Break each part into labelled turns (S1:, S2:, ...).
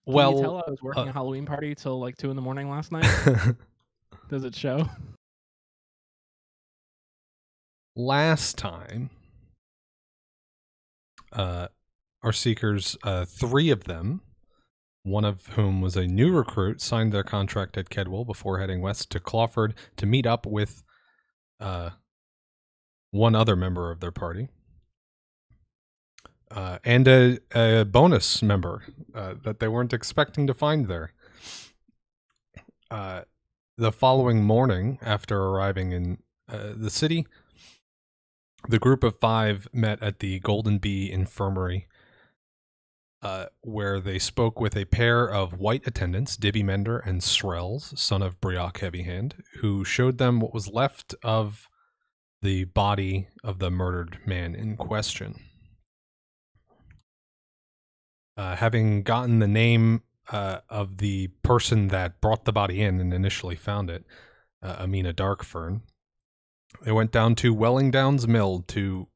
S1: Can you
S2: Well,
S1: tell I was working a Halloween party till like 2 a.m. last night? Does it show?
S2: last time, our seekers, 3 of them, one of whom was a new recruit, signed their contract at Kedwell before heading west to Clawford to meet up with one other member of their party. And a bonus member that they weren't expecting to find there. The following morning, after arriving in the city, the group of 5 met at the Golden Bee Infirmary, where they spoke with a pair of white attendants, Dibby Mender and Srells, son of Brioch Heavyhand, who showed them what was left of the body of the murdered man in question. Having gotten the name of the person that brought the body in and initially found it, Amina Darkfern, they went down to Welling Downs Mill to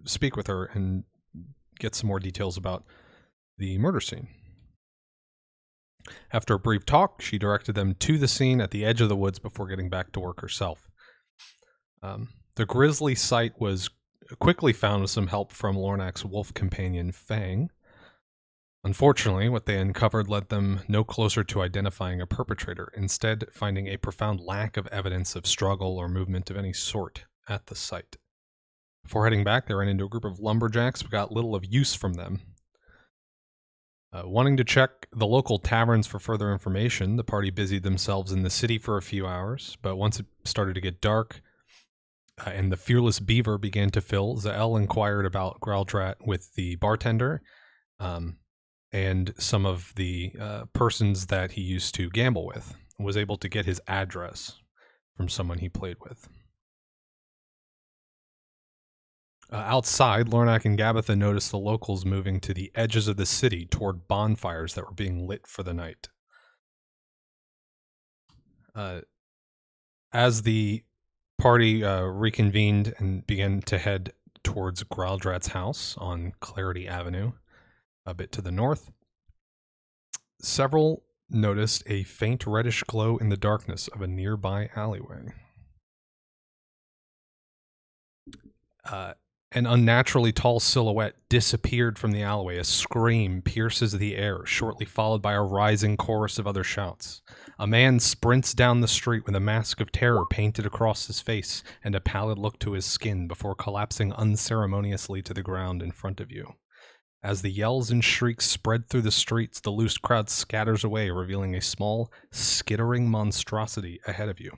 S2: speak with her and get some more details about the murder scene. After a brief talk, she directed them to the scene at the edge of the woods before getting back to work herself. The grisly site was quickly found with some help from Lornak's wolf companion, Fang. Unfortunately, what they uncovered led them no closer to identifying a perpetrator, instead finding a profound lack of evidence of struggle or movement of any sort at the site. Before heading back, they ran into a group of lumberjacks but got little of use from them. Wanting to check the local taverns for further information, the party busied themselves in the city for a few hours, but once it started to get dark and the Fearless Beaver began to fill, Zael inquired about Graldrat with the bartender, and some of the persons that he used to gamble with, and was able to get his address from someone he played with. Outside, Lornak and Gabitha noticed the locals moving to the edges of the city toward bonfires that were being lit for the night. As the party reconvened and began to head towards Graldrat's house on Clarity Avenue, a bit to the north, several noticed a faint reddish glow in the darkness of a nearby alleyway. An unnaturally tall silhouette disappeared from the alleyway. A scream pierces the air, shortly followed by a rising chorus of other shouts. A man sprints down the street with a mask of terror painted across his face and a pallid look to his skin before collapsing unceremoniously to the ground in front of you. As the yells and shrieks spread through the streets, the loose crowd scatters away, revealing a small, skittering monstrosity ahead of you.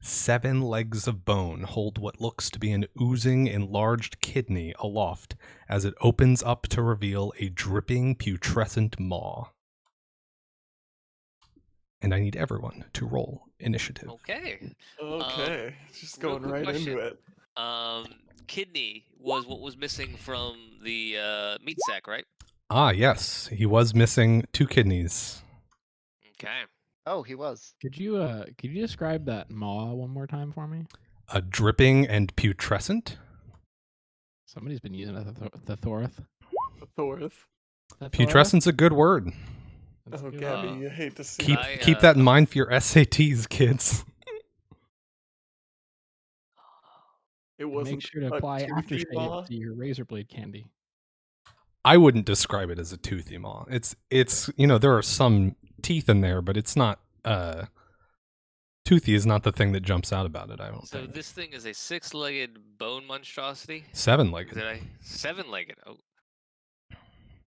S2: 7 legs of bone hold what looks to be an oozing, enlarged kidney aloft as it opens up to reveal a dripping, putrescent maw. And I need everyone to roll initiative.
S3: Okay.
S4: Just going right into it.
S3: Kidney was what was missing from the meat sack, right?
S2: Ah, yes. He was missing 2 kidneys.
S3: Okay.
S5: Oh, he was.
S1: Could you describe that maw one more time for me?
S2: A dripping and putrescent?
S1: Somebody's been using the Thorth.
S2: Putrescent's a good word.
S1: That's good.
S4: Gabby, you hate to see
S2: Keep that in mind for your SATs, kids.
S4: It wasn't.
S1: Make sure to apply aftershave to your razor blade candy.
S2: I wouldn't describe it as a toothy maw. It's there are some teeth in there, but it's not toothy is not the thing that jumps out about it, I don't think.
S3: So this thing is a 6-legged bone monstrosity?
S2: 7-legged.
S3: 7-legged. Oh.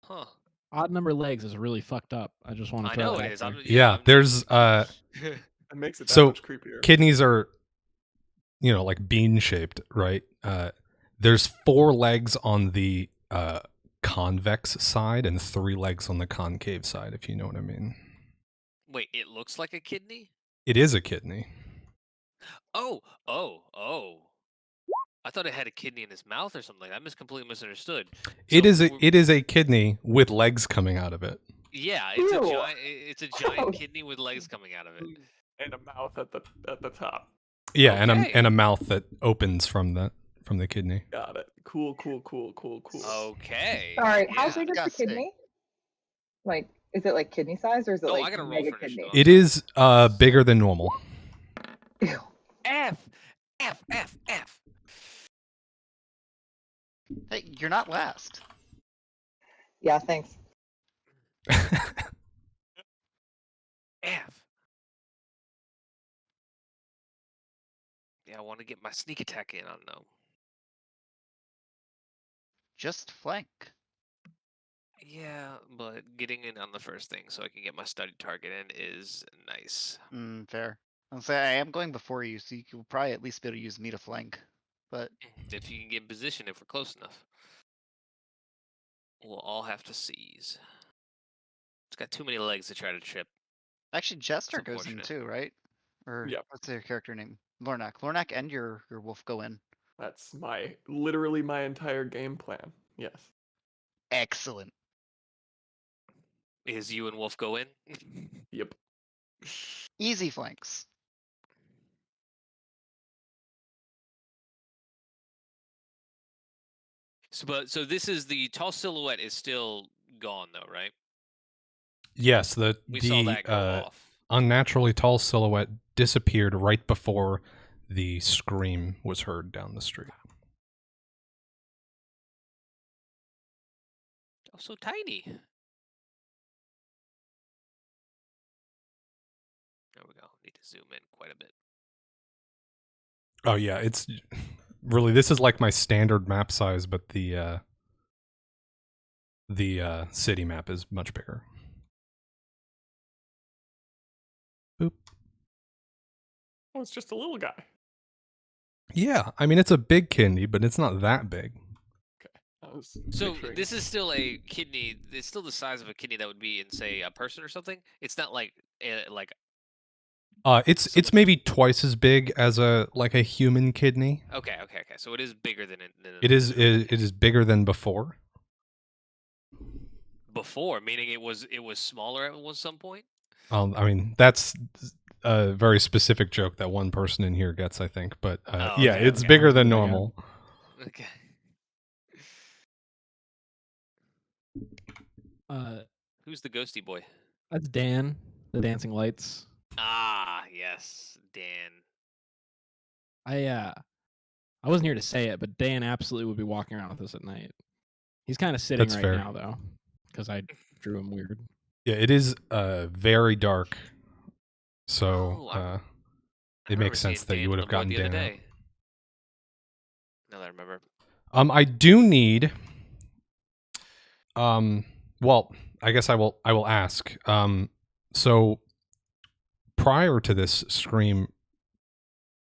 S3: Huh.
S1: Odd number of legs is really fucked up. I just want to throw
S3: I know
S1: that
S3: it is.
S1: out there.
S2: Yeah, there's
S4: It makes it that much creepier.
S2: Kidneys are like bean shaped, right? There's 4 legs on the convex side and 3 legs on the concave side, if you know what I mean.
S3: Wait, it looks like a kidney?
S2: It is a kidney.
S3: Oh. I thought it had a kidney in his mouth or something. I completely misunderstood.
S2: It is a kidney with legs coming out of it.
S3: Yeah, it's a giant kidney with legs coming out of it.
S4: And a mouth at the top.
S2: Yeah,
S3: Okay.
S2: and a mouth that opens from the kidney.
S4: Got it. Cool.
S3: Okay.
S6: Sorry, how
S3: Yeah.
S6: big is the kidney? Like,
S5: Is it like kidney size or is it
S3: Oh, I
S5: like
S3: gotta roll
S5: mega
S3: for
S5: kidney?
S3: initiative.
S2: It is bigger than normal.
S5: Ew.
S3: F. F. F. F.
S6: Hey, you're not last.
S5: Yeah, thanks.
S3: F. Yeah, I want to get my sneak attack in. I don't know.
S6: Just flank.
S3: Yeah, but getting in on the first thing so I can get my study target in is nice.
S6: Fair. I'll say I am going before you, so you will probably at least be able to use me to flank. But
S3: If you can get in position, if we're close enough. We'll all have to seize. It's got too many legs to try to trip.
S6: actually, Jester
S3: That's
S6: goes in
S3: unfortunate.
S6: too, right? Or
S4: Yep.
S6: what's their character name? Lornak. Lornak and your wolf go in.
S4: That's literally my entire game plan. Yes.
S6: Excellent.
S3: Is you and Wolf go in?
S4: Yep.
S6: Easy flanks.
S3: So this is the tall silhouette is still gone though, right?
S2: Yes,
S3: We saw that go off.
S2: unnaturally tall silhouette disappeared right before the scream was heard down the street.
S3: Oh, so tiny. There we go. Need to zoom in quite a bit.
S2: Oh yeah, it's really, this is like my standard map size, but the city map is much bigger. Boop.
S4: Oh, it's just a little guy.
S2: Yeah, I mean it's a big kidney, but it's not that big.
S4: I was
S3: So
S4: picturing-
S3: this is still a kidney. It's still the size of a kidney that would be in, say, a person or something. It's not like
S2: It's maybe twice as big as a human kidney.
S3: okay. So it is bigger than
S2: It is bigger than before.
S3: before, meaning it was smaller at some point.
S2: I mean that's a very specific joke that one person in here gets, I think. But
S3: Oh,
S2: yeah,
S3: okay,
S2: it's
S3: okay.
S2: bigger than
S1: Yeah.
S2: normal.
S3: Okay. Who's the ghosty boy?
S1: That's Dan, the Dancing Lights.
S3: Ah, yes, Dan.
S1: I wasn't here to say it, but Dan absolutely would be walking around with us at night. He's kind of sitting
S2: That's
S1: right
S2: fair.
S1: now though, because I drew him weird.
S2: Yeah, it is very dark. So
S3: Oh, I
S2: it
S3: remember
S2: makes sense
S3: seeing
S2: that
S3: Dan
S2: you would
S3: on
S2: have
S3: the board
S2: gotten
S3: the other
S2: Dan out.
S3: day. Now that I remember.
S2: I do need. Well, I guess I will ask. So prior to this scream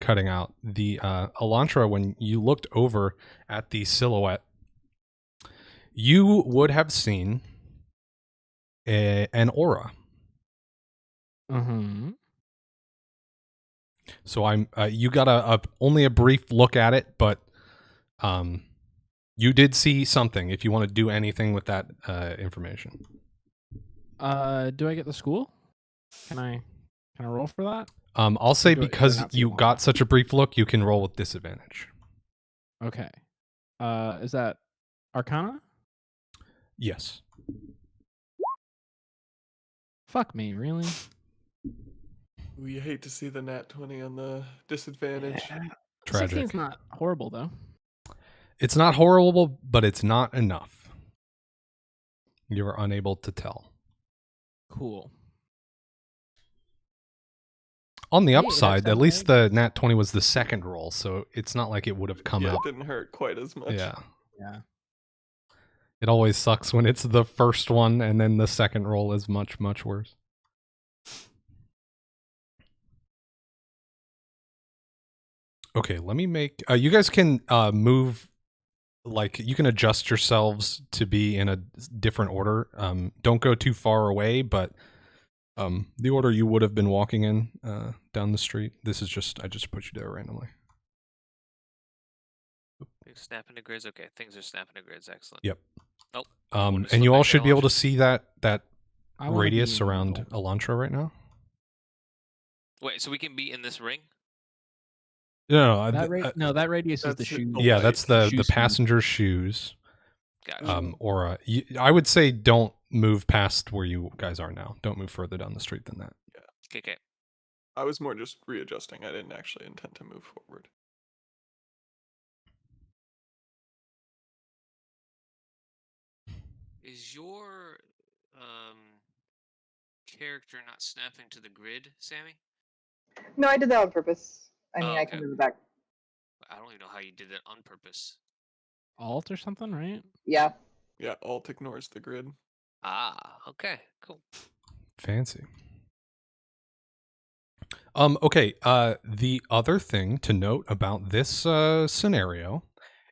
S2: cutting out, the Elantra, when you looked over at the silhouette, you would have seen an aura.
S1: Mm-hmm.
S2: So you got only a brief look at it, but you did see something. If you want to do anything with that information,
S1: Do I get the school? Can I roll for that?
S2: I'll say
S1: do I
S2: because
S1: not see
S2: you
S1: one?
S2: got such a brief look, you can roll with disadvantage.
S1: Okay. Is that Arcana?
S2: Yes.
S1: Fuck me, really?
S4: We hate to see the nat 20 on the disadvantage.
S2: Tragic.
S1: 16's not horrible though.
S2: It's not horrible, but it's not enough. You are unable to tell.
S1: Cool.
S2: On the
S1: Hey, it
S2: upside,
S1: has
S2: at least
S1: legs.
S2: the nat 20 was the second roll, so it's not like it would have come
S4: Yeah,
S2: out.
S4: it didn't hurt quite as much.
S2: Yeah.
S1: Yeah.
S2: It always sucks when it's the first one and then the second roll is much, much worse. Okay, let me make... you guys can move... Like, you can adjust yourselves to be in a different order. Don't go too far away, but the order you would have been walking in down the street. This is just... I just put you there randomly.
S3: Things snapping to grids. Okay, things are snapping to grids. Excellent.
S2: Yep.
S3: Oh.
S2: And you all should be able to see that
S1: I wanna be
S2: radius
S1: in the
S2: around
S1: middle.
S2: Elantra right now.
S3: Wait, so we can be in this ring?
S2: No,
S1: No, that radius is
S4: That's
S1: the
S4: it.
S1: shoe.
S2: yeah,
S4: light.
S2: that's the
S1: Shoe speed.
S2: passenger's shoes.
S3: Gotcha.
S2: Aura. I would say don't move past where you guys are now. Don't move further down the street than that.
S3: Okay.
S4: I was more just readjusting. I didn't actually intend to move forward.
S3: Is your character not snapping to the grid, Sammy?
S5: No, I did that on purpose. I mean,
S3: Oh,
S5: I
S3: okay.
S5: can move it back.
S3: I don't even know how you did that on purpose.
S1: Alt or something, right?
S5: Yeah.
S4: Yeah, Alt ignores the grid.
S3: Ah, okay, cool.
S2: Fancy. Okay. The other thing to note about this scenario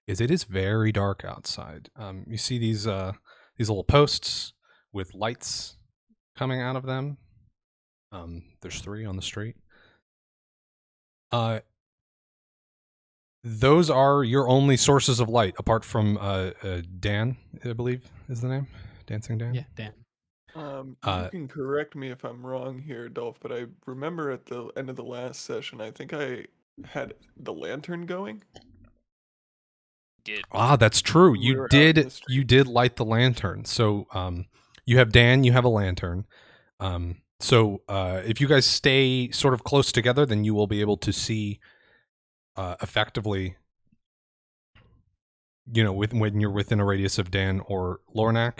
S2: is it is very dark outside. You see these little posts with lights coming out of them. There's 3 on the street. Those are your only sources of light, apart from Dan, I believe is the name. Dancing Dan?
S1: Yeah, Dan.
S4: You can correct me if I'm wrong here, Dolph, but I remember at the end of the last session, I think I had the lantern going.
S3: Did
S2: That's true.
S4: We
S2: You
S4: were out in the
S2: did. You did light the lantern. So, you have Dan. You have a lantern. So, if you guys stay sort of close together, then you will be able to see, effectively. When you're within a radius of Dan or Lornak.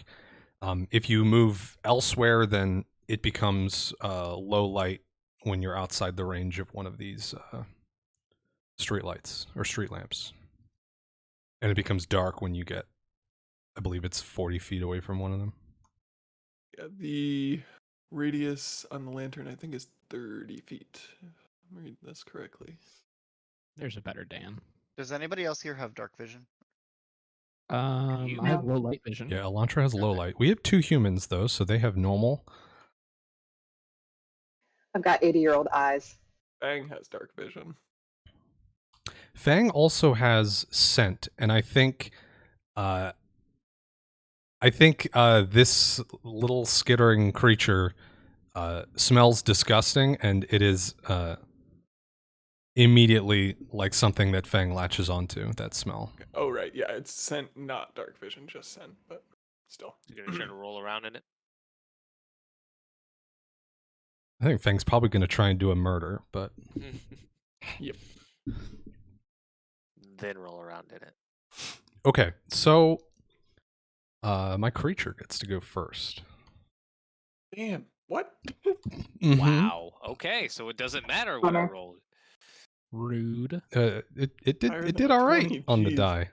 S2: If you move elsewhere, then it becomes low light when you're outside the range of one of these street lights or street lamps. And it becomes dark when you get, I believe it's 40 feet away from one of them.
S4: Yeah, the radius on the lantern, I think, is 30 feet. If I'm reading this correctly.
S1: There's a better Dan.
S6: Does anybody else here have dark vision?
S3: You
S1: I have
S5: No.
S1: low light vision.
S2: Yeah, Elantra has low
S3: Okay.
S2: light. We have 2 humans, though, so they have normal.
S5: I've got 80-year-old eyes.
S4: Bang has dark vision.
S2: Fang also has scent, and I think this little skittering creature smells disgusting, and it is immediately like something that Fang latches onto, that smell.
S4: Oh, right. Yeah, it's scent, not dark vision, just scent, but still.
S3: You're gonna try to roll around in it?
S2: I think Fang's probably going to try and do a murder, but
S4: Yep.
S3: Then roll around in it.
S2: okay. So my creature gets to go first.
S4: Damn. What?
S2: Mhm.
S3: Wow. Okay, so it doesn't matter what I
S5: Bummer.
S3: rolled.
S1: Rude.
S2: It
S4: Higher
S2: did
S4: than a
S2: all right
S4: 20,
S2: on the
S4: jeez.
S2: die.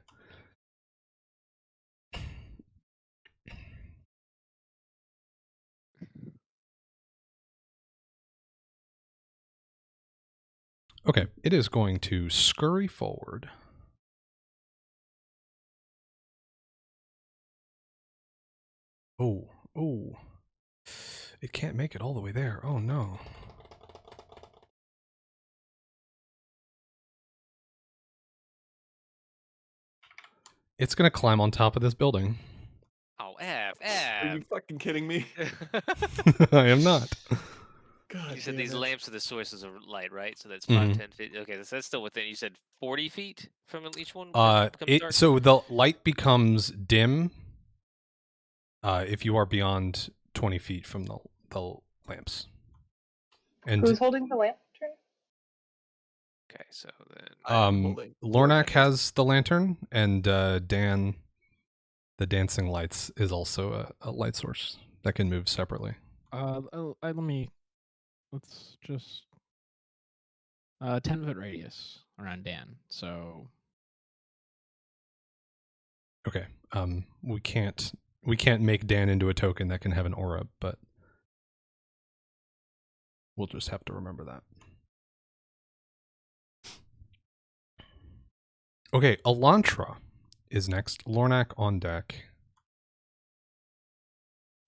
S2: Okay, it is going to scurry forward. Oh. It can't make it all the way there. Oh no. It's going to climb on top of this building.
S3: Oh,
S4: Are you fucking kidding me?
S2: I am not.
S4: God
S3: You said
S4: damn
S3: these
S4: it.
S3: lamps are the sources of light, right? So that's
S2: Mhm.
S3: 5, 10 feet. Okay, so that's still within. You said 40 feet from each one becomes dark?
S2: So the light becomes dim if you are beyond 20 feet from the lamps. And
S5: Who's holding the lantern?
S3: Okay, so then
S4: I am holding.
S2: Lornak has the lantern, and Dan, the dancing lights, is also a light source that can move separately.
S1: Let's just 10-foot radius around Dan. So
S2: Okay. We can't make Dan into a token that can have an aura, but we'll just have to remember that. Okay, Elantra is next. Lornak on deck.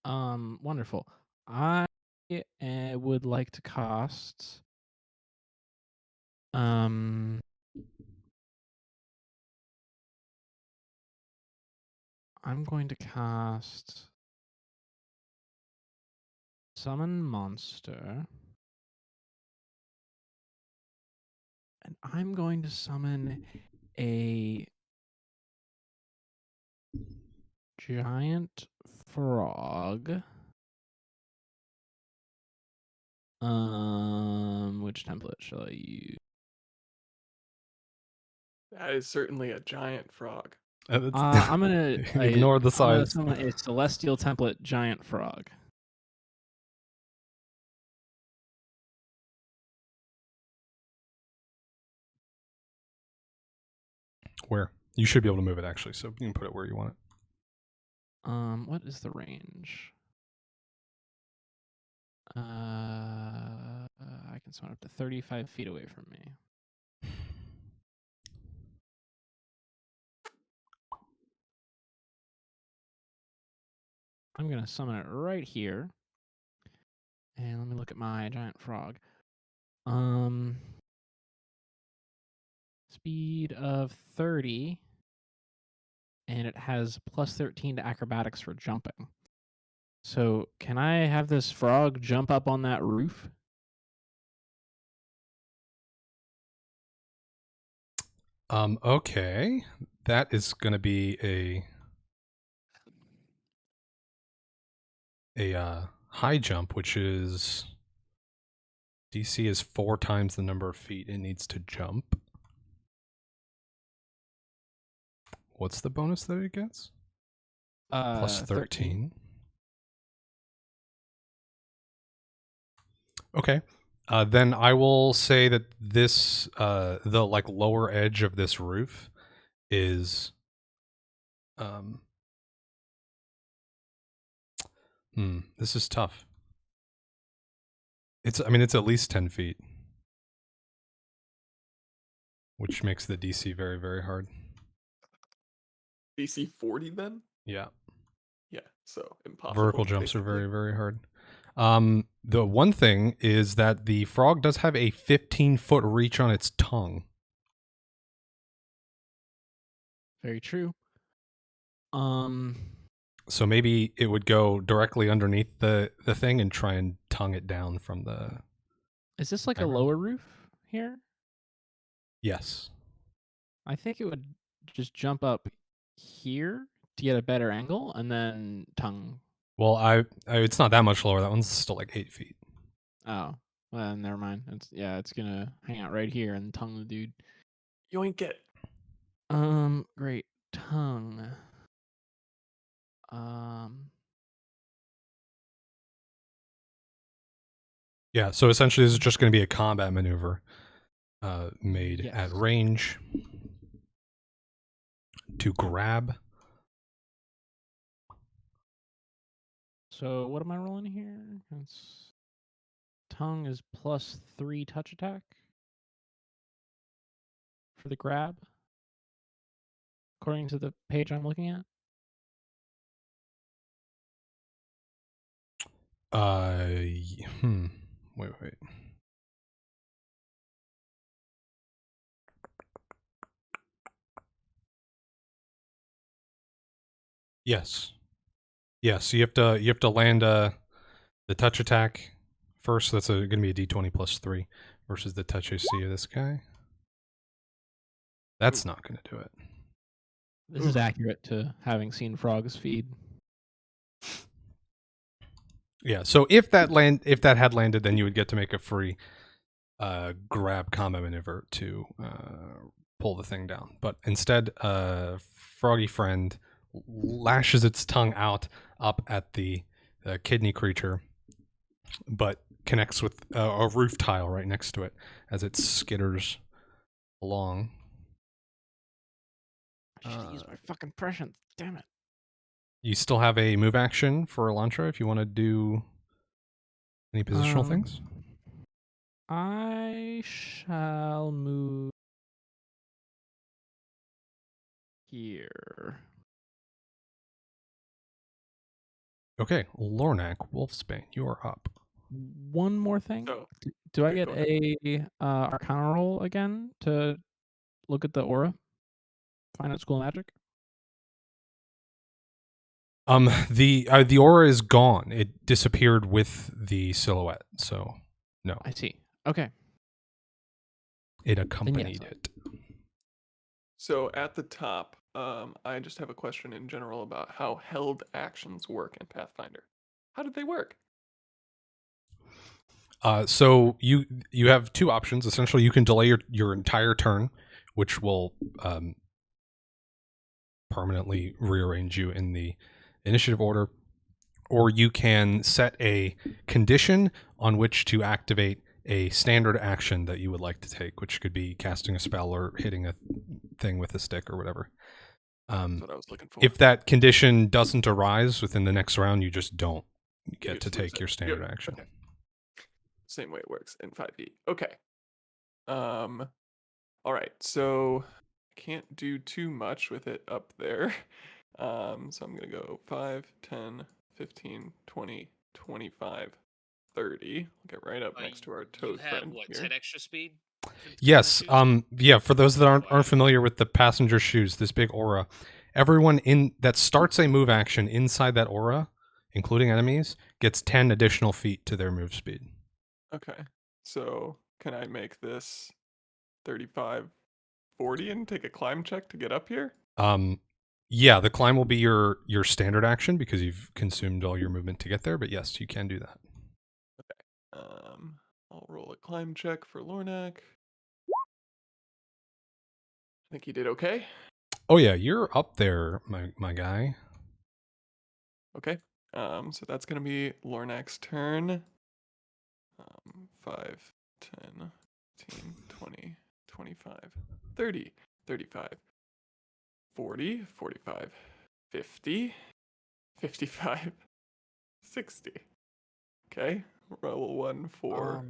S1: wonderful. I would like to cast I'm going to cast Summon Monster. And I'm going to summon a giant frog. Which template shall I use?
S4: That is certainly a giant frog.
S1: I'm gonna
S2: Ignore the
S1: I'm gonna
S2: size.
S1: summon a celestial template giant frog.
S2: Where? You should be able to move it actually, so you can put it where you want it.
S1: What is the range? I can summon up to 35 feet away from me. I'm gonna summon it right here. And let me look at my giant frog. Speed of 30. And it has plus 13 to acrobatics for jumping. So can I have this frog jump up on that roof?
S2: Okay. That is going to be a high jump, which is DC is 4 times the number of feet it needs to jump. What's the bonus that it gets? Plus 13. Okay. Then I will say that this the like lower edge of this roof is this is tough. It's at least 10 feet. Which makes the DC very, very hard.
S4: DC 40 then?
S2: Yeah.
S4: Yeah, so impossible.
S2: Vertical jumps
S4: basically.
S2: are very, very hard. The one thing is that the frog does have a 15-foot reach on its tongue.
S1: Very true.
S2: So maybe it would go directly underneath the thing and try and tongue it down from the...
S1: Is this like a
S2: background.
S1: lower roof here?
S2: Yes.
S1: I think it would just jump up here to get a better angle and then tongue.
S2: Well, it's not that much lower. That one's still like 8 feet.
S1: Oh, well, never mind. It's gonna hang out right here and tongue the dude.
S4: Yoink it.
S1: Great. Tongue.
S2: Yeah, so essentially this is just going to be a combat maneuver made
S1: Yes.
S2: at range to grab.
S1: So what am I rolling here? Tongue is plus 3 touch attack for the grab, according to the page I'm looking at.
S2: Wait. Yes. Yes, you have to land the touch attack first. So that's going to be a d20 plus 3 versus the touch AC of this guy. That's not going to do it.
S1: This is accurate to having seen frogs feed.
S2: Yeah, so if that had landed, then you would get to make a free grab combat maneuver to pull the thing down. But instead, Froggy Friend lashes its tongue out up at the kidney creature, but connects with a roof tile right next to it as it skitters along.
S1: I should use my fucking prescience. Damn it.
S2: You still have a move action for Elantra if you want to do any positional things.
S1: I shall move here.
S2: Okay, Lornak, Wolfsbane, you are up.
S1: One more thing.
S4: So,
S1: Do I
S4: okay,
S1: get
S4: go ahead.
S1: a Arcana roll again to look at the aura? Find out school magic?
S2: The aura is gone. It disappeared with the silhouette, so no.
S1: I see. Okay.
S2: It accompanied
S1: yes.
S2: it.
S4: So at the top, I just have a question in general about how held actions work in Pathfinder. How did they work?
S2: So you have two options. Essentially, you can delay your entire turn, which will permanently rearrange you in the initiative order, or you can set a condition on which to activate a standard action that you would like to take, which could be casting a spell or hitting a thing with a stick or whatever.
S4: That's what I was looking for.
S2: If that condition doesn't arise within the next round, you just don't get to
S4: just lose
S2: take
S4: it.
S2: your standard
S4: Yep,
S2: action.
S4: okay. Same way it works in 5e. Okay. All right. So I can't do too much with it up there. So I'm gonna go 5, 10, 15, 20, 25, 30. I'll get right up next to our
S3: You
S4: toad
S3: have
S4: friend
S3: what,
S4: here.
S3: 10 extra speed?
S2: Yes. Yeah. For those that aren't
S3: FYI.
S2: familiar with the passenger shoes, this big aura, everyone in that starts a move action inside that aura, including enemies, gets 10 additional feet to their move speed.
S4: Okay. So can I make this 35, 40 and take a climb check to get up here?
S2: Yeah, the climb will be your standard action because you've consumed all your movement to get there. But yes, you can do that.
S4: I'll roll a climb check for Lornak. I think he did okay.
S2: Oh yeah, you're up there, my guy.
S4: Okay. So that's gonna be Lornak's turn. 5, 10, 15, 20, 25, 30, 35, 40, 45, 50, 55, 60. Okay. Roll 1 for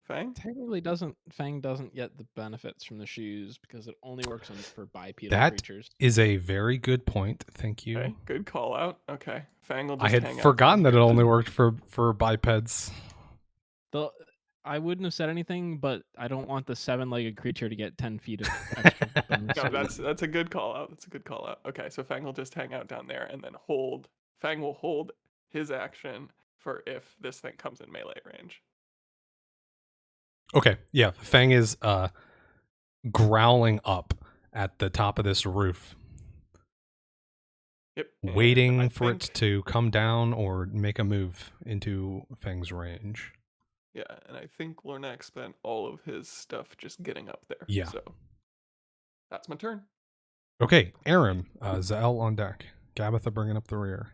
S4: Fang.
S1: Technically, Fang doesn't get the benefits from the shoes because it only works for bipedal
S2: That
S1: creatures.
S2: is a very good point. Thank you.
S4: Okay, good call out. Okay. Fang will just
S2: I had
S4: hang out
S2: forgotten
S4: down
S2: that it
S4: here
S2: only
S4: then.
S2: worked for bipeds.
S1: I wouldn't have said anything, but I don't want the 7-legged creature to get 10 feet of extra bonus
S4: No,
S1: speed.
S4: that's a good call out. That's a good call out. Okay, so Fang will just hang out down there and then hold. Fang will hold his action for if this thing comes in melee range.
S2: Okay, yeah, Fang is growling up at the top of this roof,
S4: Yep. and I
S2: waiting for it
S4: think-
S2: to come down or make a move into Fang's range.
S4: Yeah, and I think Lornak spent all of his stuff just getting up there.
S2: Yeah.
S4: So that's my turn.
S2: Okay, Aram, Zael on deck. Gabitha bringing up the rear.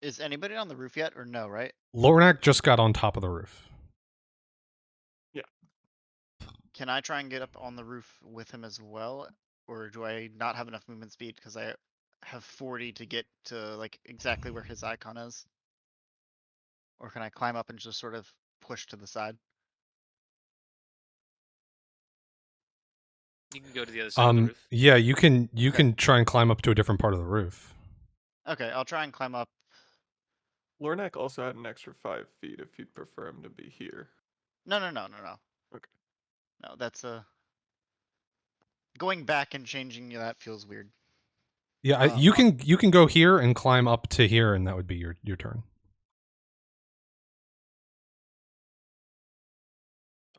S6: Is anybody on the roof yet, or no? Right?
S2: Lornak just got on top of the roof.
S6: Can I try and get up on the roof with him as well, or do I not have enough movement speed because I have 40 to get to like exactly where his icon is? Or can I climb up and just sort of push to the side?
S3: You can go to the other side of the roof.
S2: Yeah, you can
S6: Okay.
S2: try and climb up to a different part of the roof.
S6: Okay, I'll try and climb up.
S4: Lornak also had an extra 5 feet if you'd prefer him to be here.
S6: No.
S4: Okay.
S6: No, that's going back and changing that feels weird.
S2: Yeah, you can go here and climb up to here, and that would be your turn.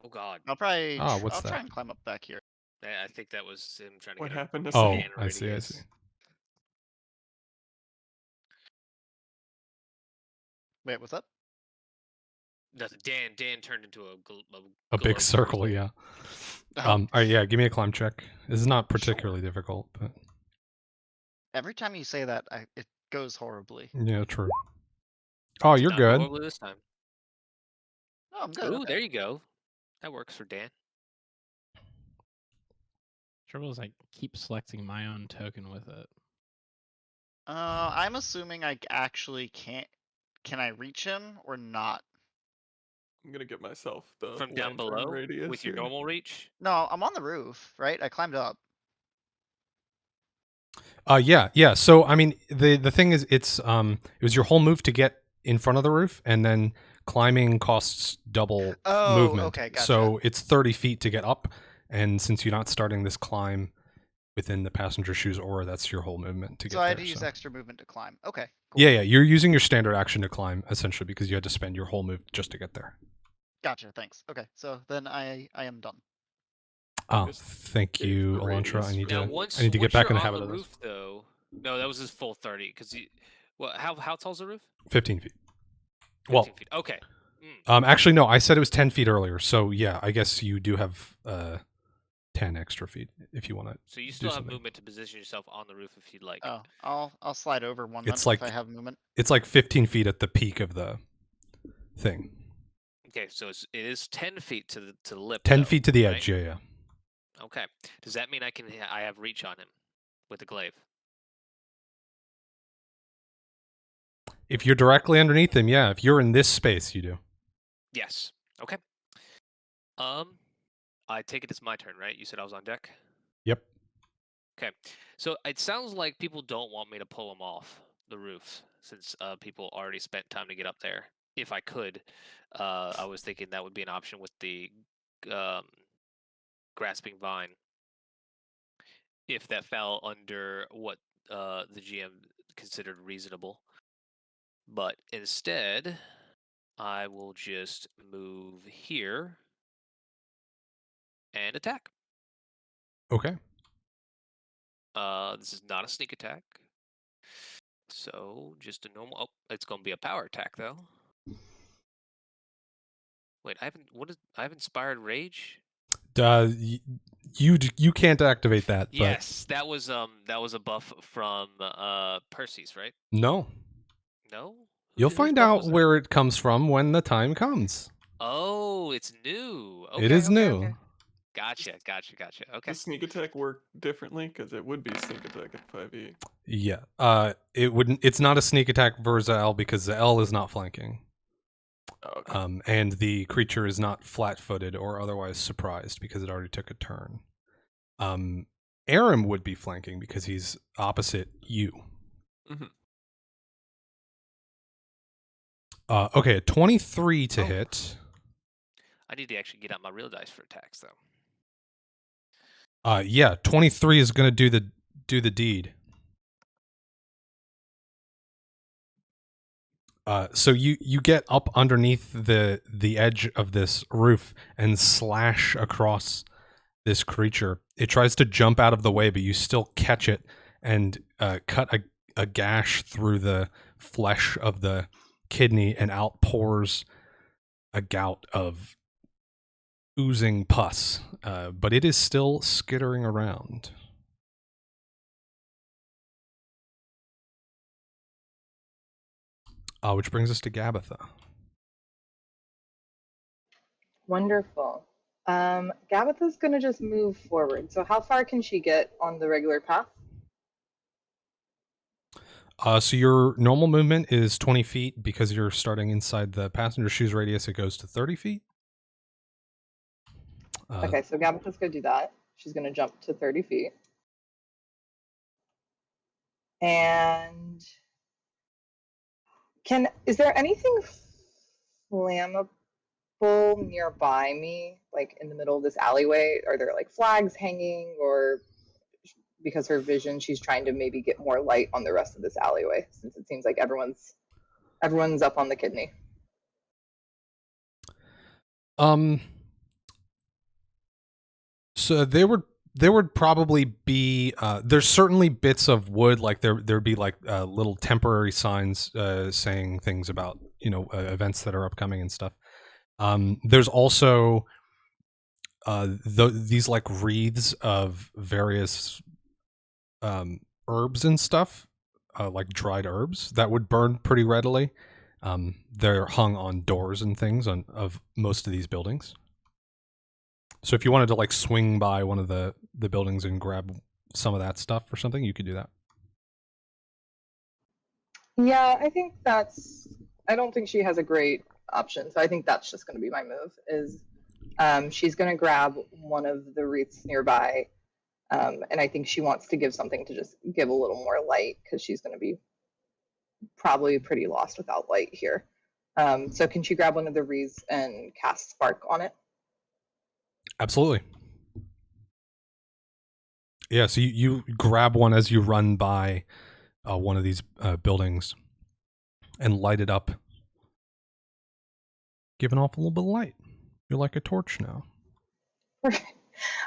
S3: Oh God.
S6: I'll probably
S2: what's
S6: I'll try
S2: that?
S6: and climb up back here.
S3: I think that was him trying to
S4: What
S3: get
S4: happened to
S3: a
S2: Oh,
S3: scan
S2: I see.
S3: radius.
S6: Wait, what's up?
S3: Nothing. Dan turned into a
S2: big
S3: globe
S2: circle,
S3: circle.
S2: yeah.
S6: Oh.
S2: All right, yeah, give me a climb check. This is not particularly difficult, but
S6: Every time you say that, it goes horribly.
S2: yeah, true. Oh, you're
S3: Not
S2: good.
S3: horribly this time.
S6: No, I'm good.
S3: Ooh,
S6: okay.
S3: there you go. That works for Dan.
S1: Trouble is, I keep selecting my own token with it.
S6: I'm assuming I actually can't. Can I reach him or not?
S4: I'm gonna get myself the
S3: From down
S4: lantern
S3: below
S4: radius
S3: with your
S4: here.
S3: normal reach.
S6: No, I'm on the roof, right? I climbed up.
S2: Yeah. So I mean, the thing is, it was your whole move to get in front of the roof, and then climbing costs double
S6: Oh,
S2: movement.
S6: okay, gotcha.
S2: So it's 30 feet to get up, and since you're not starting this climb within the passenger shoes aura, that's your whole movement to get
S6: So
S2: there.
S6: I had to use extra movement to climb. Okay. Cool.
S2: Yeah, you're using your standard action to climb essentially because you had to spend your whole move just to get there.
S6: Gotcha. Thanks. Okay. So then I am done.
S2: Oh,
S4: Just
S2: thank
S4: gave
S2: you,
S4: the
S2: Elantra.
S4: radius
S2: I
S3: Now,
S4: for-
S2: need to get back
S3: you're
S2: in the
S3: on
S2: habit
S3: the
S2: of this.
S3: roof, though. No, that was his full 30. Because well, how tall's the roof?
S2: 15 feet.
S3: 15
S2: Well,
S3: feet. Okay. Mm.
S2: actually, no. I said it was 10 feet earlier. So yeah, I guess you do have 10 extra feet if you want to.
S3: So you
S2: do
S3: still have
S2: something.
S3: movement to position yourself on the roof if you'd like.
S6: Oh, I'll slide over one
S2: It's
S6: then
S2: like
S6: if I have movement.
S2: it's like 15 feet at the peak of the thing.
S3: Okay, so it is 10 feet to the lip.
S2: 10
S3: though,
S2: feet to the
S3: right?
S2: edge. Yeah.
S3: Okay. Does that mean I have reach on him with the glaive?
S2: If you're directly underneath him, yeah. If you're in this space, you do.
S3: Yes. Okay. I take it it's my turn, right? You said I was on deck.
S2: Yep.
S3: Okay. So it sounds like people don't want me to pull them off the roof since people already spent time to get up there. If I could, I was thinking that would be an option with the grasping vine. If that fell under what the GM considered reasonable. But instead, I will just move here and attack.
S2: Okay.
S3: This is not a sneak attack. So just a normal. Oh, it's going to be a power attack though. Wait, I have inspired rage.
S2: You can't activate that. But
S3: Yes, that was a buff from Percy's, right?
S2: no.
S3: No.
S2: You'll
S3: Whose
S2: find
S3: buff
S2: out
S3: was that?
S2: where it comes from when the time comes.
S3: Oh, it's new. Okay,
S2: It is
S3: okay,
S2: new.
S3: okay. Gotcha. Okay.
S4: Does sneak attack work differently? Because it would be sneak attack at 5e.
S2: Yeah. It wouldn't. It's not a sneak attack versus L because the L is not flanking.
S4: Oh, okay.
S2: And the creature is not flat-footed or otherwise surprised because it already took a turn. Aram would be flanking because he's opposite you.
S4: Mhm.
S2: Okay, 23 to
S3: Oh.
S2: hit.
S3: I need to actually get out my real dice for attacks though.
S2: Yeah, 23 is going to do the deed. So you get up underneath the edge of this roof and slash across this creature. It tries to jump out of the way, but you still catch it and cut a gash through the flesh of the kidney, and out pours a gout of oozing pus. But it is still skittering around. Which brings us to Gabitha.
S5: Wonderful. Gabitha's going to just move forward. So how far can she get on the regular path?
S2: So your normal movement is 20 feet because you're starting inside the passenger shoes radius. It goes to 30 feet.
S5: Okay, so Gabitha's going to do that. She's going to jump to 30 feet. And is there anything flammable nearby me, like in the middle of this alleyway? Are there like flags hanging, or because her vision, she's trying to maybe get more light on the rest of this alleyway, since it seems like everyone's up on the kidney?
S2: So there would probably be there's certainly bits of wood, like there'd be like little temporary signs saying things about events that are upcoming and stuff. There's also these like wreaths of various herbs and stuff, like dried herbs that would burn pretty readily. They're hung on doors and things of most of these buildings. So if you wanted to like swing by one of the buildings and grab some of that stuff or something, you could do that.
S5: Yeah, I don't think she has a great option. So I think that's just going to be my move is she's going to grab one of the wreaths nearby. And I think she wants to give something to just give a little more light because she's going to be probably pretty lost without light here. So can she grab one of the wreaths and cast spark on it?
S2: Absolutely. Yeah, so you grab one as you run by one of these buildings and light it up, giving off a little bit of light. You're like a torch now.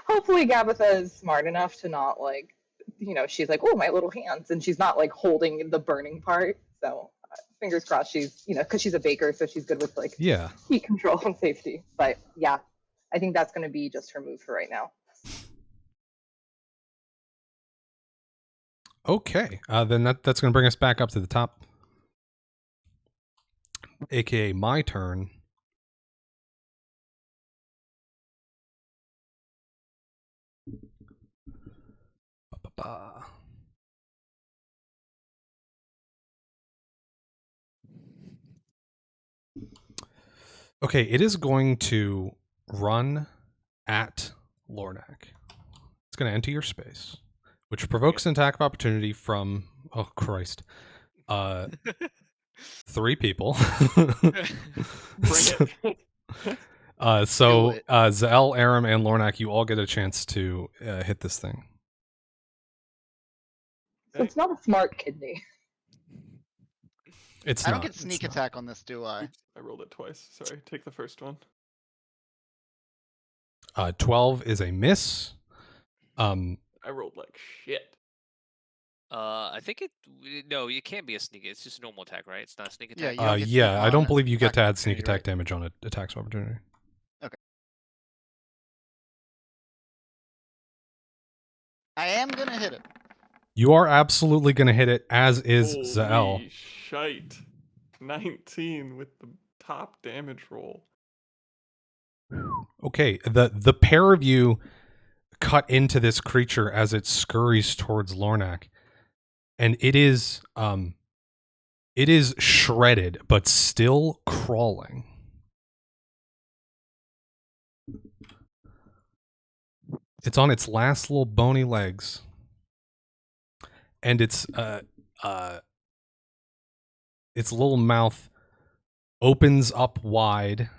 S5: Hopefully Gabitha is smart enough to not like, she's like, oh, my little hands, and she's not like holding the burning part. So fingers crossed she's, because she's a baker, so she's good with like
S2: Yeah.
S5: heat control and safety. But yeah, I think that's going to be just her move for right now.
S2: Okay. Then that's going to bring us back up to the top. AKA my turn. Ba-ba-ba. Okay, it is going to run at Lornak. It's going to enter your space, which provokes an attack of opportunity from, oh Christ, 3 people.
S4: Bring it.
S2: So
S6: it.
S2: Zael, Aram, and Lornak, you all get a chance to hit this thing.
S5: So it's not a smart kidney.
S2: It's
S6: I
S2: not.
S6: don't get sneak
S2: it's not.
S6: attack on this, do I?
S4: Oops, I rolled it twice. Sorry. Take the first one.
S2: 12 is a miss.
S4: I rolled like shit.
S3: I think no, it can't be a sneak. It's just a normal attack, right? It's not a sneak
S6: Yeah,
S3: attack.
S6: you don't get sneak
S2: Yeah, I
S6: on
S2: don't
S6: an
S2: believe you get to
S6: attack
S2: add sneak
S6: opportunity,
S2: attack
S6: right?
S2: damage on attacks of opportunity.
S6: I am gonna hit it.
S2: You are absolutely going to hit it, as is Zael.
S4: Holy shite. 19 with the top damage roll.
S2: Okay, the pair of you cut into this creature as it scurries towards Lornak, and it is shredded but still crawling. It's on its last little bony legs, and its little mouth opens up wide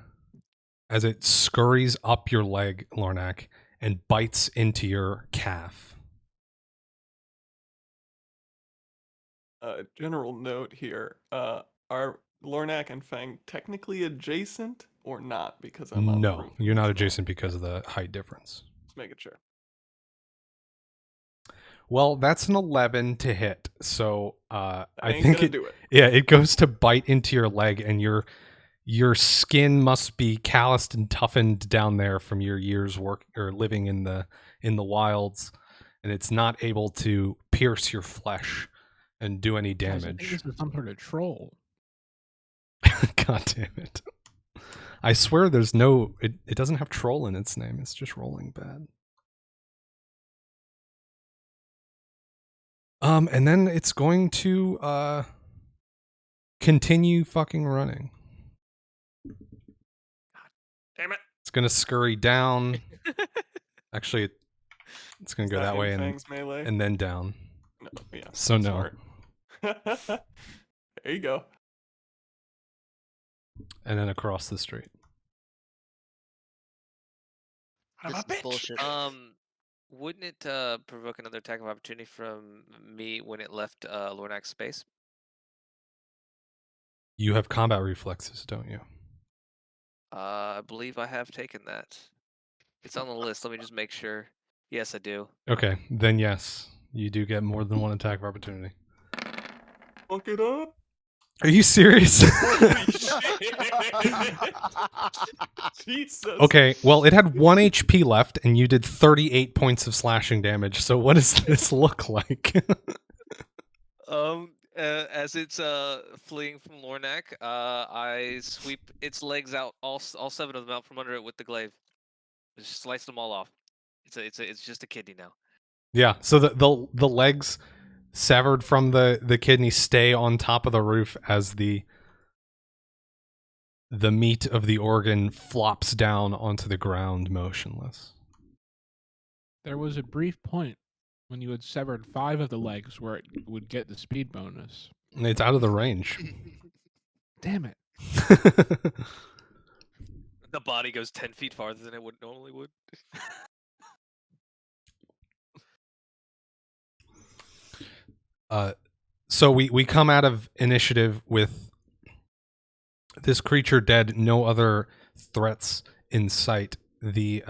S2: as it scurries up your leg, Lornak, and bites into your calf.
S4: General note here. Are Lornak and Fang technically adjacent or not? Because I'm on the
S2: No,
S4: roof.
S2: you're not
S4: as well.
S2: adjacent because of the height difference.
S4: Just making sure.
S2: Well, that's an 11 to hit. So I
S4: ain't
S2: think
S4: gonna do it.
S2: Yeah, it goes to bite into your leg, and your skin must be calloused and toughened down there from your years work or living in the wilds, and it's not able to pierce your flesh and do any
S1: Guys, I think
S2: damage.
S1: this is some sort of troll.
S2: God damn it. I swear there's no it doesn't have troll in its name. It's just rolling bad. And then it's going to continue fucking running.
S4: Damn it.
S2: It's gonna scurry down. Actually, it's gonna
S4: Is
S2: go that
S4: in
S2: way
S4: Fang's melee?
S2: and then down.
S4: No, yeah.
S2: So no.
S4: Smart. There you go.
S2: And then across the street.
S6: This is bullshit.
S3: Wouldn't it provoke another attack of opportunity from me when it left Lornak's space?
S2: You have combat reflexes, don't you?
S3: I believe I have taken that. It's on the list. Let me just make sure. Yes, I do.
S2: Okay, then yes. You do get more than one attack of opportunity.
S4: Look it up.
S2: Are you serious?
S4: Holy shit. Jesus.
S2: Okay, well, it had 1 HP left, and you did 38 points of slashing damage, so what does this look like?
S3: As it's fleeing from Lornak, I sweep its legs out, all 7 of them out from under it with the glaive. Just slice them all off. It's just a kidney now.
S2: Yeah, so the legs severed from the kidney stay on top of the roof as the meat of the organ flops down onto the ground motionless.
S1: There was a brief point when you had severed 5 of the legs where it would get the speed bonus.
S2: It's out of the range.
S1: Damn it.
S3: The body goes 10 feet farther than it normally would.
S2: So we come out of initiative with this creature dead, no other threats in sight. The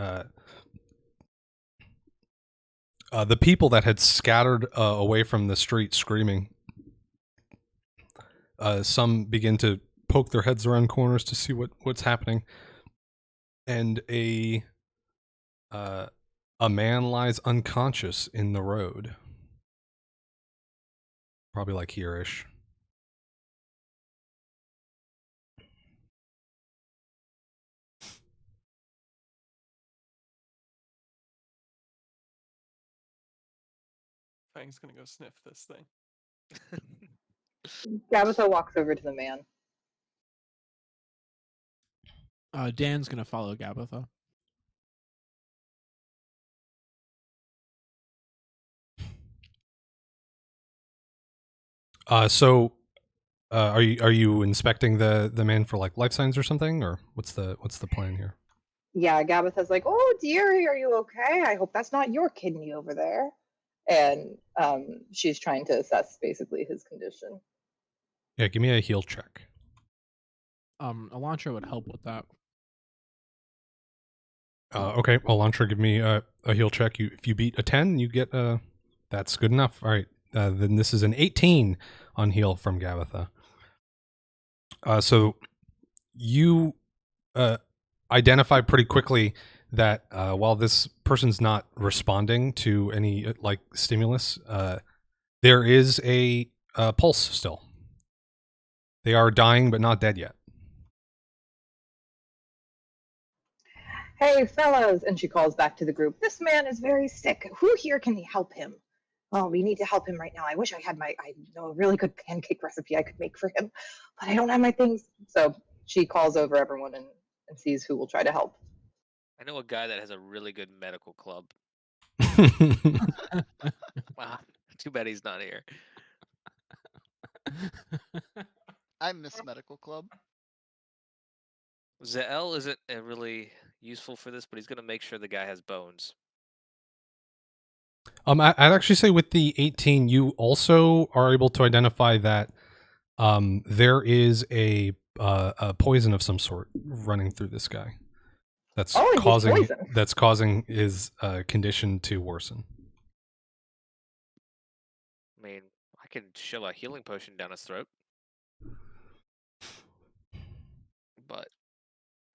S2: The people that had scattered away from the street screaming, some begin to poke their heads around corners to see what's happening, and a man lies unconscious in the road, probably like here-ish.
S4: Fang's gonna go sniff this thing.
S5: Gabitha walks over to the man.
S1: Dan's gonna follow Gabitha.
S2: So, are you inspecting the man for like life signs or something, or what's the plan here?
S5: Yeah, Gabitha's like, "Oh dearie, are you okay? I hope that's not your kidney over there." And she's trying to assess basically his condition.
S2: Yeah, give me a heal check.
S1: Elantra would help with that.
S2: Okay, Elantra, give me a heal check. If you beat a 10, you get that's good enough. All right, then this is an 18 on heal from Gabitha. So you identify pretty quickly that while this person's not responding to any like stimulus, there is a pulse still. They are dying, but not dead yet.
S5: "Hey, fellows," and she calls back to the group, "This man is very sick. Who here can help him? Oh, we need to help him right now. I wish I know a really good pancake recipe I could make for him, but I don't have my things." So she calls over everyone and sees who will try to help.
S3: I know a guy that has a really good medical club. Wow, too bad he's not here.
S6: I miss medical club.
S3: Zael isn't really useful for this, but he's gonna make sure the guy has bones.
S2: I'd actually say with the 18, you also are able to identify that there is a poison of some sort running through this guy. That's causing his condition to worsen.
S3: I mean, I can shove a healing potion down his throat, but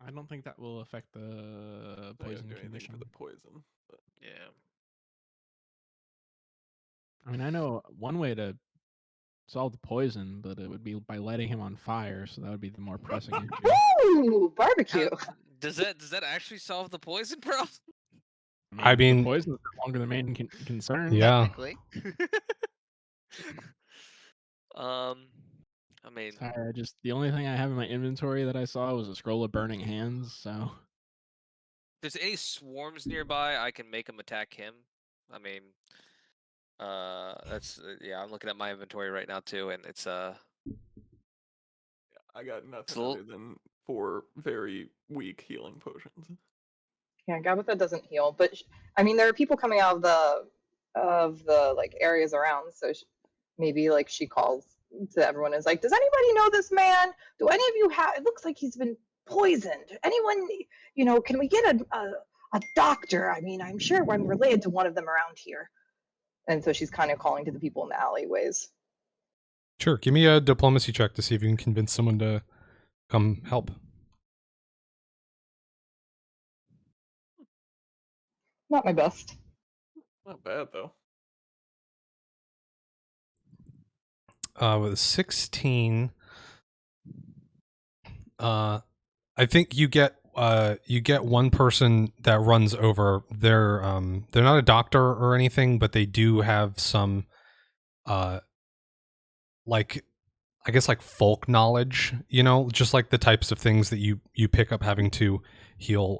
S1: I don't think that will affect the poison
S4: do anything
S1: condition.
S4: for the poison. But...
S3: yeah.
S1: I mean, I know one way to solve the poison, but it would be by lighting him on fire. So that would be the more pressing issue.
S5: Ooh, barbecue.
S3: Does that actually solve the poison problem?
S2: I mean,
S1: the poison is no longer the main concern.
S2: Yeah.
S6: Technically.
S3: I mean,
S1: Sorry, the only thing I have in my inventory that I saw was a scroll of burning hands. So,
S3: if there's any swarms nearby, I can make them attack him. I mean, that's yeah. I'm looking at my inventory right now too, and it's
S4: I got nothing other than 4 very weak healing potions.
S5: Yeah, Gabitha doesn't heal, but I mean, there are people coming out of the like areas around, so maybe like she calls to everyone and is like, "Does anybody know this man? Do any of you have? It looks like he's been poisoned. Anyone, can we get a doctor? I mean, I'm sure I'm related to one of them around here." And so she's kind of calling to the people in the alleyways.
S2: Sure, give me a diplomacy check to see if you can convince someone to come help.
S5: Not my best.
S4: Not bad though.
S2: With a 16, I think you get one person that runs over. They're not a doctor or anything, but they do have some like, I guess, like folk knowledge, just like the types of things that you pick up having to heal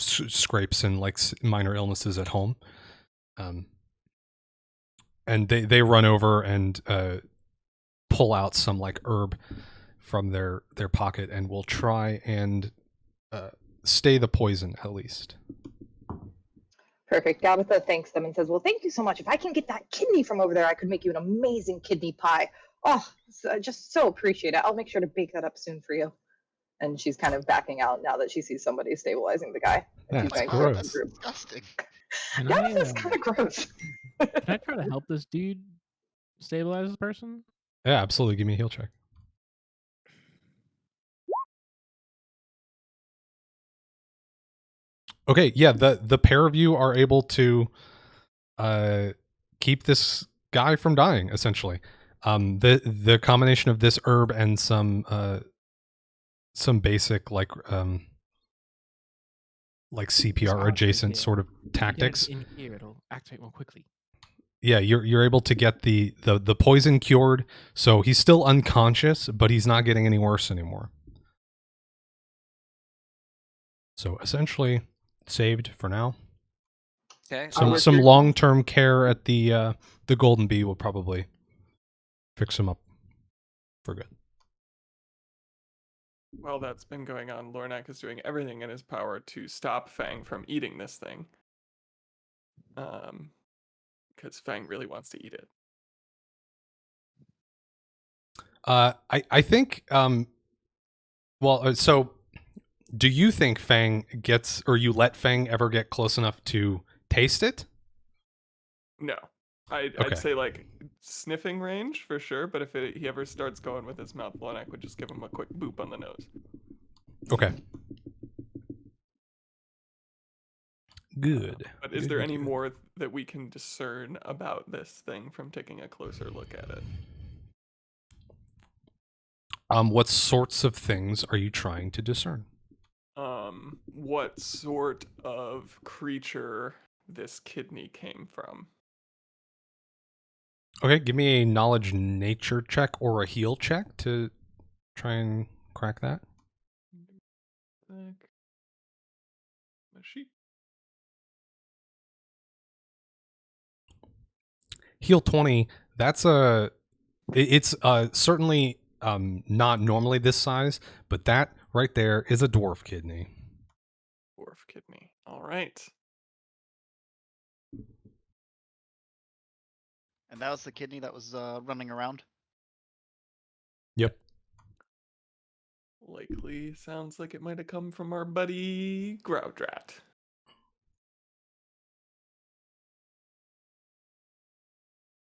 S2: scrapes and like minor illnesses at home. And they run over and pull out some like herb from their pocket and will try and stay the poison at least.
S5: Perfect. Gabitha thanks them and says, "Well, thank you so much. If I can get that kidney from over there, I could make you an amazing kidney pie. Oh, just so appreciate it. I'll make sure to bake that up soon for you." and she's kind of backing out now that she sees somebody stabilizing the guy. And she's
S2: That's
S5: going to go to the
S2: gross.
S5: group.
S6: Disgusting.
S1: Can
S5: Yeah,
S1: I,
S5: this is kind of gross.
S1: can I try to help this dude stabilize this person?
S2: Yeah, absolutely. Give me a heal check. Okay, yeah, the pair of you are able to keep this guy from dying, essentially. The combination of this herb and some basic like CPR adjacent sort of tactics.
S1: In here, it'll activate more quickly.
S2: Yeah, you're able to get the poison cured, so he's still unconscious, but he's not getting any worse anymore. So essentially, saved for now.
S3: Okay.
S2: Some long term care at the Golden Bee will probably fix him up for good.
S4: While that's been going on, Lornak is doing everything in his power to stop Fang from eating this thing. Because Fang really wants to eat it.
S2: I think so do you think Fang gets, or you let Fang ever get close enough to taste it?
S4: No.
S2: Okay.
S4: I'd say like sniffing range for sure, but if he ever starts going with his mouth, Lornak would just give him a quick boop on the nose.
S2: Okay. Good.
S4: But is there any more that we can discern about this thing from taking a closer look at it?
S2: What sorts of things are you trying to discern?
S4: What sort of creature this kidney came from?
S2: Okay, give me a knowledge nature check or a heal check to try and crack that.
S4: My sheep.
S2: Heal 20. That's it's certainly not normally this size, but that right there is a dwarf kidney.
S4: Dwarf kidney. All right.
S6: And that was the kidney that was running around.
S2: Yep.
S4: Likely sounds like it might have come from our buddy Groudrat.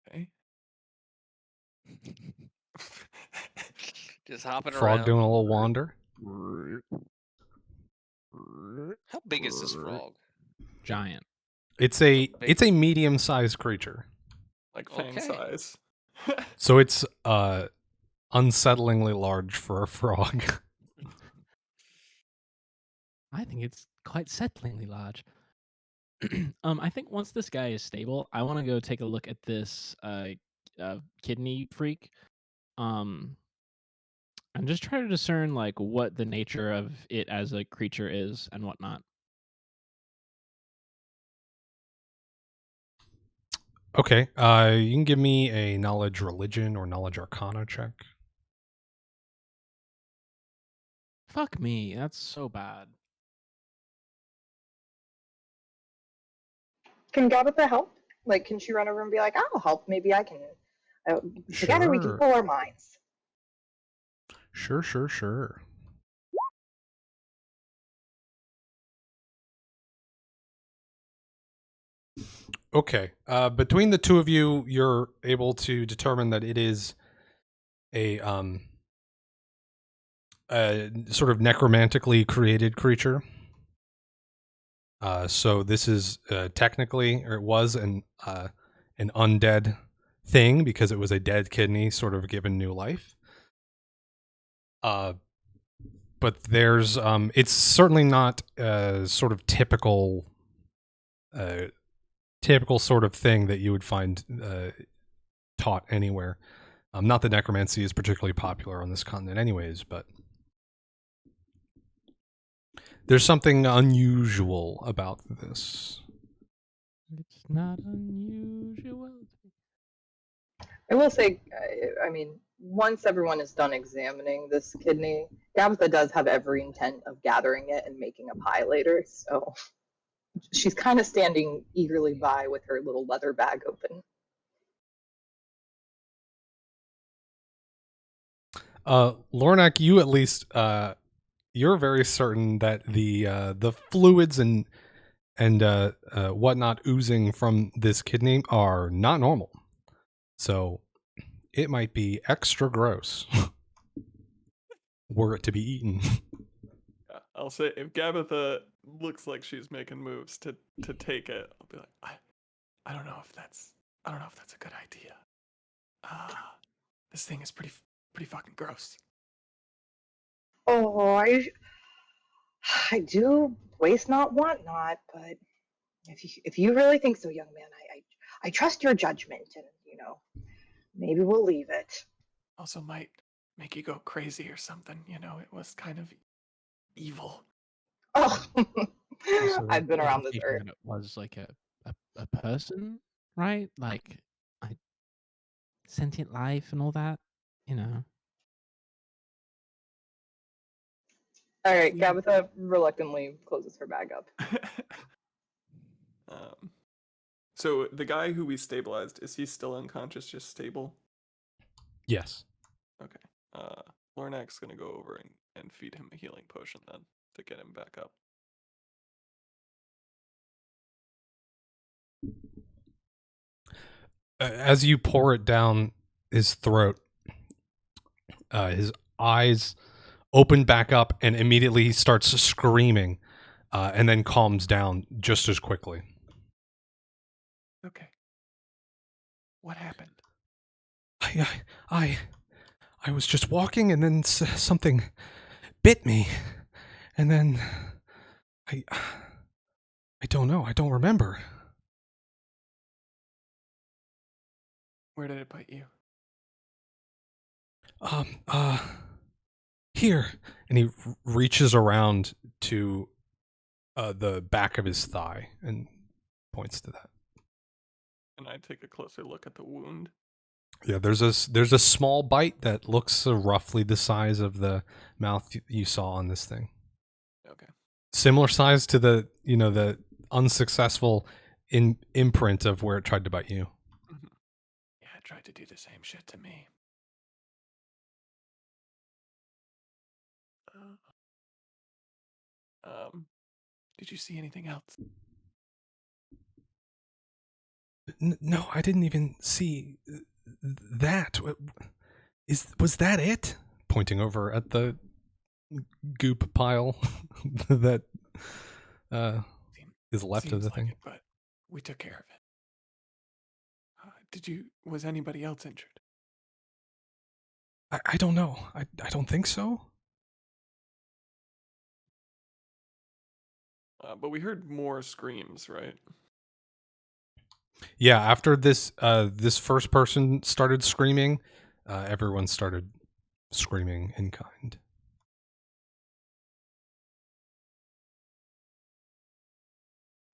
S4: Okay.
S3: Just hopping
S2: Frog
S3: around.
S2: doing a little wander.
S3: How big is this frog?
S1: Giant.
S2: It's a medium-sized creature.
S4: Like Fang
S3: Okay.
S4: size.
S2: So it's unsettlingly large for a frog.
S1: I think it's quite settlingly large. I think once this guy is stable, I want to go take a look at this kidney freak. And just try to discern like what the nature of it as a creature is and whatnot.
S2: Okay, you can give me a knowledge religion or knowledge arcana check.
S1: Fuck me, that's so bad.
S5: Can Gabitha help? Like, can she run over and be like, I'll help. Maybe I can. Together we can
S2: Sure.
S5: pull our minds.
S2: Sure. Okay. Between the two of you, you're able to determine that it is a sort of necromantically created creature. So this is technically, or it was an undead thing because it was a dead kidney sort of given new life. But there's it's certainly not sort of typical sort of thing that you would find taught anywhere. Not that necromancy is particularly popular on this continent anyways, but there's something unusual about this.
S1: It's not unusual.
S5: I will say, I mean, once everyone is done examining this kidney, Gabitha does have every intent of gathering it and making a pie later. So she's kind of standing eagerly by with her little leather bag open.
S2: Lornak, you at least you're very certain that the fluids and whatnot oozing from this kidney are not normal. So it might be extra gross were it to be eaten.
S4: Yeah, I'll say if Gabitha looks like she's making moves to take it, I'll be like, I don't know if that's a good idea. This thing is pretty fucking gross.
S5: Oh, I do waste not, want not, but if you really think so, young man, I trust your judgment, and maybe we'll leave it.
S4: Also might make you go crazy or something. It was kind of evil.
S5: Oh,
S1: Also,
S5: I've been
S1: the
S5: around this
S1: implication
S5: earth.
S1: that it was like a person, right? Like I, sentient life and all that, you know.
S5: All right,
S4: Yeah.
S5: Gabitha reluctantly closes her bag up.
S4: So the guy who we stabilized, is he still unconscious, just stable?
S2: Yes.
S4: Okay. Lornak's gonna go over and feed him a healing potion then to get him back up.
S2: As you pour it down his throat, his eyes open back up, and immediately he starts screaming, and then calms down just as quickly.
S4: Okay. What happened?
S2: I was just walking, and then something bit me, and then I don't know. I don't remember.
S4: Where did it bite you?
S2: Here, and he reaches around to the back of his thigh and points to that.
S4: And I take a closer look at the wound.
S2: Yeah, there's a small bite that looks roughly the size of the mouth you saw on this thing.
S4: Okay.
S2: Similar size to the unsuccessful imprint of where it tried to bite you.
S4: Mm-hmm. Yeah, it tried to do the same shit to me. Did you see anything else?
S2: No, I didn't even see that. Was that it? Pointing over at the goop pile that is left of the thing.
S4: It, but we took care of it. Was anybody else injured?
S2: I don't know. I don't think so.
S4: But we heard more screams, right?
S2: Yeah, after this first person started screaming, everyone started screaming in kind.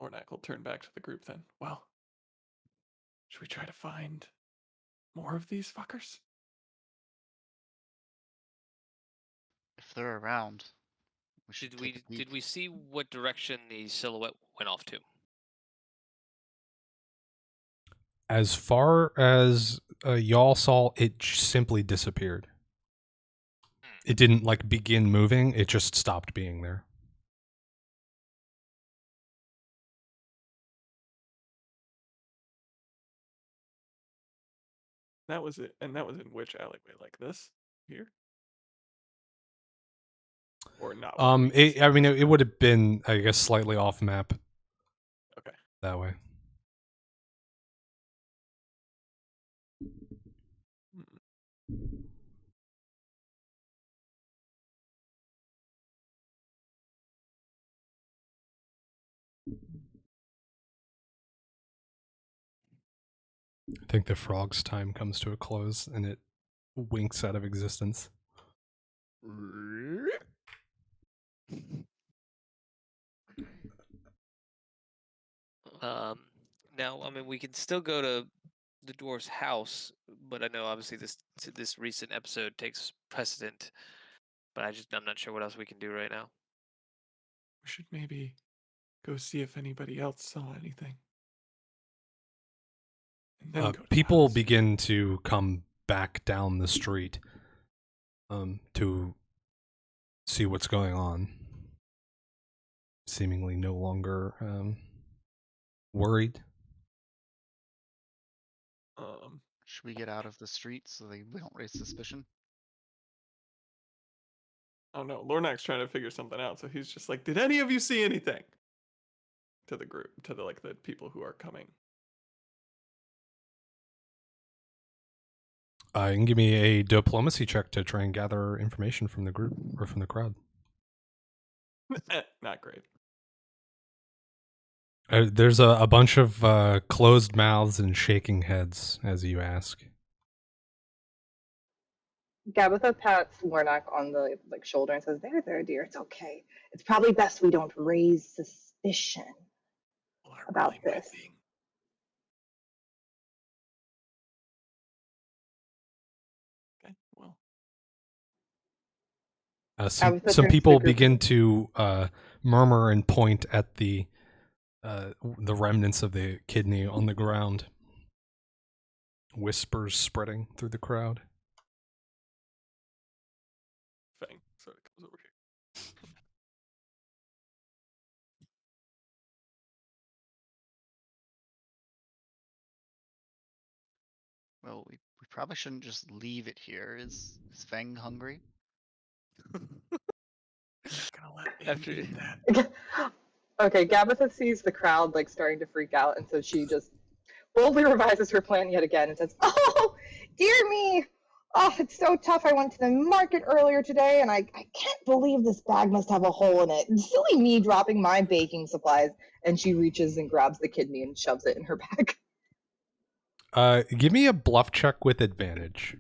S4: Ornak will turn back to the group then. Well, should we try to find more of these fuckers?
S6: If they're around, we should
S3: Did
S6: take a
S3: we
S6: peek.
S3: see what direction the silhouette went off to?
S2: As far as y'all saw, it simply disappeared. It didn't begin moving. It just stopped being there.
S4: That was it, and that was in which alleyway? Like this here, or not?
S2: It would have been, I guess, slightly off map.
S4: Okay.
S2: That way. I think the frog's time comes to a close, and it winks out of existence.
S3: Now, I mean, we can still go to the dwarf's house, but I know obviously this recent episode takes precedent. But I'm not sure what else we can do right now.
S4: We should maybe go see if anybody else saw anything. And then go to the
S2: People
S4: house.
S2: begin to come back down the street to see what's going on. Seemingly no longer worried.
S6: Should we get out of the street so we don't raise suspicion?
S4: Oh no, Lornak's trying to figure something out, so he's just like, "Did any of you see anything?" To the group, to the people who are coming.
S2: You can give me a diplomacy check to try and gather information from the group or from the crowd.
S4: Not great.
S2: There's a bunch of closed mouths and shaking heads as you ask.
S5: Gabitha pats Warnock on the shoulder and says, "There, dear. It's okay. It's probably best we don't raise suspicion about this."
S4: Okay, well.
S2: Some people begin to murmur and point at the remnants of the kidney on the ground. Whispers spreading through the crowd.
S4: Fang sort of comes over here.
S6: Well, we probably shouldn't just leave it here. Is Fang hungry?
S4: Gonna let me eat that.
S5: Okay, Gabitha sees the crowd starting to freak out, and so she just boldly revises her plan yet again and says, "Oh, dear me! Oh, it's so tough. I went to the market earlier today, and I can't believe this bag must have a hole in it. Silly me dropping my baking supplies." And she reaches and grabs the kidney and shoves it in her bag.
S2: Give me a bluff check with advantage.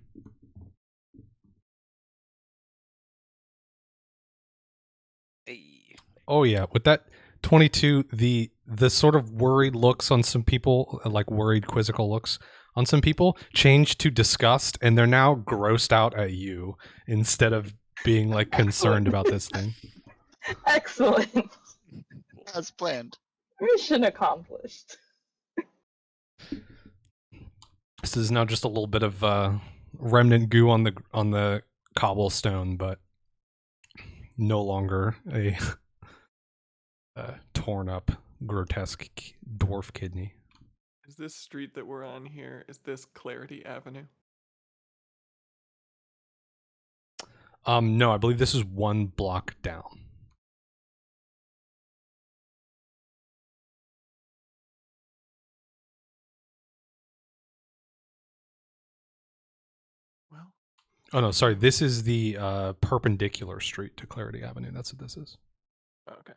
S3: Hey.
S2: Oh yeah, with that 22, the sort of worried looks on some people, like worried quizzical looks on some people, change to disgust, and they're now grossed out at you instead of being concerned about this thing.
S5: Excellent.
S6: As planned.
S5: Mission accomplished.
S2: This is now just a little bit of remnant goo on the cobblestone, but no longer a torn up, grotesque dwarf kidney.
S4: Is this street that we're on here, is this Clarity Avenue?
S2: No, I believe this is one block down.
S4: Well.
S2: Oh no, sorry. This is the perpendicular street to Clarity Avenue. That's what this is.
S4: Oh, okay.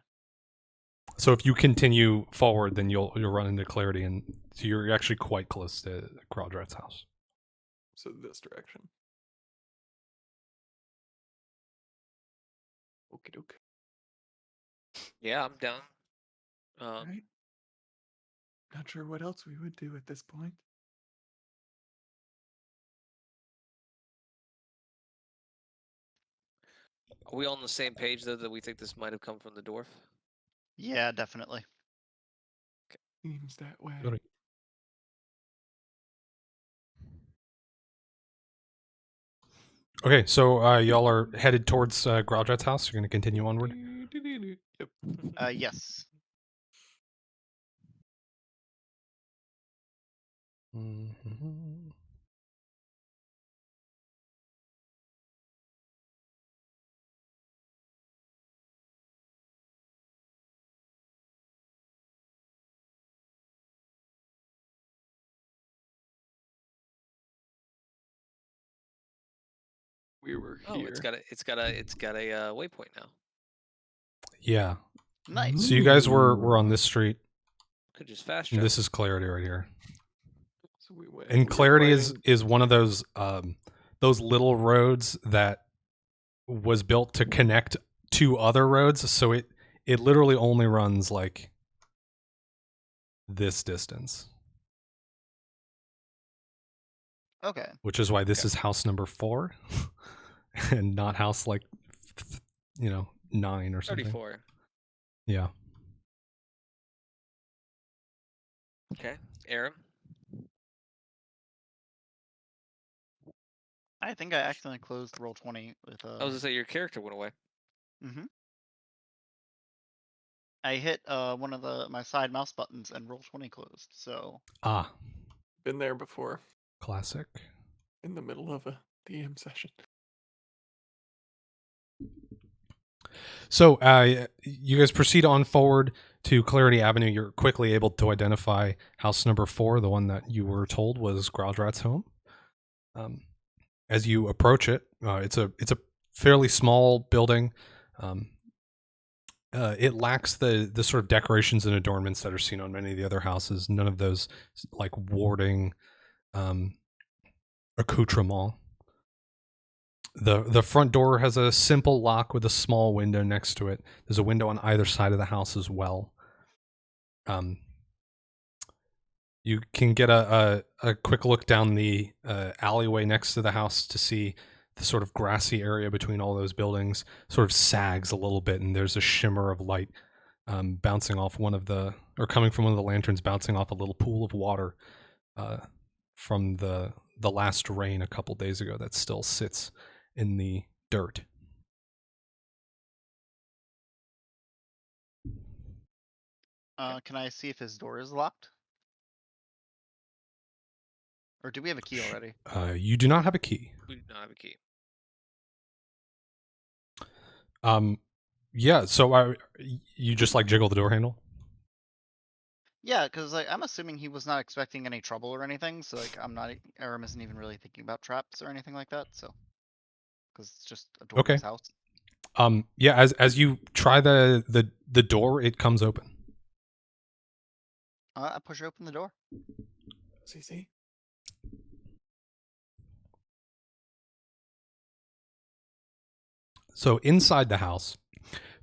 S2: So if you continue forward, then you'll run into Clarity, and so you're actually quite close to Graldrat's house.
S4: So this direction. Okie doke.
S3: Yeah, I'm down.
S4: Right. Not sure what else we would do at this point.
S3: Are we all on the same page though that we think this might have come from the dwarf?
S6: Yeah, definitely.
S4: Seems that way.
S2: Good. Okay, so y'all are headed towards Graldrat's house. You're going to continue onward.
S4: Yep.
S6: Yes.
S2: Mm-hmm.
S4: We were
S3: Oh,
S4: here.
S3: it's got a waypoint now.
S2: Yeah.
S6: Nice.
S2: So you guys were on this street.
S3: Could just fast
S2: And
S3: travel.
S2: this is Clarity right here.
S4: So we went.
S2: And
S4: we were
S2: Clarity
S4: fighting-
S2: is one of those little roads that was built to connect two other roads. So it literally only runs this distance.
S6: Okay.
S2: Which is why this is house number 4 and not house 9 or something.
S3: 34.
S2: Yeah.
S3: Okay, Aaron.
S6: I think I accidentally closed roll 20 with
S3: I was gonna say your character went away.
S6: Mm-hmm. I hit one of my side mouse buttons and roll 20 closed. So
S2: Ah,
S4: Been there before
S2: classic.
S4: in the middle of a DM session.
S2: So you guys proceed on forward to Clarity Avenue. You're quickly able to identify house number 4, the one that you were told was Growlrat's home. As you approach it, it's a fairly small building. It lacks the sort of decorations and adornments that are seen on many of the other houses. None of those like warding accoutrement. The front door has a simple lock with a small window next to it. There's a window on either side of the house as well. You can get a quick look down the alleyway next to the house to see the sort of grassy area between all those buildings sort of sags a little bit, and there's a shimmer of light bouncing off coming from one of the lanterns, bouncing off a little pool of water from the last rain a couple days ago that still sits in the dirt.
S6: can I see if his door is locked? Or do we have a key already?
S2: You do not have a key.
S3: We do not have a key.
S2: Yeah, so you just like jiggle the door handle?
S6: Yeah, because like I'm assuming he was not expecting any trouble or anything, so like Aram isn't even really thinking about traps or anything like that. So, because it's just a door to
S2: Okay.
S6: his house.
S2: Yeah, as you try the door, it comes open.
S6: I push open the door.
S4: CC.
S2: So inside the house,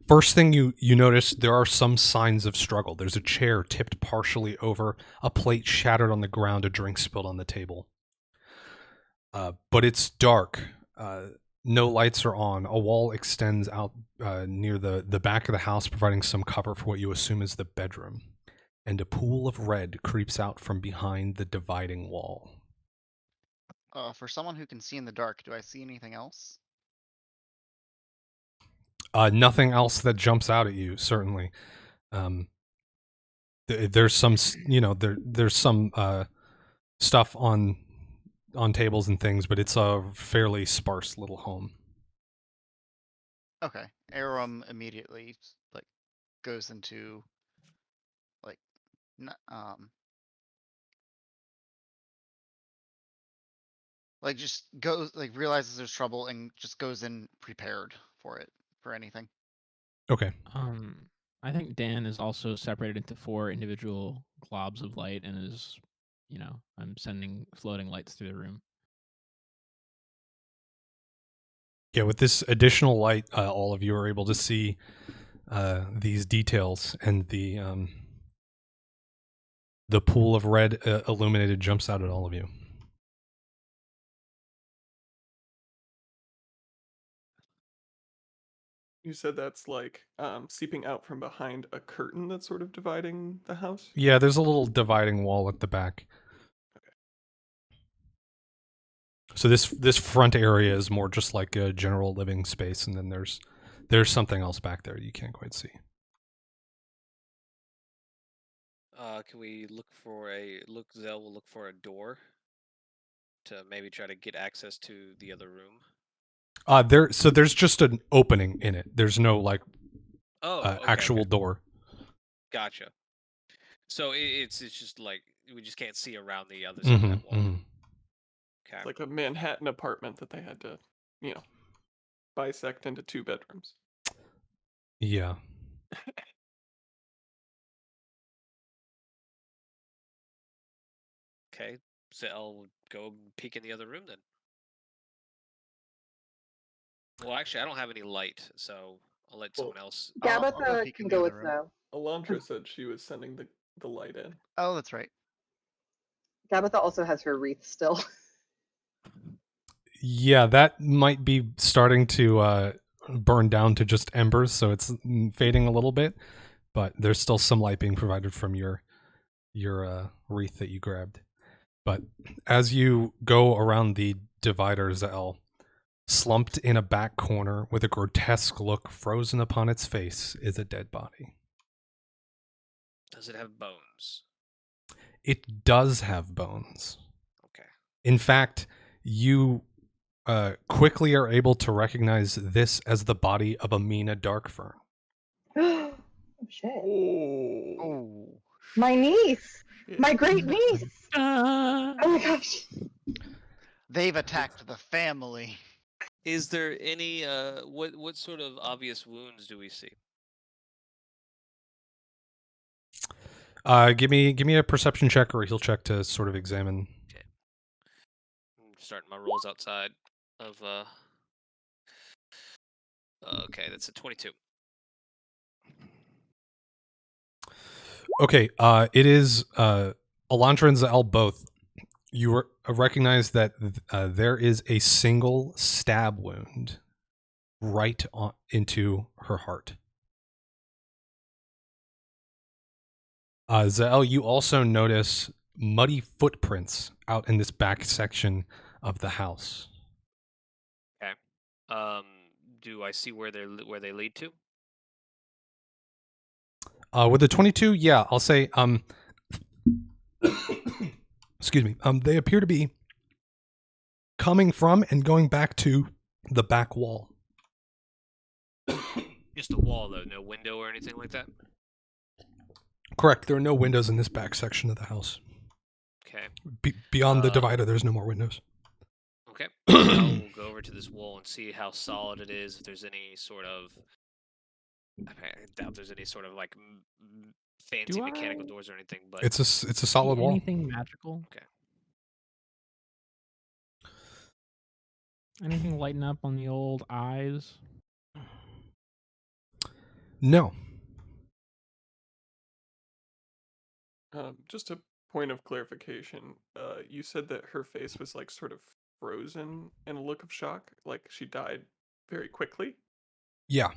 S2: first thing you notice, there are some signs of struggle. There's a chair tipped partially over, a plate shattered on the ground, a drink spilled on the table. But it's dark. No lights are on. A wall extends out near the back of the house, providing some cover for what you assume is the bedroom. And a pool of red creeps out from behind the dividing wall.
S6: For someone who can see in the dark, do I see anything else?
S2: Nothing else that jumps out at you, certainly. There's some, there's some stuff on tables and things, but it's a fairly sparse little home.
S6: Okay, Aram immediately like goes into like like just goes like realizes there's trouble and just goes in prepared for anything.
S2: Okay.
S1: I think Dan is also separated into 4 individual globs of light and is, I'm sending floating lights through the room.
S2: Yeah, with this additional light, all of you are able to see these details, and the pool of red illuminated jumps out at all of you.
S4: You said that's like seeping out from behind a curtain that's sort of dividing the house?
S2: Yeah, there's a little dividing wall at the back.
S4: Okay.
S2: So this front area is more just like a general living space, and then there's something else back there you can't quite see.
S3: Can we Zell will look for a door to maybe try to get access to the other room?
S2: There's just an opening in it. There's no like actual door.
S3: Gotcha. So it's just like we just can't see around the other side of that wall.
S2: Mm-hmm.
S3: Okay.
S4: It's like a Manhattan apartment that they had to, bisect into 2 bedrooms.
S2: Yeah.
S3: Okay, so I'll go peek in the other room then. Well, actually, I don't have any light, so I'll let someone else.
S6: I'll go
S5: Gabatha
S6: peek
S5: can
S6: in the
S5: go
S6: other
S5: with
S6: room.
S5: Zoe.
S4: Elantra said she was sending the light in.
S6: Oh, that's right.
S5: Gabatha also has her wreath still.
S2: Yeah, that might be starting to burn down to just embers, so it's fading a little bit, but there's still some light being provided from your wreath that you grabbed. But as you go around the divider, Zell, Slumped in a back corner with a grotesque look frozen upon its face is a dead body.
S3: Does it have bones?
S2: It does have bones.
S3: Okay.
S2: In fact, you quickly are able to recognize this as the body of Amina Darkfern.
S5: Oh shit!
S4: Oh.
S6: Oh.
S5: My niece,
S4: shit.
S5: my great niece.
S1: Uh,
S5: Oh my gosh!
S6: They've attacked the family.
S3: Is there any what sort of obvious wounds do we see?
S2: Give me a perception check or a heal check to sort of examine.
S3: I'm starting my rolls outside of okay, that's a 22.
S2: Okay, it is Elantra and Zael both. You recognize that there is a single stab wound right into her heart. Zael, you also notice muddy footprints out in this back section of the house.
S3: Okay. Do I see where they lead to?
S2: With the 22, yeah, I'll say excuse me. They appear to be coming from and going back to the back wall.
S3: Just a wall though, no window or anything like that.
S2: Correct. There are no windows in this back section of the house.
S3: Okay.
S2: Beyond the divider, there's no more windows.
S3: Okay. Now we'll go over to this wall and see how solid it is. If there's any sort of, I doubt there's any sort of like fancy mechanical doors or anything. But
S2: It's a solid wall.
S1: Anything magical?
S3: Okay.
S1: Anything lighting up on the old eyes?
S2: No.
S4: Just a point of clarification. You said that her face was like sort of frozen in a look of shock, like she died very quickly.
S2: Yeah.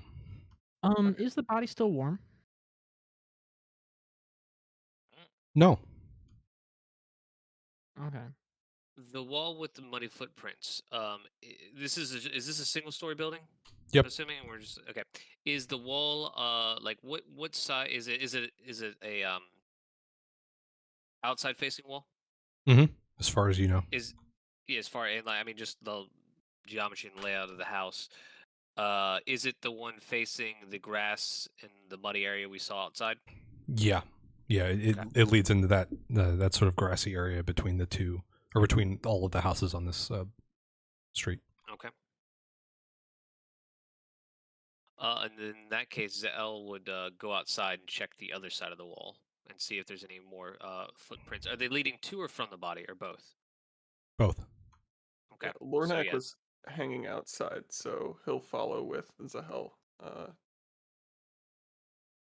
S1: Is the body still warm?
S2: No.
S1: Okay.
S3: The wall with the muddy footprints. This is this a single story building?
S2: Yep.
S3: I'm assuming we're just okay. Is the wall like what size is it? Is it a outside facing wall?
S2: Mm-hmm. As far as you know.
S3: As far and like I mean just the geometry and layout of the house. Is it the one facing the grass and the muddy area we saw outside?
S2: Yeah. Yeah. It leads into that sort of grassy area between the two, or between all of the houses on this street.
S3: Okay. And in that case, Zael would go outside and check the other side of the wall and see if there's any more footprints. Are they leading to or from the body, or both?
S2: Both.
S3: Okay.
S4: Yeah, Lornak
S3: yeah.
S4: was hanging outside, so he'll follow with Zahel.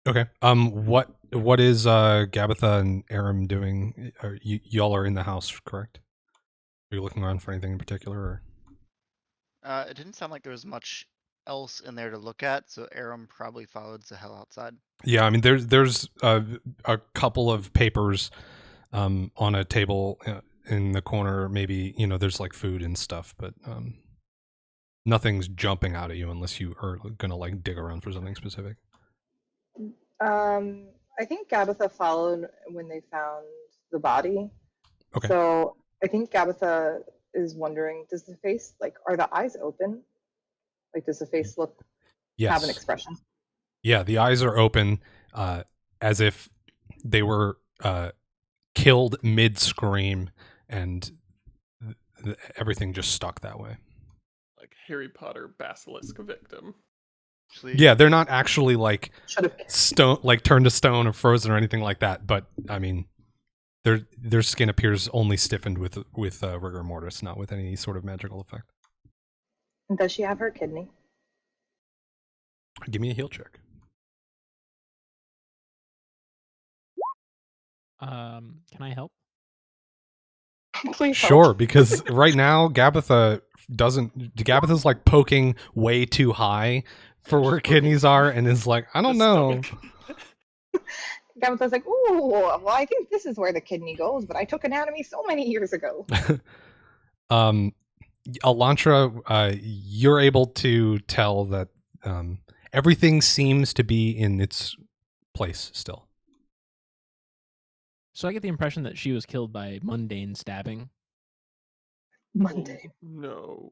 S2: Okay. What is Gabitha and Aram doing? Y'all are in the house, correct? Are you looking around for anything in particular? Or?
S6: It didn't sound like there was much else in there to look at, so Aram probably followed Zahel outside.
S2: Yeah, I mean, there's a couple of papers on a table in the corner. Maybe there's like food and stuff, but nothing's jumping out at you unless you are gonna like dig around for something specific.
S5: I think Gabitha followed when they found the body.
S2: Okay.
S5: So I think Gabitha is wondering, does the face, like, are the eyes open? Like, does the face have an expression?
S2: Yeah, the eyes are open, as if they were killed mid-scream, and everything just stuck that way.
S4: Like Harry Potter basilisk victim.
S2: Yeah, they're not actually like stone, like turned to stone or frozen or anything like that. But I mean, their skin appears only stiffened with rigor mortis, not with any sort of magical effect.
S5: And does she have her kidney?
S2: Give me a heal check.
S1: Can I help?
S5: Please
S2: Sure,
S5: help.
S2: because right now Gabitha's like poking way too high for where kidneys are, and is like, I don't know.
S5: Gabitha's like, ooh, well, I think this is where the kidney goes, but I took anatomy so many years ago.
S2: Elantra, you're able to tell that everything seems to be in its place still.
S1: So I get the impression that she was killed by mundane stabbing.
S5: Monday.
S4: No.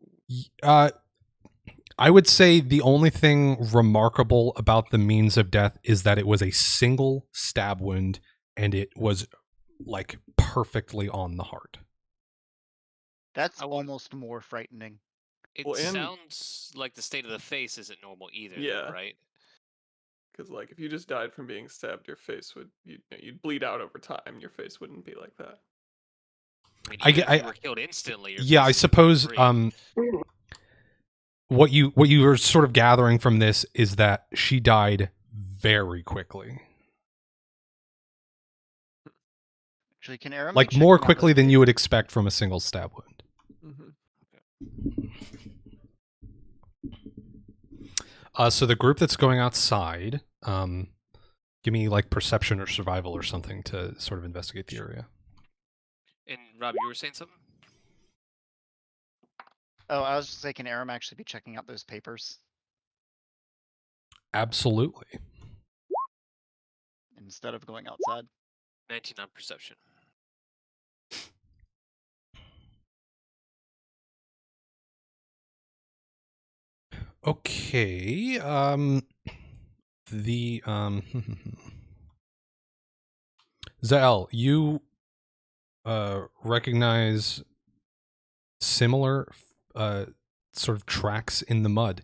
S2: I would say the only thing remarkable about the means of death is that it was a single stab wound and it was like perfectly on the heart.
S6: That's
S3: I want-
S6: almost more frightening.
S3: It
S4: Well, and-
S3: sounds like the state of the face isn't normal either,
S4: Yeah.
S3: though, right?
S4: Because like if you just died from being stabbed, your face would you'd bleed out over time. Your face wouldn't be like that.
S3: I mean,
S2: I
S3: even
S2: get-
S3: if you were killed instantly, your
S2: Yeah, I
S3: face would
S2: suppose
S3: free.
S2: what you were sort of gathering from this is that she died very quickly.
S6: Actually, can Aram
S2: Like
S6: be
S2: more
S6: checking out
S2: quickly
S6: those
S2: than you would
S6: papers?
S2: expect from a single stab wound. So the group that's going outside, give me like perception or survival or something to sort of investigate the area.
S3: And Rob, you were saying something?
S6: Oh, I was just saying, can Aram actually be checking out those papers
S2: Absolutely.
S6: instead of going outside?
S3: 19 on perception.
S2: Okay. The Zael, you recognize similar sort of tracks in the mud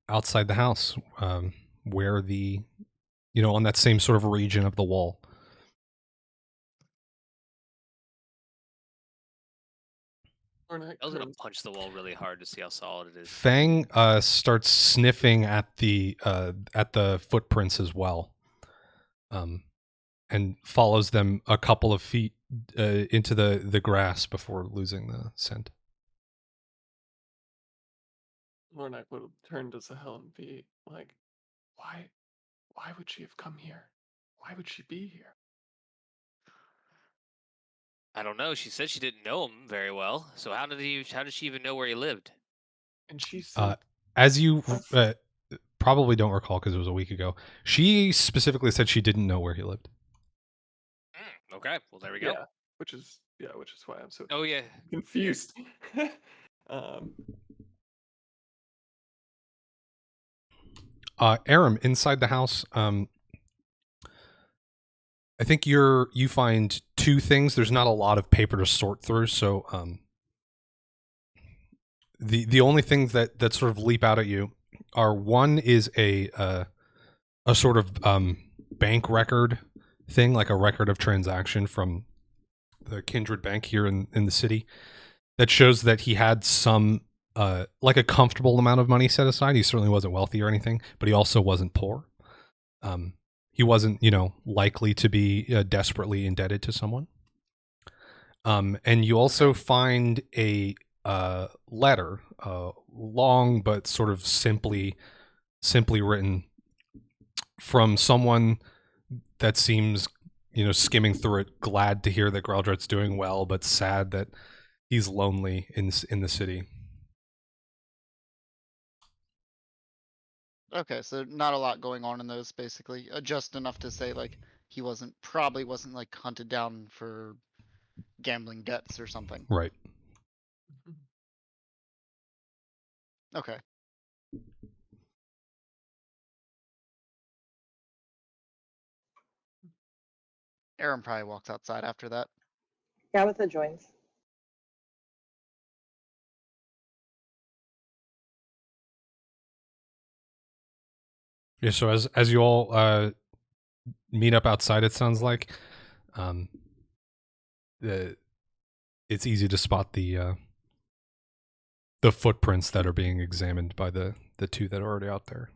S2: outside the house, where the on that same sort of region of the wall.
S3: I was gonna punch the wall really hard to see how solid it is.
S2: Fang starts sniffing at the footprints as well, and follows them a couple of feet into the grass before losing the scent.
S4: Lornak would turn to Sahel and be like, "Why would she have come here? Why would she be here?"
S3: I don't know. She said she didn't know him very well. So how did she even know where he lived?
S4: And she said,
S2: As you probably don't recall because it was a week ago, she specifically said she didn't know where he lived.
S3: Okay, well there we go.
S4: "Yeah," which is why I'm so
S3: Oh yeah.
S4: confused.
S2: Aram, inside the house, I think you find two things. There's not a lot of paper to sort through, so the only things that sort of leap out at you are, one is a sort of bank record thing, like a record of transaction from the Kindred Bank here in the city, that shows that he had some like a comfortable amount of money set aside. He certainly wasn't wealthy or anything, but he also wasn't poor. He wasn't, likely to be desperately indebted to someone. And you also find a letter, long but sort of simply written, from someone that seems, skimming through it, glad to hear that Graldret's doing well, but sad that he's lonely in the city.
S6: Okay, so not a lot going on in those, basically. Just enough to say, like, he probably wasn't, like, hunted down for gambling debts or something.
S2: Right.
S6: Okay. Aram probably walks outside after that.
S5: Gabitha joins.
S2: Yeah, so as you all meet up outside, it sounds like it's easy to spot the footprints that are being examined by the two that are already out there.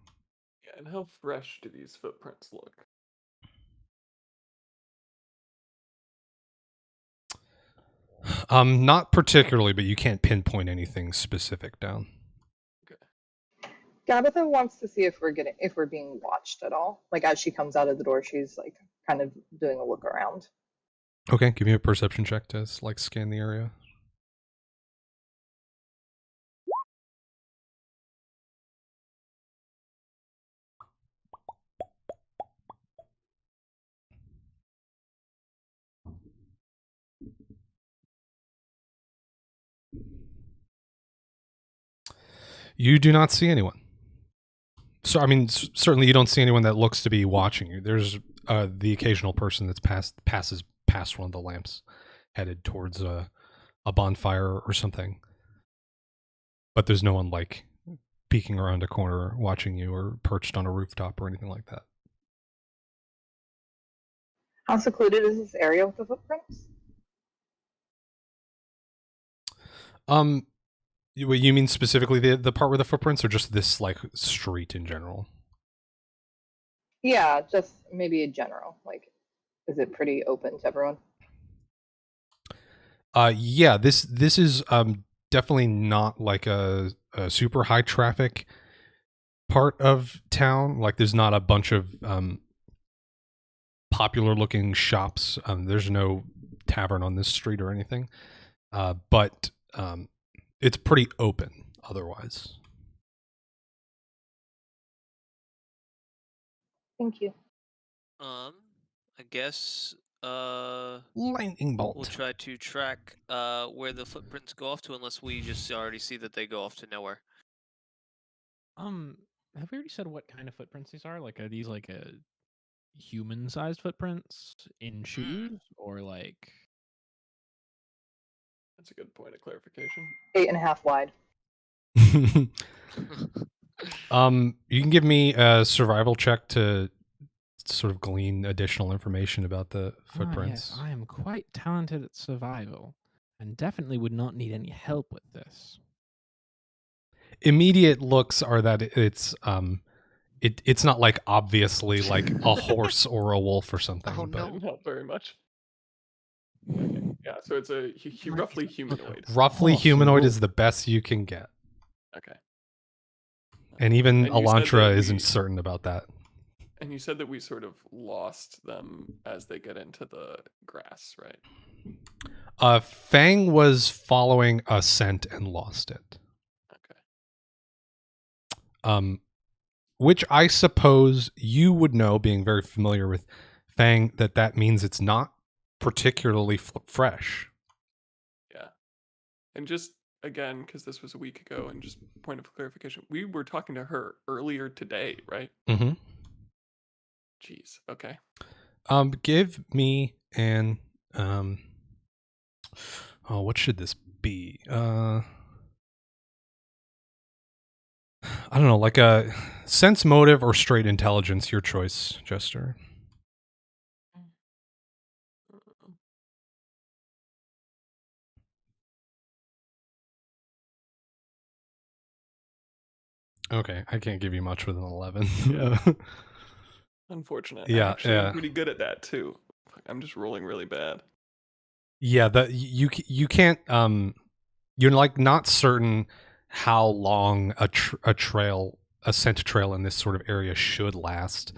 S4: Yeah, and how fresh do these footprints look?
S2: Not particularly, but you can't pinpoint anything specific down.
S5: Gabitha wants to see if we're being watched at all. Like as she comes out of the door, she's like kind of doing a look around.
S2: Okay, give me a perception check to like scan the area. You do not see anyone. So, I mean, certainly you don't see anyone that looks to be watching you. There's the occasional person that's passes past one of the lamps, headed towards a bonfire or something. But there's no one like peeking around a corner watching you or perched on a rooftop or anything like that.
S5: How secluded is this area with the footprints?
S2: You mean specifically the part where the footprints, or just this like street in general?
S5: Yeah, just maybe a general. Like, is it pretty open to everyone?
S2: Yeah, this is definitely not like a super high traffic part of town. Like, there's not a bunch of popular looking shops. There's no tavern on this street or anything. But it's pretty open otherwise.
S5: Thank you.
S3: I guess
S2: Lightning bolt.
S3: we'll try to track where the footprints go off to, unless we just already see that they go off to nowhere.
S1: Have we already said what kind of footprints these are? Like, are these like a human-sized footprints in shoes, or like?
S4: That's a good point of clarification.
S5: 8.5 wide.
S2: You can give me a survival check to sort of glean additional information about the footprints.
S1: Yes, I am quite talented at survival, and definitely would not need any help with this.
S2: Immediate looks are that it's not like obviously like a horse or a wolf or something.
S6: Oh,
S2: but
S6: no.
S4: Didn't help very much. Okay. Yeah, so it's a roughly humanoid.
S2: roughly
S1: Horse
S2: humanoid
S1: and
S2: is the best you can get.
S4: Okay.
S2: And even
S4: And you said
S2: Elantra
S4: that
S2: isn't
S4: we-
S2: certain about that.
S4: And you said that we sort of lost them as they get into the grass, right?
S2: Fang was following a scent and lost it.
S4: Okay.
S2: Which I suppose you would know, being very familiar with Fang, that means it's not particularly fresh.
S4: Yeah. And just again, because this was a week ago, and just point of clarification, we were talking to her earlier today, right?
S2: Mm-hmm.
S4: Jeez. Okay.
S2: Give me an what should this be? I don't know, like a sense motive or straight intelligence, your choice, Jester. Okay, I can't give you much with an 11.
S4: Yeah. Unfortunate.
S2: Yeah,
S4: Actually,
S2: yeah.
S4: I'm pretty good at that too. I'm just rolling really bad.
S2: Yeah, you can't you're like not certain how long a scent trail in this sort of area should last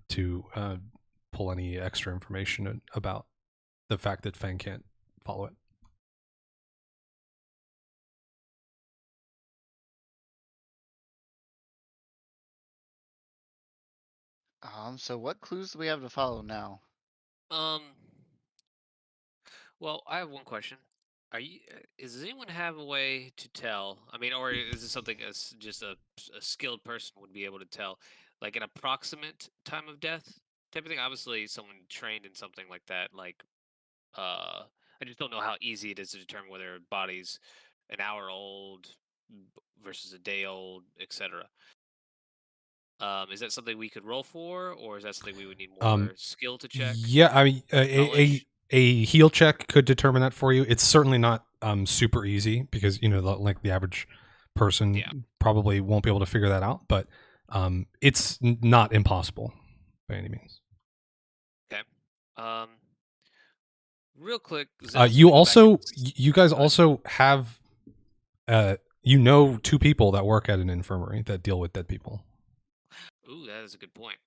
S2: to pull any extra information about the fact that Fang can't follow it.
S6: So what clues do we have to follow now?
S3: Well, I have one question. Does anyone have a way to tell? I mean, or is this something as just a skilled person would be able to tell, like an approximate time of death type of thing? Obviously, someone trained in something like that, like, I just don't know how easy it is to determine whether a body's an hour old versus a day old, etc. Is that something we could roll for, or is that something we would need more skill to check?
S2: Yeah, I mean,
S3: Knowledge?
S2: a heal check could determine that for you. It's certainly not super easy because like the average person probably won't be able to figure that out, but it's not impossible by any means.
S3: Okay. Real quick,
S2: you guys also have two people that work at an infirmary that deal with dead people.
S3: Ooh, that is a good point.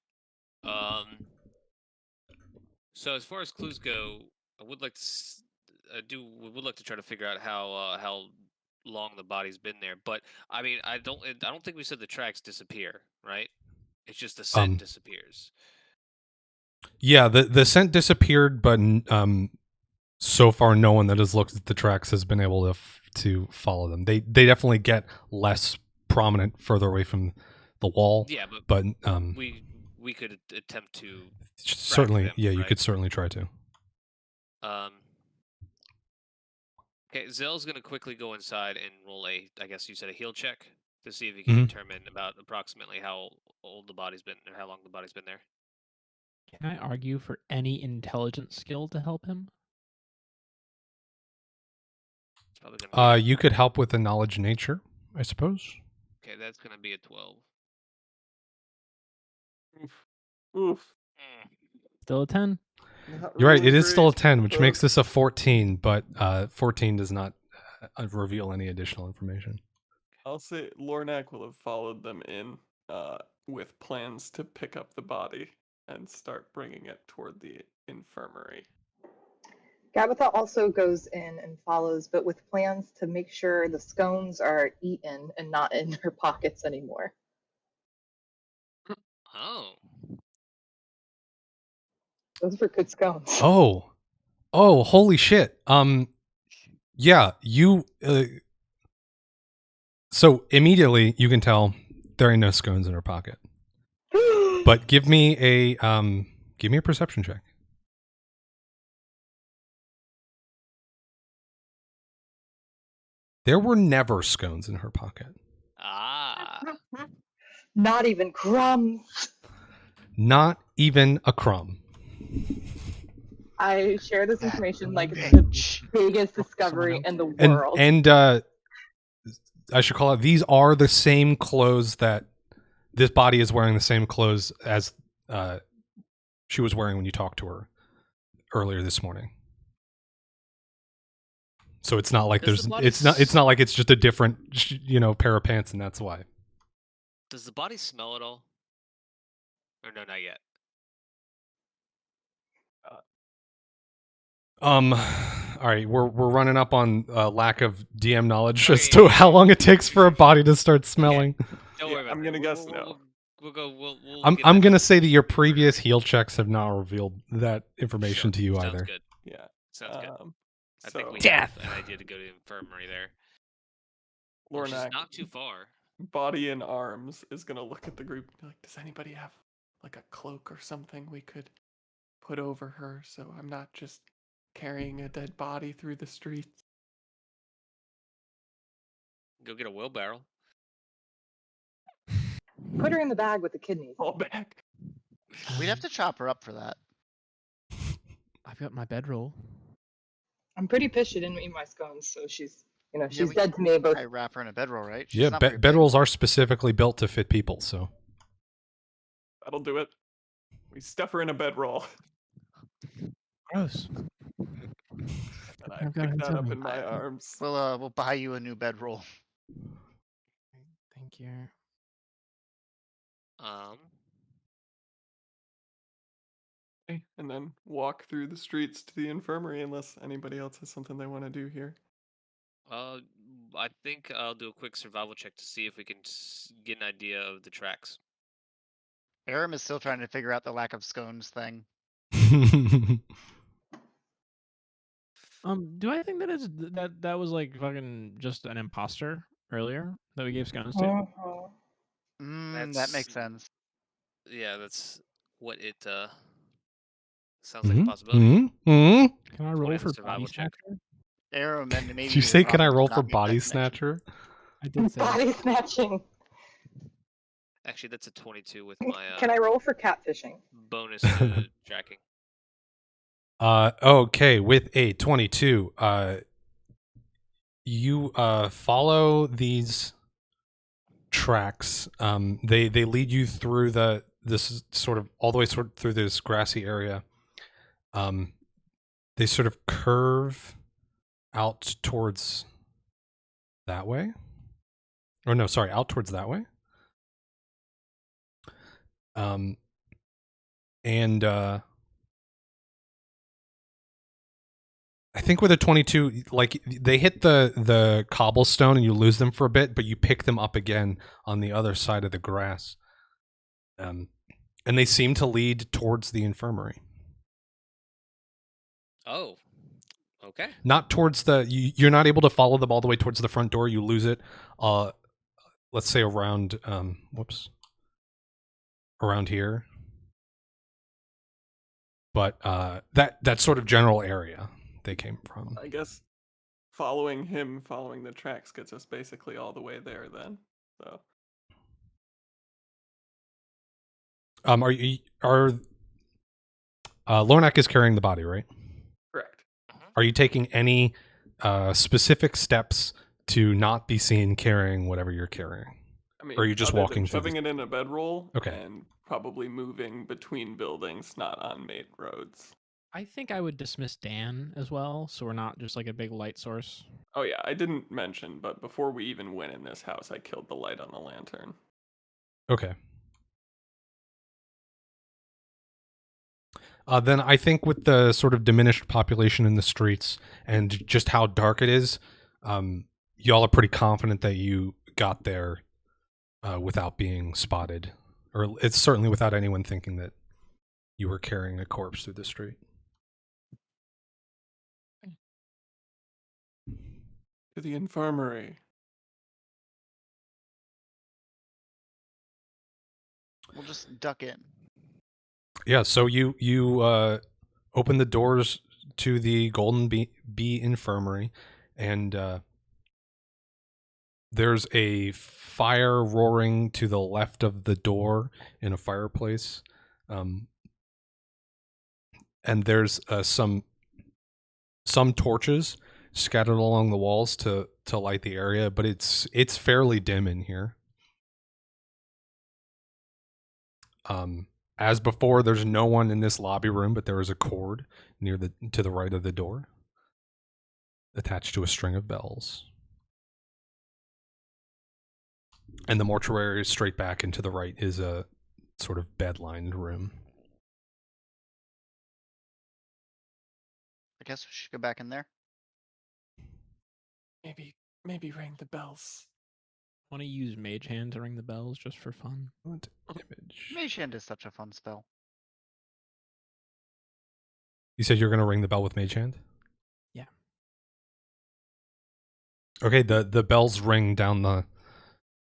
S3: So as far as clues go, I would like to would like to try to figure out how long the body's been there. But I mean, I don't think we said the tracks disappear, right? It's just the scent disappears.
S2: Yeah, the scent disappeared, but so far no one that has looked at the tracks has been able to follow them. They definitely get less prominent further away from the wall.
S3: Yeah, but
S2: But
S3: we could attempt to
S2: certainly,
S3: them,
S2: yeah, you
S3: right?
S2: could certainly try to.
S3: Okay, Zell's gonna quickly go inside and roll I guess you said a heal check to see if he can
S2: Mhm.
S3: determine about approximately how old the body's been, or how long the body's been there.
S1: Can I argue for any intelligence skill to help him?
S3: It's probably gonna be
S2: You could help with the knowledge nature, I suppose.
S3: okay. That's gonna be a 12.
S4: Oof.
S1: Still a 10?
S4: Not
S2: You're right. It
S4: rolling
S2: is still a
S4: great,
S2: 10, which makes
S4: folks.
S2: this a 14, but 14 does not reveal any additional information.
S4: I'll say Lornak will have followed them in with plans to pick up the body and start bringing it toward the infirmary.
S5: Gabitha also goes in and follows, but with plans to make sure the scones are eaten and not in her pockets anymore.
S3: Oh,
S5: Those were good scones.
S2: Oh, holy shit. Yeah, you. So immediately you can tell there ain't no scones in her pocket. But give me a perception check. There were never scones in her pocket.
S3: ah.
S5: Not even crumbs.
S2: Not even a crumb.
S5: I share this
S6: That
S5: information like the
S6: bitch.
S5: biggest
S1: Someone
S5: discovery
S1: else.
S5: in the
S2: And
S5: world.
S2: I should call it, these are the same clothes that this body is wearing, the same clothes as she was wearing when you talked to her earlier this morning. So it's not like
S3: Does the body
S2: it's not like it's just a different pair of pants, and that's why.
S3: Does the body smell at all? Or no, not yet.
S2: All right, we're running up on lack of DM knowledge
S3: Okay,
S2: as to how long it takes for a body to start smelling.
S3: Don't
S4: Yeah,
S3: worry about
S4: I'm
S3: that.
S4: gonna guess no.
S3: We'll go. We'll
S2: I'm
S3: get
S2: I'm
S3: that
S2: gonna
S3: out.
S2: say that your previous heal checks have not revealed that information
S3: Sure,
S2: to you
S3: sounds
S2: either.
S3: good.
S4: Yeah.
S3: Sounds good. I think we
S4: So
S3: have an idea to go to the infirmary there, which is
S4: Lornak,
S3: not too far.
S4: body in arms, is gonna look at the group and be like, does anybody have like a cloak or something we could put over her so I'm not just carrying a dead body through the streets?
S3: Go get a wheelbarrow.
S5: Put her in the bag with the kidneys.
S4: Fall back.
S6: We'd have to chop her up for that.
S1: I've got my bedroll.
S5: I'm pretty pissed she didn't eat my scones, so she's
S6: Yeah,
S5: she's
S6: we
S5: dead to me. But
S6: I wrap her in a bedroll, right? She's
S2: Yeah,
S6: not very big.
S2: bedrolls are specifically built to fit people, so.
S4: That'll do it. We stuff her in a bedroll.
S1: Gross.
S4: And I
S1: I've got
S4: pick
S1: it
S4: that up
S1: inside
S4: in my arms.
S6: We'll buy you a new bedroll.
S1: Thank you.
S4: Okay, and then walk through the streets to the infirmary unless anybody else has something they want to do here.
S3: I think I'll do a quick survival check to see if we can get an idea of the tracks.
S6: Aram is still trying to figure out the lack of scones thing.
S1: Do I think that was like fucking just an imposter earlier that we gave scones to?
S6: That makes sense.
S3: Yeah, that's what it sounds like a possibility.
S2: Mm-hmm.
S1: Can I roll
S3: 20
S1: for
S3: survival
S1: body
S3: check.
S1: snatcher?
S6: Aram and maybe.
S2: Did you
S6: the
S2: say, can I
S6: problem
S2: roll
S6: is
S2: for
S6: not make that
S2: body
S6: connection.
S2: snatcher?
S1: I did say.
S5: body snatching.
S3: Actually, that's a 22 with my
S5: Can I roll for catfishing?
S3: bonus to tracking.
S2: Okay, with a 22, you follow these tracks. They lead you through this sort of all the way through this grassy area. They sort of curve out towards that way. Or no, sorry, out towards that way. And I think with a 22, like they hit the cobblestone and you lose them for a bit, but you pick them up again on the other side of the grass. And they seem to lead towards the infirmary.
S3: Oh, okay.
S2: Not towards you're not able to follow them all the way towards the front door. You lose it, let's say around around here. But that sort of general area they came from.
S4: I guess following the tracks gets us basically all the way there then. So
S2: Lornak is carrying the body, right?
S4: correct.
S2: Are you taking any specific steps to not be seen carrying whatever you're carrying?
S4: I mean,
S2: Or are you just
S4: other than
S2: walking through
S4: shoving it in a bedroll
S2: Okay.
S4: and probably moving between buildings, not on main roads.
S1: I think I would dismiss Dan as well, so we're not just like a big light source.
S4: Oh yeah, I didn't mention, but before we even went in this house, I killed the light on the lantern.
S2: Okay. Then I think with the sort of diminished population in the streets and just how dark it is, y'all are pretty confident that you got there without being spotted. Or it's certainly without anyone thinking that you were carrying a corpse through the street.
S4: To the infirmary.
S6: We'll just duck in.
S2: Yeah, so you open the doors to the Golden Bee Infirmary, and there's a fire roaring to the left of the door in a fireplace, and there's some torches scattered along the walls to light the area, but it's fairly dim in here. As before, there's no one in this lobby room, but there is a cord to the right of the door, attached to a string of bells. And the mortuary straight back and to the right is a sort of bed-lined room.
S6: I guess we should go back in there.
S4: Maybe ring the bells.
S1: Want to use Mage Hand to ring the bells just for fun?
S2: What image?
S6: Mage Hand is such a fun spell.
S2: You said you're going to ring the bell with Mage Hand?
S1: Yeah.
S2: Okay, the bells ring down the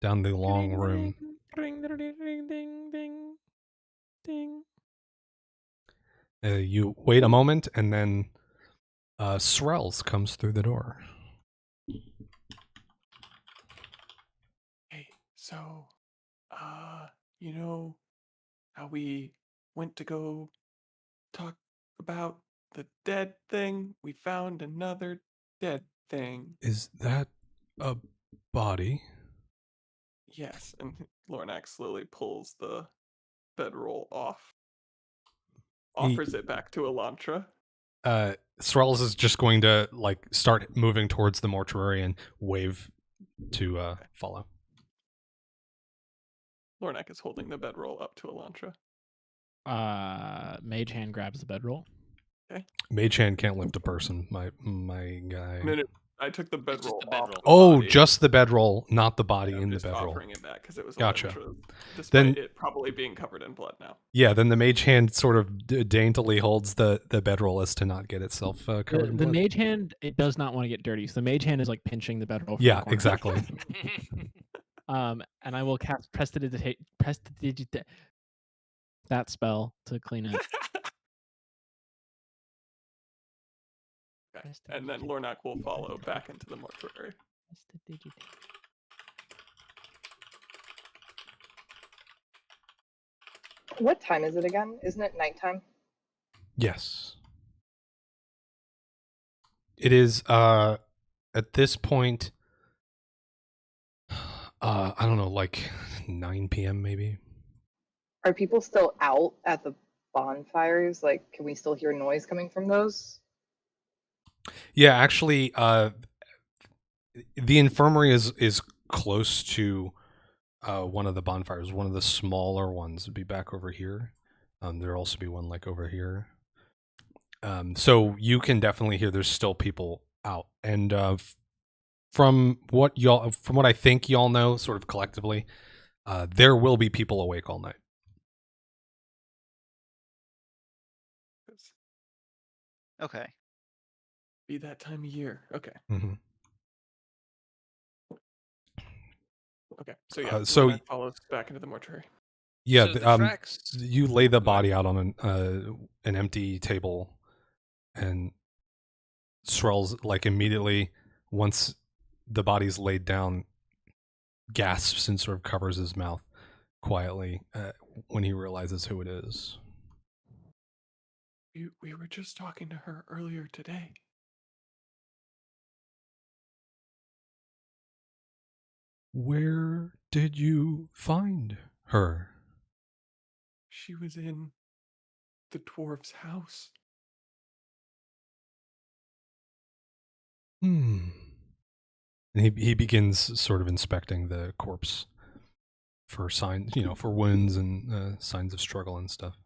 S2: long room.
S1: Ring, ding, ding, ding, ding, ding.
S2: You wait a moment, and then Srells comes through the door.
S4: Hey, so, you know how we went to go talk about the dead thing? We found another dead thing.
S2: Is that a body?
S4: Yes, and Lornak slowly pulls the bedroll off. Offers it back to Elantra.
S2: Srells is just going to start moving towards the mortuary and wave to follow.
S4: Lornak is holding the bedroll up to Elantra.
S1: Mage Hand grabs the bedroll.
S4: Okay.
S2: Mage Hand can't lift a person, my guy.
S4: No, I took the
S3: It's just
S4: bedroll
S3: the
S4: off.
S3: bedroll.
S4: The
S2: Oh,
S4: body.
S2: just the bedroll, not the body
S4: I'm
S2: in the
S4: just
S2: bedroll.
S4: offering it back because it was
S2: Gotcha.
S4: Elantra's, despite
S2: Then-
S4: it probably being covered in blood now.
S2: Yeah, then the Mage Hand sort of daintily holds the bedroll as to not get itself covered in
S1: The
S2: blood.
S1: Mage Hand, it does not want to get dirty, so the Mage Hand is like pinching the bedroll. From
S2: Yeah,
S1: the corner.
S2: exactly.
S1: And I will cast Prestidigitate that spell to clean it.
S4: Okay. And then Lornak will follow back into the mortuary.
S1: Prestidigitate.
S5: What time is it again? Isn't it nighttime?
S2: Yes. It is at this point I don't know, like 9 p.m. maybe.
S5: Are people still out at the bonfires? Like, can we still hear noise coming from those?
S2: Yeah, actually the infirmary is close to one of the bonfires. One of the smaller ones would be back over here. There'll also be one like over here. So you can definitely hear there's still people out. And from what I think y'all know, sort of collectively, there will be people awake all night.
S6: Okay.
S4: Be that time of year. Okay.
S2: Mm-hmm.
S4: Okay, so yeah,
S2: so
S4: Lynette follows back into the mortuary.
S2: yeah,
S3: So the tracks.
S2: you lay the
S3: Go ahead.
S2: body out on an empty table, and Srells like immediately once the body's laid down, gasps and sort of covers his mouth quietly when he realizes who it is.
S4: We were just talking to her earlier today.
S2: Where did you find her?
S4: She was in the dwarf's house.
S2: And he begins sort of inspecting the corpse for signs, for wounds and signs of struggle and stuff.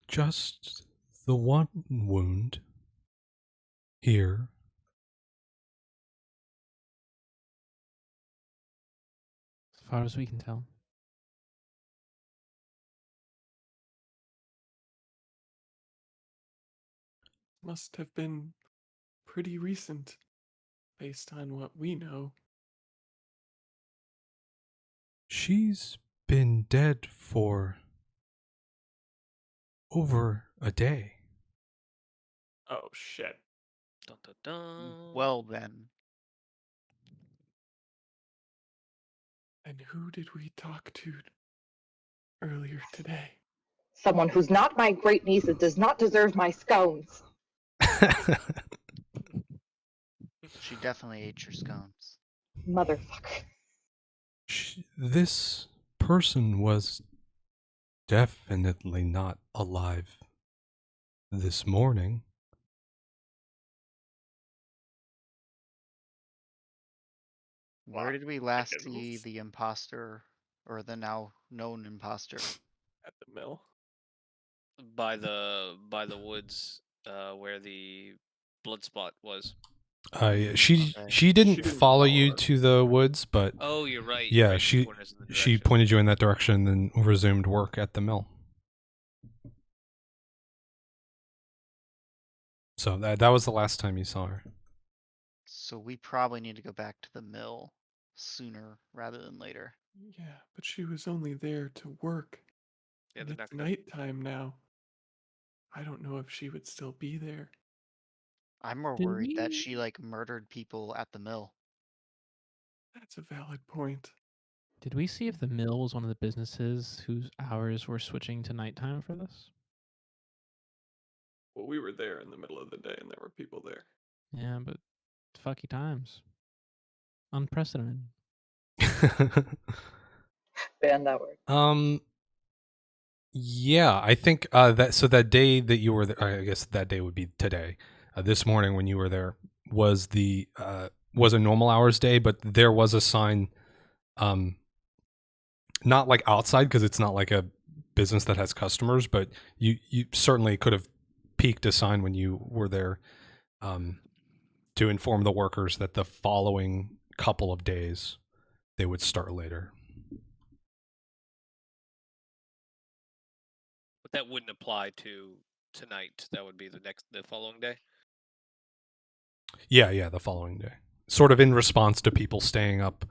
S2: Just the one wound here.
S1: As far as we can tell.
S4: Must have been pretty recent, based on what we know.
S2: She's been dead for over a day.
S4: Oh shit.
S3: Dun, dun, dun.
S6: Well then,
S4: And who did we talk to earlier today?
S5: Someone who's not my great niece that does not deserve my scones.
S6: she definitely ate your scones.
S5: Motherfucker.
S2: This person was definitely not alive this morning.
S6: Where did we last
S4: Pickens.
S6: see the imposter, or the now known imposter?
S4: At the mill.
S3: By the woods, where the blood spot was.
S2: She
S6: Okay.
S2: she didn't
S4: She didn't
S2: follow you
S4: us.
S2: to the woods, but
S3: Oh, you're right.
S2: yeah,
S3: you're right.
S2: she
S3: pointed us in the
S2: she
S3: direction.
S2: pointed you in that direction and then resumed work at the mill. So that was the last time you saw her.
S6: So we probably need to go back to the mill sooner rather than later.
S4: Yeah, but she was only there to work.
S3: Yeah,
S4: And
S3: they're
S4: it's
S3: not gonna.
S4: nighttime now. I don't know if she would still be there.
S6: I'm more
S1: Did
S6: worried that
S1: we-
S6: she like murdered people at the mill.
S4: That's a valid point.
S1: Did we see if the mill was one of the businesses whose hours were switching to nighttime for this?
S4: Well, we were there in the middle of the day and there were people there.
S1: Yeah, but fucky times. Unprecedented.
S5: Ban that word.
S2: Yeah, I think that day that you were there, I guess that day would be today. This morning when you were there was was a normal hours day, but there was a sign, not like outside because it's not like a business that has customers, but you certainly could have peeked a sign when you were there, to inform the workers that the following couple of days they would start later.
S3: But that wouldn't apply to tonight. That would be the following day.
S2: Yeah, the following day. Sort of in response to people staying up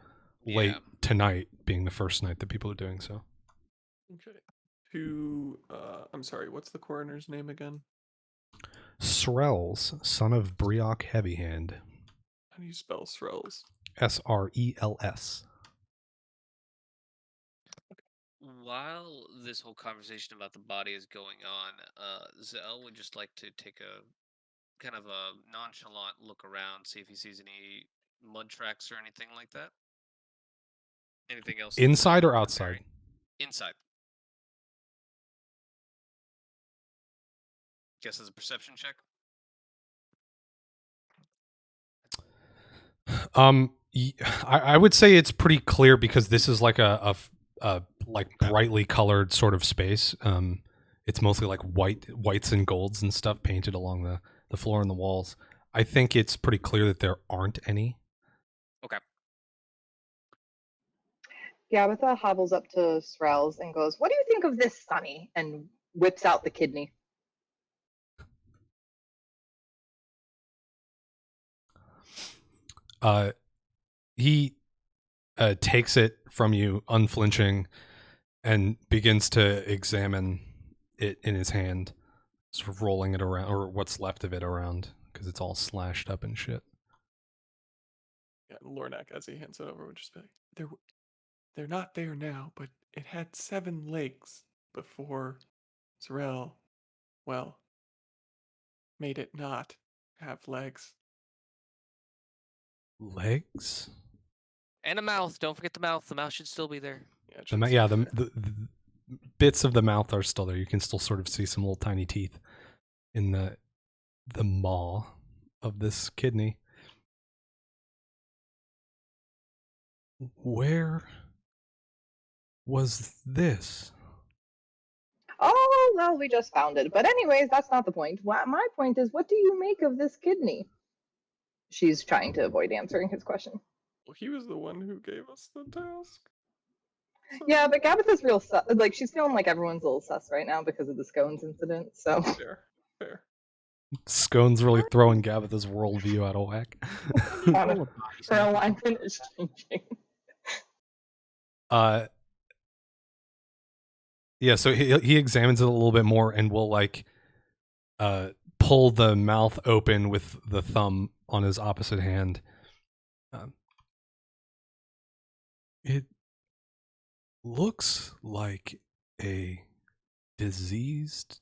S2: late
S3: Yeah.
S2: tonight being the first night that people are doing so.
S4: Okay. I'm sorry, what's the coroner's name again?
S2: Srells, son of Brioch Heavyhand.
S4: How do you spell Srells?
S2: Srels.
S3: While this whole conversation about the body is going on, Zell would just like to take a kind of a nonchalant look around, see if he sees any mud tracks or anything like that. Anything else?
S2: Inside or outside?
S3: Inside. Guess as a perception check.
S2: I would say it's pretty clear because this is like a brightly colored sort of space. It's mostly like whites and golds and stuff painted along the floor and the walls. I think it's pretty clear that there aren't any.
S3: Okay.
S5: Gabitha hobbles up to Srells and goes, "What do you think of this, Sonny?" and whips out the kidney.
S2: He takes it from you, unflinching, and begins to examine it in his hand, sort of rolling it around, or what's left of it around, because it's all slashed up and shit.
S4: Yeah, Lornak, as he hands it over, would just be like, they're not there now, but it had 7 legs before Sorel, well, made it not have legs.
S2: Legs?
S3: And a mouth. Don't forget the mouth. The mouth should still be there.
S4: Yeah, it
S2: The,
S4: should
S2: ma-
S4: still
S2: yeah,
S4: be
S2: the bits of the mouth are still there. You can still sort of see some little tiny teeth in the maw of this kidney. Where was this?
S5: Oh, well, we just found it. But anyways, that's not the point. My point is, what do you make of this kidney? She's trying to avoid answering his question.
S4: Well, he was the one who gave us the task. So
S5: Yeah, but Gabitha's real sus. Like, she's feeling like everyone's a little sus right now because of the scones incident. So
S4: fair.
S2: Scone's really throwing Gabitha's worldview out of whack.
S5: her alignment is changing.
S2: Yeah, so he examines it a little bit more and will like pull the mouth open with the thumb on his opposite hand. It looks like a diseased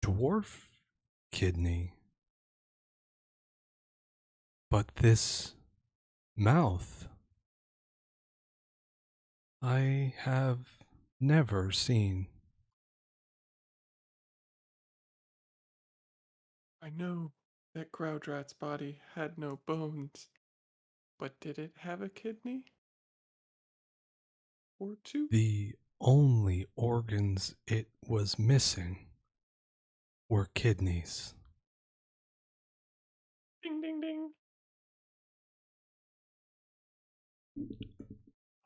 S2: dwarf kidney. But this mouth I have never seen.
S4: I know that Groudrat's body had no bones, but did it have a kidney? Or 2?
S2: The only organs it was missing were kidneys.
S4: Ding, ding, ding.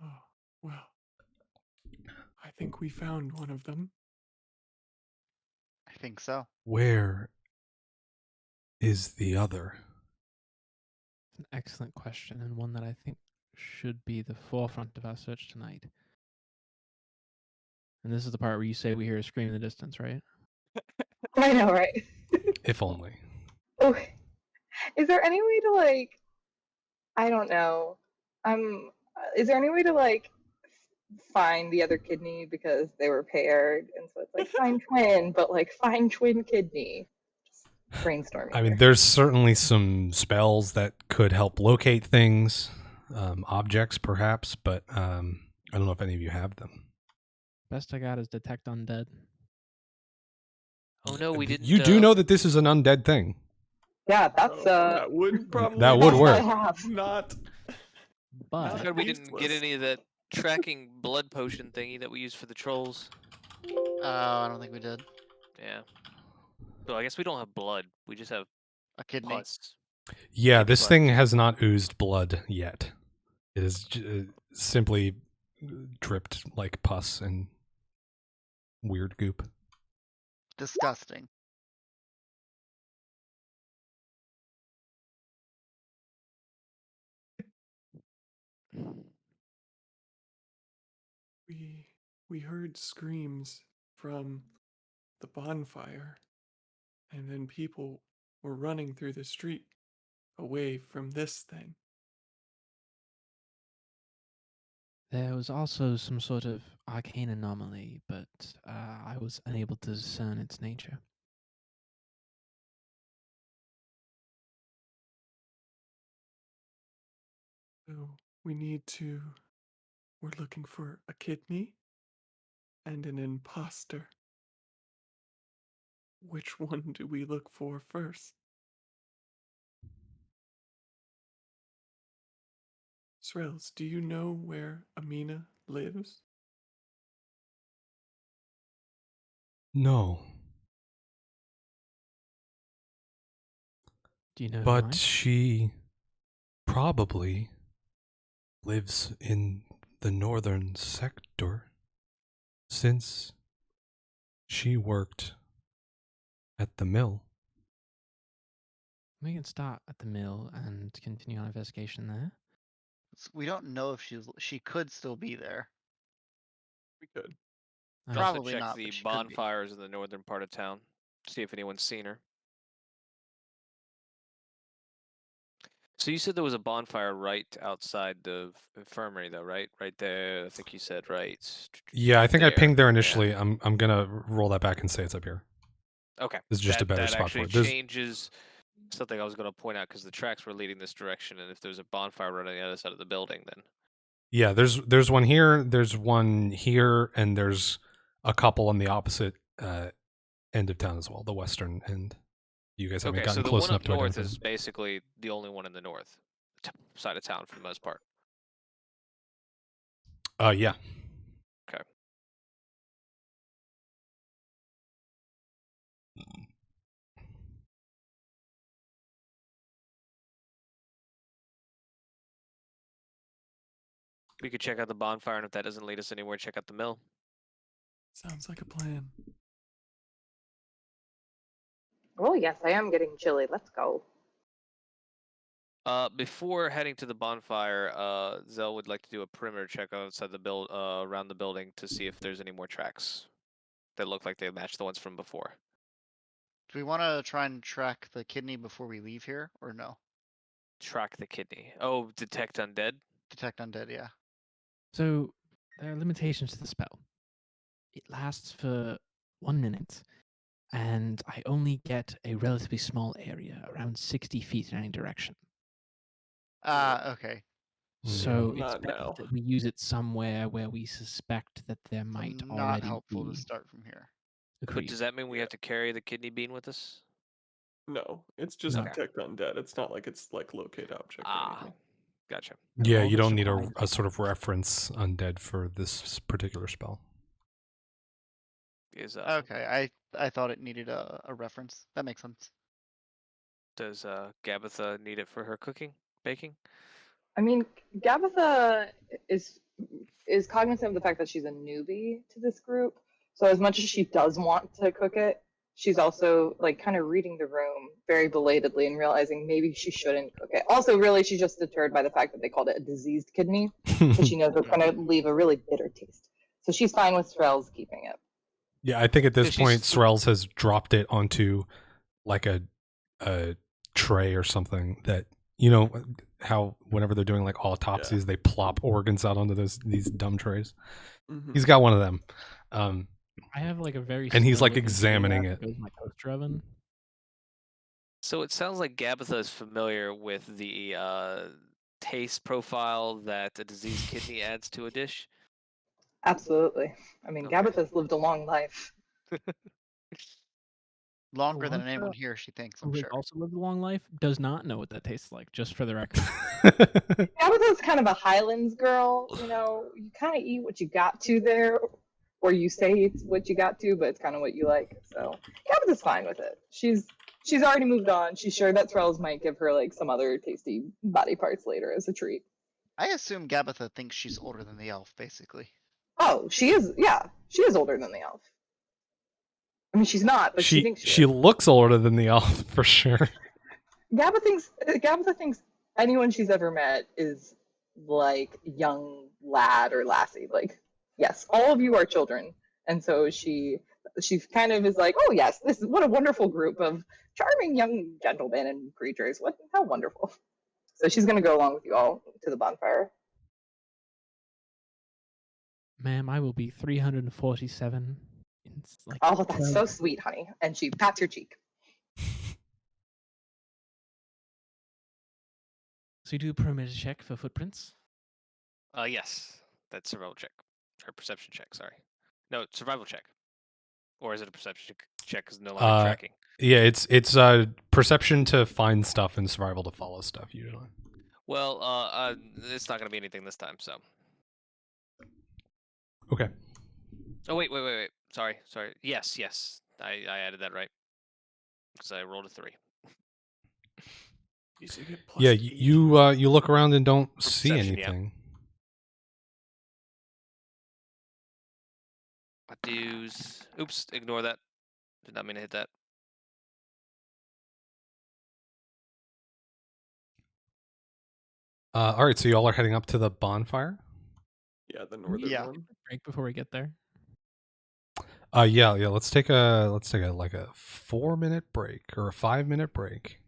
S4: Oh, well. I think we found one of them.
S6: I think so.
S2: Where is the other?
S1: It's an excellent question, and one that I think should be the forefront of our search tonight. And this is the part where you say we hear a scream in the distance, right?
S5: I know, right?
S2: If only.
S5: Oh, is there any way to like? I don't know. Is there any way to like find the other kidney because they were paired, and so it's like find twin, but like find twin kidney. Just brainstorming.
S2: I mean,
S5: here.
S2: there's certainly some spells that could help locate things, objects perhaps, but I don't know if any of you have them.
S1: Best I got is detect undead.
S3: Oh no, we didn't.
S2: You do know that this is an undead thing.
S5: Yeah, that's
S4: that would probably
S2: That would
S5: that's
S2: work.
S5: what I have.
S4: not.
S1: But
S3: Thank God we didn't get
S4: useless.
S3: any of that tracking blood potion thingy that we used for the trolls.
S6: I don't think we did.
S3: Yeah. So I guess we don't have blood. We just have
S6: A kidney.
S3: pus.
S2: Yeah,
S3: Kidney
S2: this
S3: pus.
S2: thing has not oozed blood yet. It is simply dripped like pus and weird goop.
S6: Disgusting.
S4: We heard screams from the bonfire, and then people were running through the street away from this thing.
S1: there was also some sort of arcane anomaly, but I was unable to discern its nature.
S4: So we're looking for a kidney and an imposter. Which one do we look for first? Srels, do you know where Amina lives?
S2: No,
S1: Do you know who
S2: but
S1: might?
S2: she probably lives in the northern sector since she worked at the mill.
S1: We can start at the mill and continue our investigation there.
S6: We don't know if she could still be there.
S4: We could.
S3: You also
S6: Probably
S3: check
S6: not,
S3: the
S6: but she could be.
S3: bonfires in the northern part of town. See if anyone's seen her. So you said there was a bonfire right outside the infirmary, though, right? Right there. I think you said right.
S2: Yeah, I think I
S3: there.
S2: pinged there
S3: Yeah.
S2: initially. I'm gonna roll that back and say it's up here.
S3: Okay.
S2: This is just a better
S3: that
S2: spot for
S3: actually
S2: it. There's,
S3: changes something I was going to point out because the tracks were leading this direction, and if there's a bonfire right on the other side of the building, then
S2: yeah, there's one here, there's one here, and there's a couple on the opposite end of town as well, the western end. You guys haven't
S3: okay.
S2: gotten
S3: So the
S2: close
S3: one
S2: enough
S3: up
S2: to
S3: north
S2: identify.
S3: is basically the only one in the north side of town for the most part.
S2: Yeah.
S3: Okay. We could check out the bonfire, and if that doesn't lead us anywhere, check out the mill.
S4: Sounds like a plan.
S5: Oh yes, I am getting chilly. Let's go.
S3: Before heading to the bonfire, Zell would like to do a perimeter check outside the around the building to see if there's any more tracks that look like they match the ones from before.
S6: Do we want to try and track the kidney before we leave here, or no?
S3: Track the kidney. Oh, detect undead.
S6: Detect undead, yeah.
S1: So there are limitations to the spell. It lasts for 1 minute, and I only get a relatively small area, around 60 feet in any direction.
S6: Okay.
S1: So it's
S4: Not
S1: better
S4: now.
S1: that we use it somewhere where we suspect that there
S6: So
S1: might
S6: not
S1: already
S6: helpful to
S1: be.
S6: start from here.
S3: But
S1: Agreed.
S3: does that mean we
S4: Yeah.
S3: have to carry the kidney bean with us?
S4: No, it's just
S1: No.
S4: detect undead. It's not like it's like locate object or
S3: Ah,
S4: anything.
S3: gotcha.
S2: Yeah,
S1: all
S2: you
S1: that's
S2: don't need
S1: required
S2: a sort of reference undead for this particular spell.
S3: Is
S6: Okay, I thought it needed a reference. That makes sense.
S3: does Gabitha need it for her cooking, baking?
S5: I mean, Gabitha is cognizant of the fact that she's a newbie to this group. So as much as she does want to cook it, she's also like kind of reading the room very belatedly and realizing maybe she shouldn't cook it. Also, really, she's just deterred by the fact that they called it a diseased kidney, so she knows it's going to leave a really bitter taste. So she's fine with Strel's keeping it.
S2: Yeah, I think at this
S3: So she's
S2: point, Sorrells has dropped it onto like a tray or something that, you know, how whenever they're doing like autopsies, they plop organs out onto these dumb trays.
S4: Mhm.
S2: He's got one of them.
S1: I have like a very
S2: And he's, like,
S1: slim-looking
S2: examining
S1: that
S2: it.
S1: goes in my toaster oven.
S3: So it sounds like Gabitha is familiar with the taste profile that a diseased kidney adds to a dish.
S5: Absolutely. I mean,
S3: Okay.
S5: Gabitha's lived a long life.
S6: Longer than
S1: Alonso,
S6: anyone here, she thinks, I'm
S1: who has
S6: sure.
S1: also lived a long life, does not know what that tastes like, just for the record.
S5: Gabitha's kind of a Highlands girl. You know, you kind of eat what you got to there, or you say it's what you got to, but it's kind of what you like. So Gabitha's fine with it. She's already moved on. She's sure that Thrells might give her like some other tasty body parts later as a treat.
S6: I assume Gabitha thinks she's older than the elf, basically.
S5: Oh, she is. Yeah, she is older than the elf. I mean, she's not, but she thinks
S2: she
S5: is.
S2: looks older than the elf for sure.
S5: Gabitha thinks anyone she's ever met is like young lad or lassie. Like, yes, all of you are children, and so she kind of is like, oh yes, this is what a wonderful group of charming young gentlemen and creatures. What how wonderful. So she's gonna go along with you all to the bonfire.
S1: Ma'am, I will be 347. It's like
S5: Oh, that's
S1: 12.
S5: so sweet, honey. And she pats your cheek.
S1: So you do a perimeter check for footprints.
S3: Yes, that's survival check or perception check. Sorry, no survival check, or is it a perception check? Because no longer tracking.
S2: Yeah, it's perception to find stuff and survival to follow stuff usually.
S3: Well, it's not going to be anything this time. So.
S2: Okay.
S3: Oh wait. Sorry. Yes. I added that right because I rolled a 3.
S4: You should get
S2: Yeah,
S4: +8.
S2: you look around and don't see
S3: perception, yeah.
S2: anything.
S3: Dues. Oops. Ignore that. Did not mean to hit that.
S2: All right, so y'all are heading up to the bonfire.
S4: Yeah, the
S1: Can we
S4: northern
S6: Yeah.
S4: one.
S1: break before we get there?
S2: Yeah. Let's take a like a 4-minute break or a 5-minute break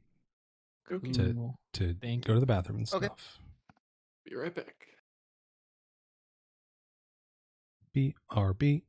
S4: Okay.
S1: Cool.
S2: to
S1: Thank
S2: go
S1: you.
S2: to the bathroom and
S6: Okay.
S2: stuff.
S4: Be right back.
S2: BRB.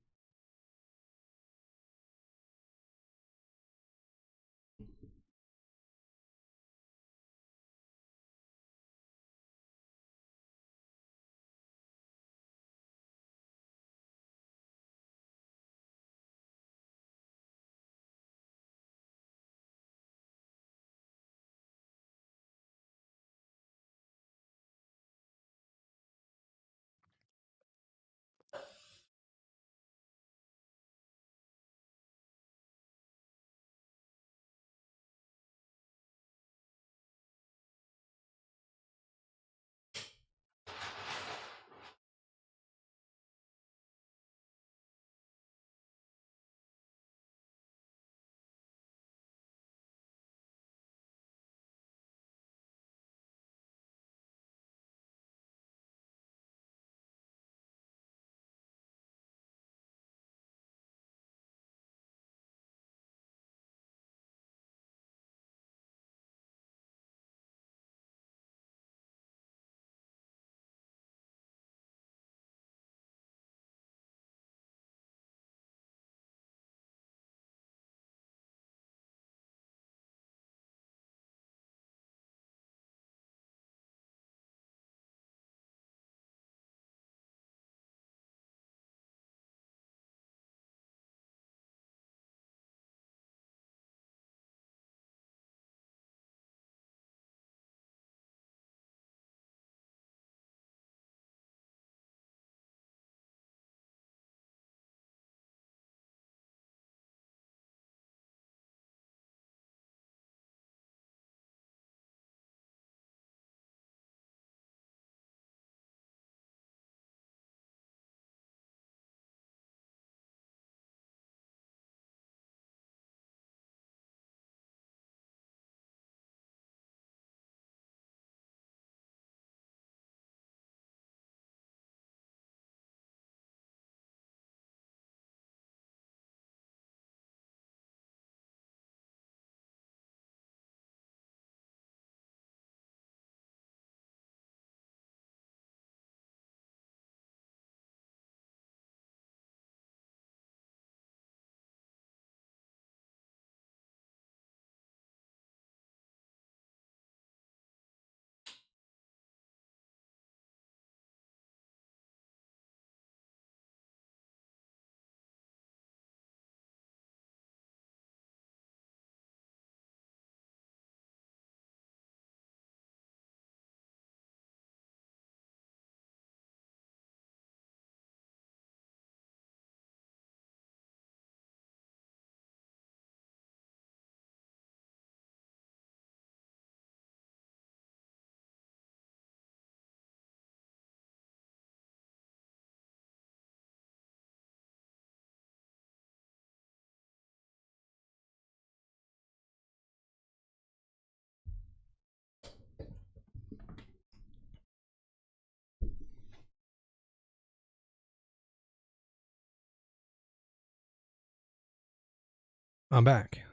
S2: I'm back.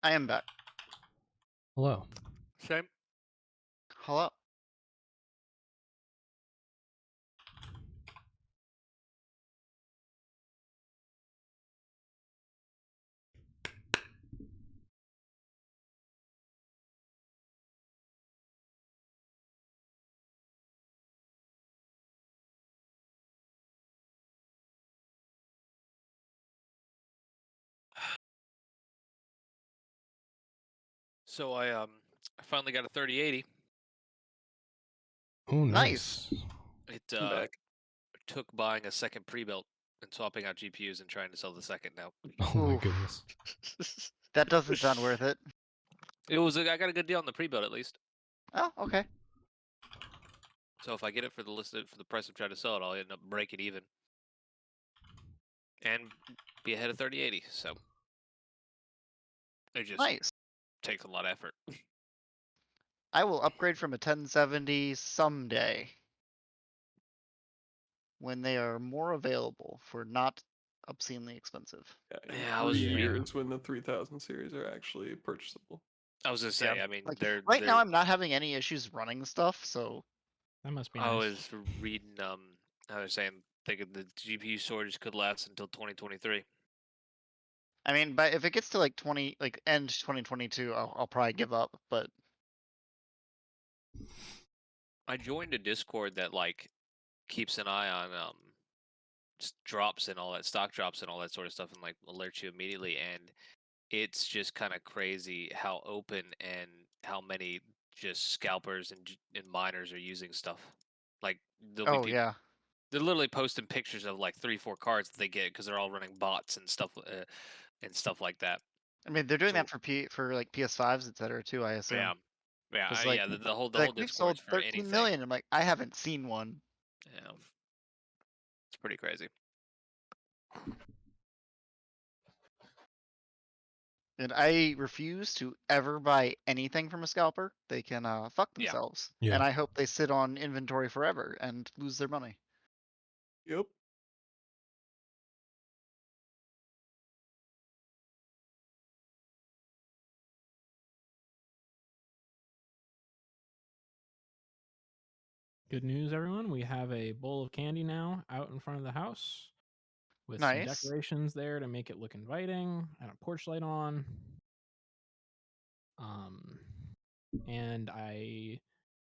S6: I am back.
S2: Hello.
S3: Same.
S6: Hello.
S3: So I finally got a 3080.
S2: Oh,
S6: Nice.
S2: nice.
S3: It
S4: I'm back.
S3: took buying a second pre-built and swapping out GPUs and trying to sell the second now.
S2: Oh my
S6: Oof.
S2: goodness.
S6: That doesn't sound worth it.
S3: I got a good deal on the pre-built at least.
S6: Oh, okay.
S3: So if I get it for the price I'm trying to sell it, I'll end up breaking even and be ahead of 3080. So it just
S6: Nice.
S3: takes a lot of effort.
S6: I will upgrade from a 1070 someday when they are more available for not obscenely expensive.
S4: In
S3: Yeah, I
S4: 3
S3: was
S2: Yeah.
S4: years when the 3000 series are actually purchasable.
S3: I was gonna say, I mean,
S6: Like
S3: they're
S6: right now, I'm not having any issues running stuff, so
S1: That must be
S3: I
S1: nice.
S3: was reading I was saying thinking the GPU shortage could last until 2023.
S6: I mean, but if it gets to like end 2022, I'll probably give up. But
S3: I joined a Discord that like keeps an eye on just drops and all that stock drops and all that sort of stuff and like alerts you immediately, and it's just kind of crazy how open and how many just scalpers and miners are using stuff. Like there'll be
S6: oh
S3: people
S6: yeah,
S3: they're literally posting pictures of like 3-4 cards that they get because they're all running bots and stuff like that.
S6: I mean they're doing
S3: So
S6: that for like PS5s, etc. too. I assume.
S3: yeah, yeah,
S6: Because
S3: yeah. The whole
S6: like we've
S3: Discord's
S6: sold
S3: for
S6: 13
S3: anything.
S6: million. I'm like, I haven't seen one.
S3: Yeah, it's pretty crazy.
S6: And I refuse to ever buy anything from a scalper. They can fuck
S3: Yeah.
S6: themselves.
S2: Yeah.
S6: And I hope they sit on inventory forever and lose their money.
S4: Yep.
S1: Good news, everyone. We have a bowl of candy now out in front of the house with some
S6: Nice.
S1: decorations there to make it look inviting and a porch light on. And I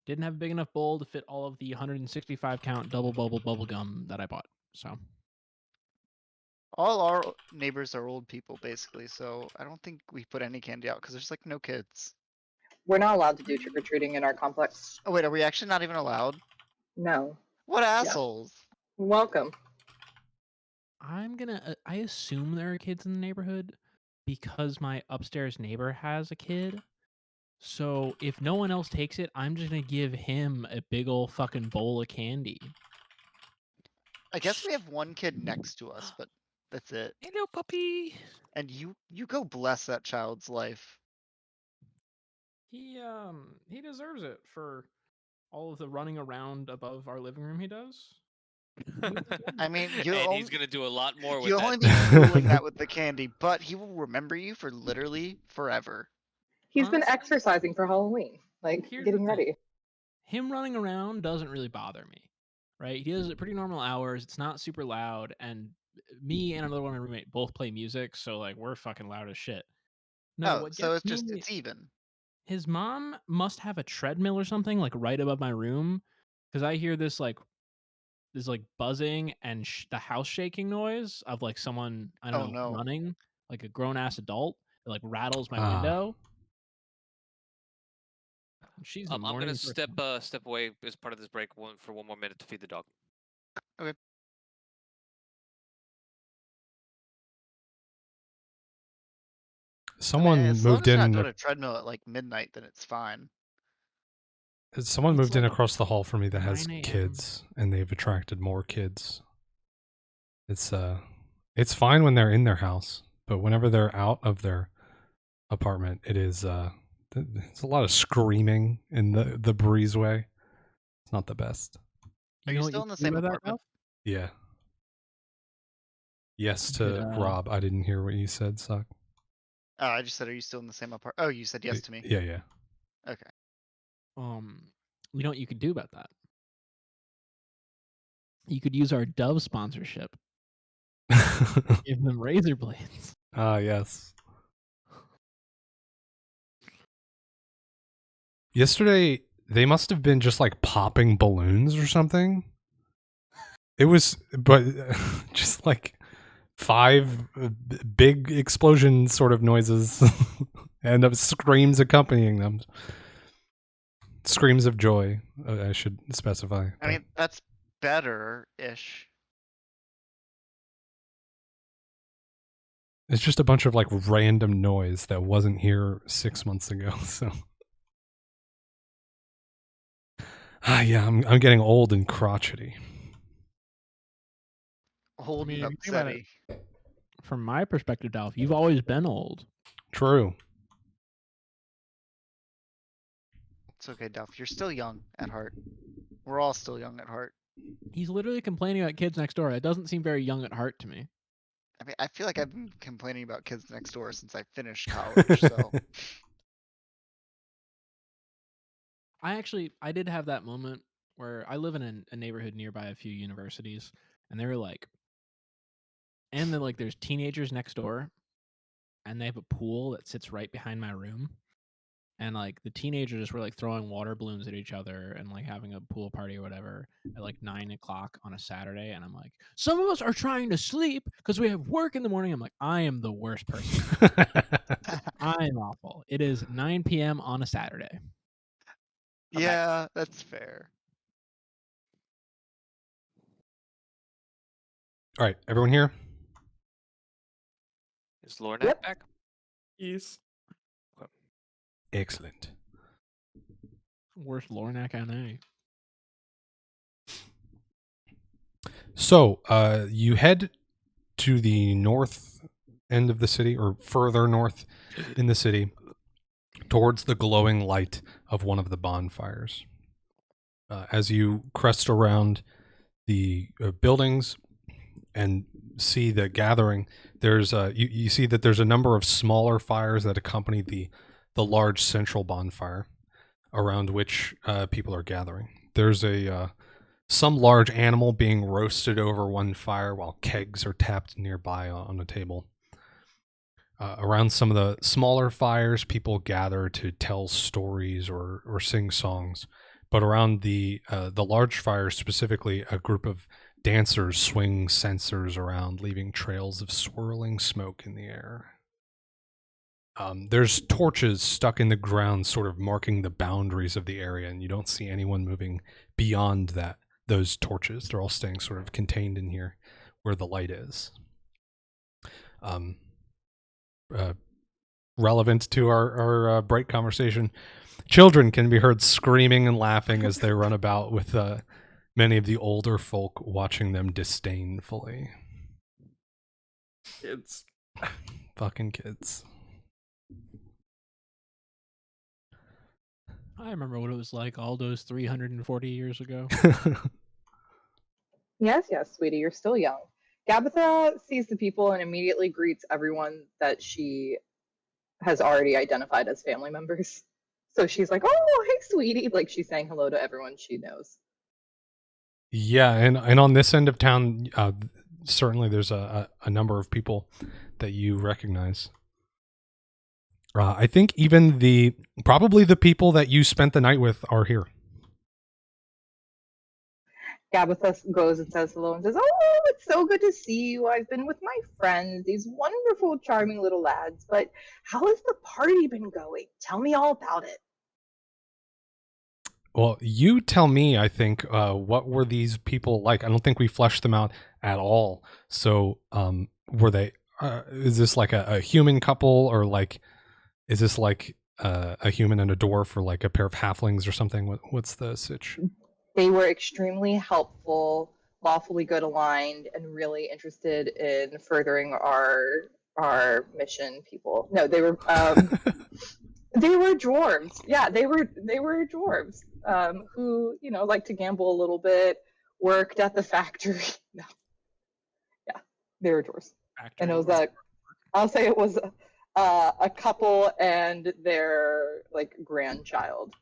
S1: didn't have a big enough bowl to fit all of the 165 count double bubble gum that I bought. So
S6: All our neighbors are old people, basically. So I don't think we put any candy out because there's like no kids.
S5: We're not allowed to do trick or treating in our complex.
S6: Oh wait, are we actually not even allowed?
S5: No.
S6: What assholes?
S5: Welcome.
S1: I'm gonna. I assume there are kids in the neighborhood because my upstairs neighbor has a kid. So if no one else takes it, I'm just gonna give him a big old fucking bowl of candy.
S6: I guess we have one kid next to us, but that's it.
S3: Hello, puppy.
S6: And you go bless that child's life.
S1: He deserves it for all of the running around above our living room he does.
S6: I mean,
S3: and he's gonna do a lot more with
S6: you'll
S3: that.
S6: only be fueling that with the candy, but he will remember you for literally forever.
S5: He's been
S1: Honestly,
S5: exercising for Halloween, like
S1: here's
S5: getting
S1: the thing.
S5: ready.
S1: Him running around doesn't really bother me, right? He does it pretty normal hours. It's not super loud, and me and another one, my roommate, both play music, so like we're fucking loud as shit. No,
S6: Oh,
S1: what
S6: so
S1: gets
S6: it's
S1: me?
S6: it's even.
S1: His mom must have a treadmill or something like right above my room, because I hear this buzzing and the house shaking noise of like someone I don't
S6: Oh
S1: know
S6: no.
S1: running, like a grown ass adult. It like rattles my
S2: Ah.
S1: window. She's a
S3: I'm gonna
S1: morning
S3: step
S1: person.
S3: step away as part of this break for 1 more minute to feed the dog.
S6: Okay.
S2: Someone
S6: I mean, as long
S2: moved
S6: as you're not
S2: in.
S6: doing a treadmill at like midnight, then it's fine.
S2: Someone
S1: It's
S2: moved in
S1: like
S2: across the hall from me that has
S1: 9 a.m.
S2: kids, and they've attracted more kids. It's fine when they're in their house, but whenever they're out of their apartment, it's a lot of screaming in the breezeway. It's not the best.
S6: Are
S1: You know
S6: you
S1: what
S6: still
S1: you
S6: in the
S1: can do
S6: same
S1: about that,
S6: apartment?
S1: Ralph?
S2: Yeah. Yes
S1: You
S2: to
S1: could,
S2: Rob. I didn't hear what you said, Suck.
S6: I just said, are you still in the same apartment? Oh, you said yes to me.
S2: Yeah.
S6: Okay.
S1: You know what you could do about that? You could use our Dove sponsorship. Give them razor blades.
S2: Ah, yes. Yesterday, they must have been just like popping balloons or something. It was, but just like 5 big explosion sort of noises and screams accompanying them. Screams of joy, I should specify.
S6: I mean, that's better-ish.
S2: It's just a bunch of like random noise that wasn't here 6 months ago. So, yeah, I'm getting old and crotchety.
S6: Old
S1: mean,
S6: and
S1: if you think about it-
S6: upsetty.
S1: From my perspective, Dolph, you've always been old.
S2: True.
S6: It's okay, Duff. You're still young at heart. We're all still young at heart.
S1: He's literally complaining about kids next door. It doesn't seem very young at heart to me.
S6: I mean, I feel like I've been complaining about kids next door since I finished college, so.
S1: I did have that moment where I live in a neighborhood nearby a few universities, and they were like, and then like there's teenagers next door, and they have a pool that sits right behind my room, and like the teenagers were like throwing water balloons at each other and like having a pool party or whatever at like 9 o'clock on a Saturday, and I'm like, some of us are trying to sleep because we have work in the morning. I'm like, I am the worst person. I am awful. It is 9 p.m. on a Saturday.
S6: Yeah, that's fair.
S2: All right, everyone here?
S3: Is Lornak
S5: Yep.
S3: back?
S4: Yes.
S2: Excellent.
S1: Worst Lornak NA.
S2: So, you head to the north end of the city, or further north in the city, towards the glowing light of one of the bonfires. As you crest around the buildings and see the gathering, there's you see that there's a number of smaller fires that accompany the large central bonfire around which people are gathering. There's some large animal being roasted over one fire while kegs are tapped nearby on a table. Around some of the smaller fires, people gather to tell stories or sing songs. But around the large fires specifically, a group of dancers swing censers around, leaving trails of swirling smoke in the air. There's torches stuck in the ground, sort of marking the boundaries of the area, and you don't see anyone moving beyond those torches. They're all staying sort of contained in here where the light is. Relevant to our break conversation, children can be heard screaming and laughing as they run about, with many of the older folk watching them disdainfully.
S4: Kids.
S2: Fucking kids.
S1: I remember what it was like all those 340 years ago.
S5: Yes, sweetie, you're still young. Gabitha sees the people and immediately greets everyone that she has already identified as family members. So she's like, "Oh, hey, sweetie!" Like she's saying hello to everyone she knows.
S2: Yeah, and on this end of town, certainly there's a number of people that you recognize. I think even probably the people that you spent the night with are here.
S5: Gabitha goes and says hello and says, "Oh, it's so good to see you. I've been with my friends, these wonderful, charming little lads. But how has the party been going? Tell me all about it."
S2: Well, you tell me, I think, what were these people like? I don't think we fleshed them out at all. So, were they, is this like a human couple, or like, is this like a human and a dwarf, or like a pair of halflings or something? What's the sitch?
S5: They were extremely helpful, lawfully good aligned, and really interested in furthering our mission. People, no, they were they were dwarves. Yeah, they were dwarves who like to gamble a little bit, worked at the factory. No, yeah, they were dwarves, and it was I'll say it was a couple and their like grandchild.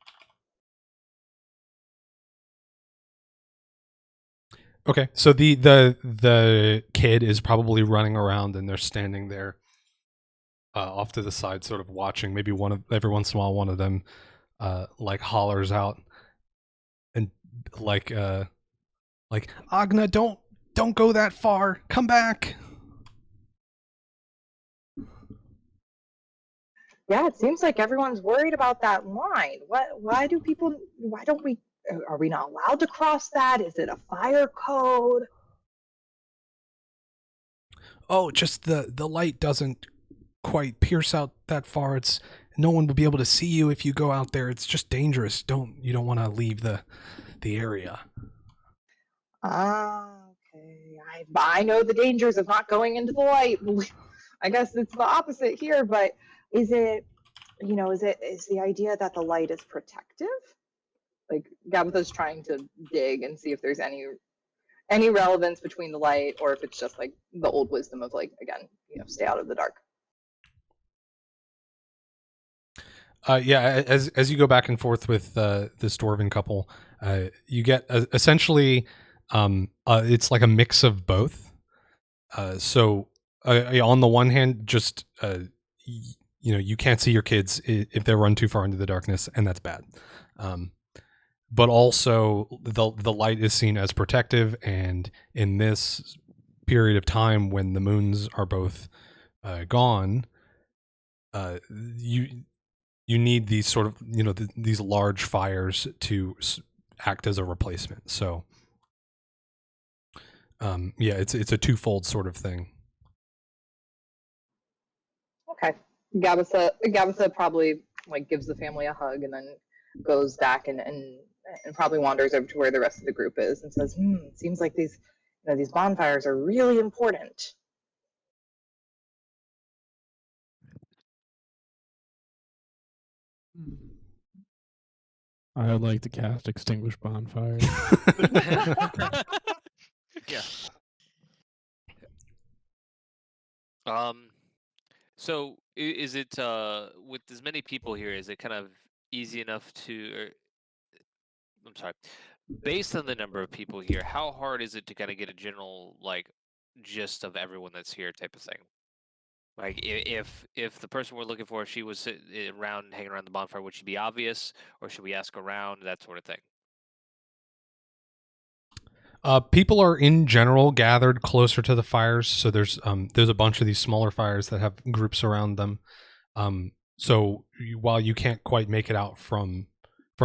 S2: Okay, so the kid is probably running around, and they're standing there off to the side, sort of watching. Maybe every once in a while, one of them like hollers out and like Agna, don't go that far. Come back.
S5: Yeah, it seems like everyone's worried about that line. Why don't we, are we not allowed to cross that? Is it a fire code?
S2: Oh, just the light doesn't quite pierce out that far. It's no one will be able to see you if you go out there. It's just dangerous. You don't want to leave the area.
S5: Ah, okay. I know the dangers of not going into the light. I guess it's the opposite here, but is it, is the idea that the light is protective? Like Gabitha's trying to dig and see if there's any relevance between the light or if it's just like the old wisdom of like, again, stay out of the dark.
S2: Yeah, as you go back and forth with this dwarven couple, you get essentially it's like a mix of both. So on the one hand, just you can't see your kids if they run too far into the darkness, and that's bad. But also the light is seen as protective, and in this period of time when the moons are both gone, you need these sort of these large fires to act as a replacement. So yeah, it's a twofold sort of thing.
S5: Okay. Gabitha probably like gives the family a hug and then goes back and probably wanders over to where the rest of the group is and says, it seems like these bonfires are really important.
S1: I would like to cast Extinguish Bonfire.
S3: Yeah. So is it with as many people here? Is it kind of easy enough to? I'm sorry. Based on the number of people here, how hard is it to kind of get a general like gist of everyone that's here, type of thing? Like if the person we're looking for, if she was around hanging around the bonfire, would she be obvious, or should we ask around, that sort of thing?
S2: People are in general gathered closer to the fires, so there's a bunch of these smaller fires that have groups around them. So while you can't quite make it out from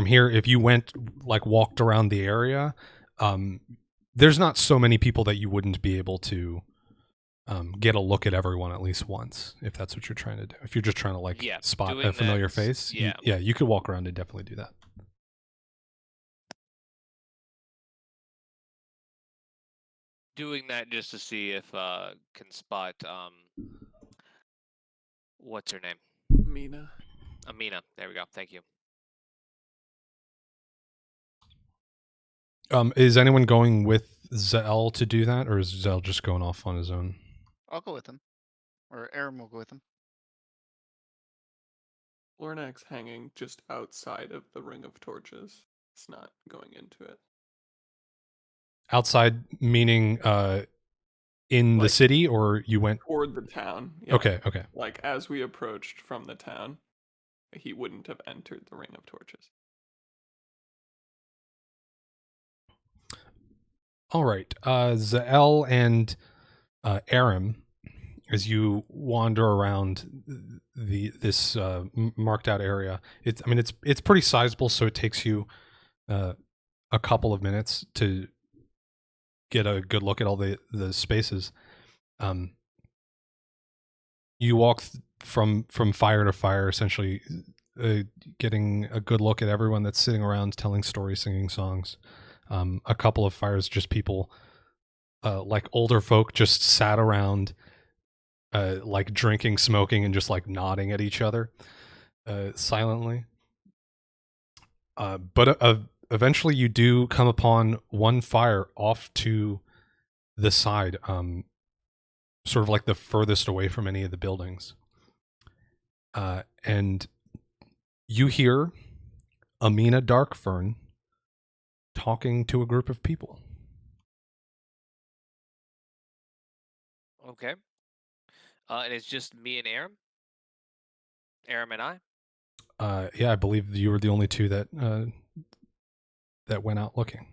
S2: here, if you walked around the area, there's not so many people that you wouldn't be able to get a look at everyone at least once, if that's what you're trying to do. If you're just trying to spot a familiar face, you could walk around and definitely do that.
S3: Doing that just to see if can spot what's her name? Amina. There we go. Thank you.
S2: Is anyone going with Zell to do that, or is Zell just going off on his own?
S6: I'll go with him, or Aram will go with him.
S4: Lornak's hanging just outside of the ring of torches. It's not going into it.
S2: Outside meaning in the city, or you went
S4: toward the town? Yeah.
S2: Okay.
S4: Like as we approached from the town, he wouldn't have entered the ring of torches.
S2: All right. Zael and Aram, as you wander around this marked out area, it's pretty sizable, so it takes you a couple of minutes to get a good look at all the spaces. You walk from fire to fire, essentially getting a good look at everyone that's sitting around telling stories, singing songs. A couple of fires, just people like older folk just sat around like drinking, smoking, and just like nodding at each other silently. But eventually you do come upon one fire off to the side, sort of like the furthest away from any of the buildings. And you hear Amina Darkfern talking to a group of people.
S3: Okay. And it's just me and Aram. Aram and I.
S2: Yeah, I believe you were the only two that went out looking.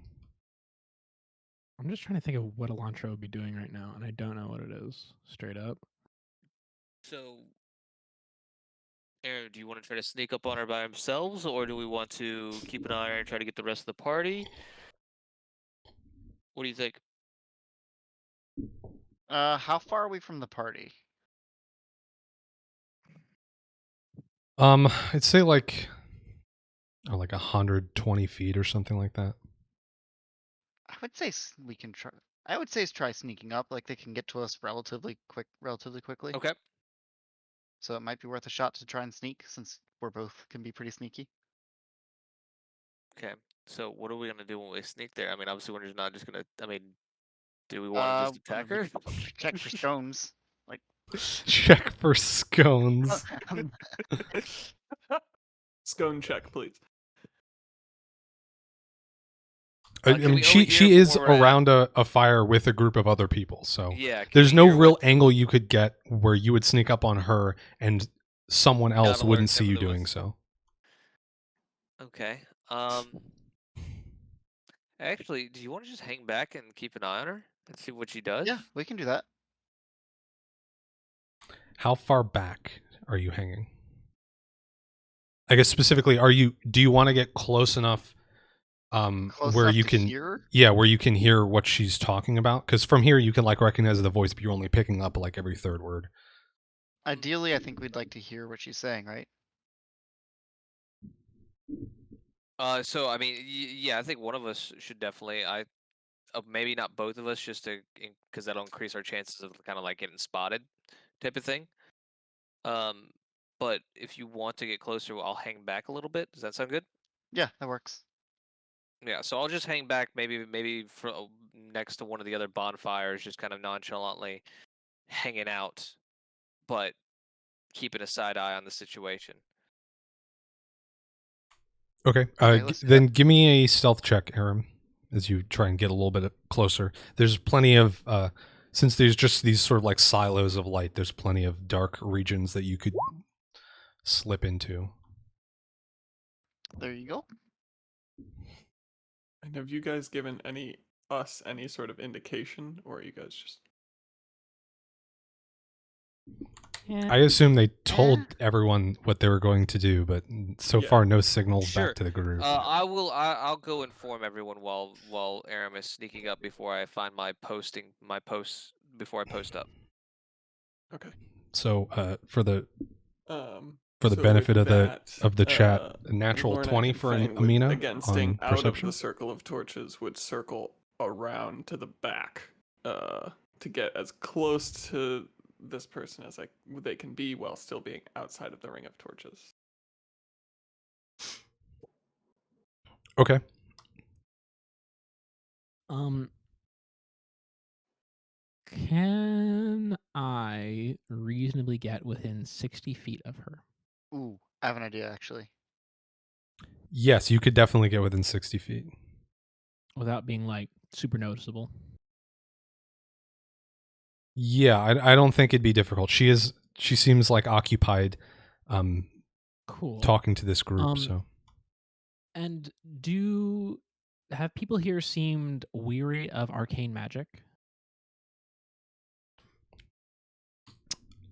S1: I'm just trying to think of what Elantra would be doing right now, and I don't know what it is, straight up.
S3: So, Aaron, do you want to try to sneak up on her by ourselves, or do we want to keep an eye on her and try to get the rest of the party? What do you think?
S6: How far are we from the party?
S2: I'd say like 120 feet or something like that.
S6: I would say we can try. I would say try sneaking up. Like they can get to us relatively quickly.
S3: Okay.
S6: So it might be worth a shot to try and sneak, since we're both can be pretty sneaky.
S3: Okay. So what are we gonna do when we sneak there? I mean, obviously we're just not just gonna. I mean, do we want to just attack
S6: We
S3: her?
S6: could check for stones. Like
S2: Check for scones.
S4: Scone check, please.
S2: I
S3: Can
S2: mean,
S3: we
S2: she
S3: overhear
S2: is
S3: from where we're at?
S2: around a fire with a group of other people, so
S3: Yeah. Can
S2: there's
S3: we
S2: no
S3: hear
S2: real
S3: what
S2: angle you could get where you would sneak up on her and someone else
S3: alert
S2: wouldn't see
S3: them
S2: you
S3: to
S2: doing
S3: us?
S2: so.
S3: Okay. Actually, do you want to just hang back and keep an eye on her and see what she does?
S6: yeah, we can do that.
S2: How far back are you hanging? I guess specifically, do you want to get close enough
S6: Close
S2: where
S6: enough
S2: you
S6: to
S2: can
S6: hear.
S2: where you can hear what she's talking about? Because from here you can like recognize the voice, but you're only picking up like every third word.
S6: Ideally, I think we'd like to hear what she's saying, right?
S3: So I mean, yeah, I think one of us should definitely. Maybe not both of us, just to because that'll increase our chances of kind of like getting spotted, type of thing. But if you want to get closer, I'll hang back a little bit. Does that sound good?
S6: Yeah, that works.
S3: Yeah. So I'll just hang back, maybe next to one of the other bonfires, just kind of nonchalantly hanging out, but keeping a side eye on the situation.
S2: Okay.
S6: Okay, let's do
S2: Then
S6: that.
S2: give me a stealth check, Aram, as you try and get a little bit closer. There's plenty of since there's just these sort of like silos of light, there's plenty of dark regions that you could slip into.
S6: There you go.
S4: And have you guys given any sort of indication, or are you guys just
S1: Yeah.
S2: I assume they told everyone what they were going to do, but so
S4: Yeah.
S2: far no signals
S3: Sure.
S2: back to the group.
S3: I'll go inform everyone while Aram is sneaking up before I find my posts before I post up.
S4: okay?
S2: So for the
S4: So
S2: benefit
S4: with
S2: of the chat,
S4: that,
S2: a natural
S4: Lornak
S2: 20
S4: and
S2: for
S4: Fang would,
S2: Amina
S4: again, staying
S2: on
S4: out of
S2: perception.
S4: the circle of torches, would circle around to the back to get as close to this person as they can be while still being outside of the ring of torches.
S2: Okay.
S1: Can I reasonably get within 60 feet of her
S6: Ooh, I have an idea actually.
S2: Yes, you could definitely get within 60 feet.
S1: without being like super noticeable?
S2: Yeah, I don't think it'd be difficult. She seems like occupied
S1: Cool.
S2: talking to this group, so
S1: And have people here seemed weary of arcane magic?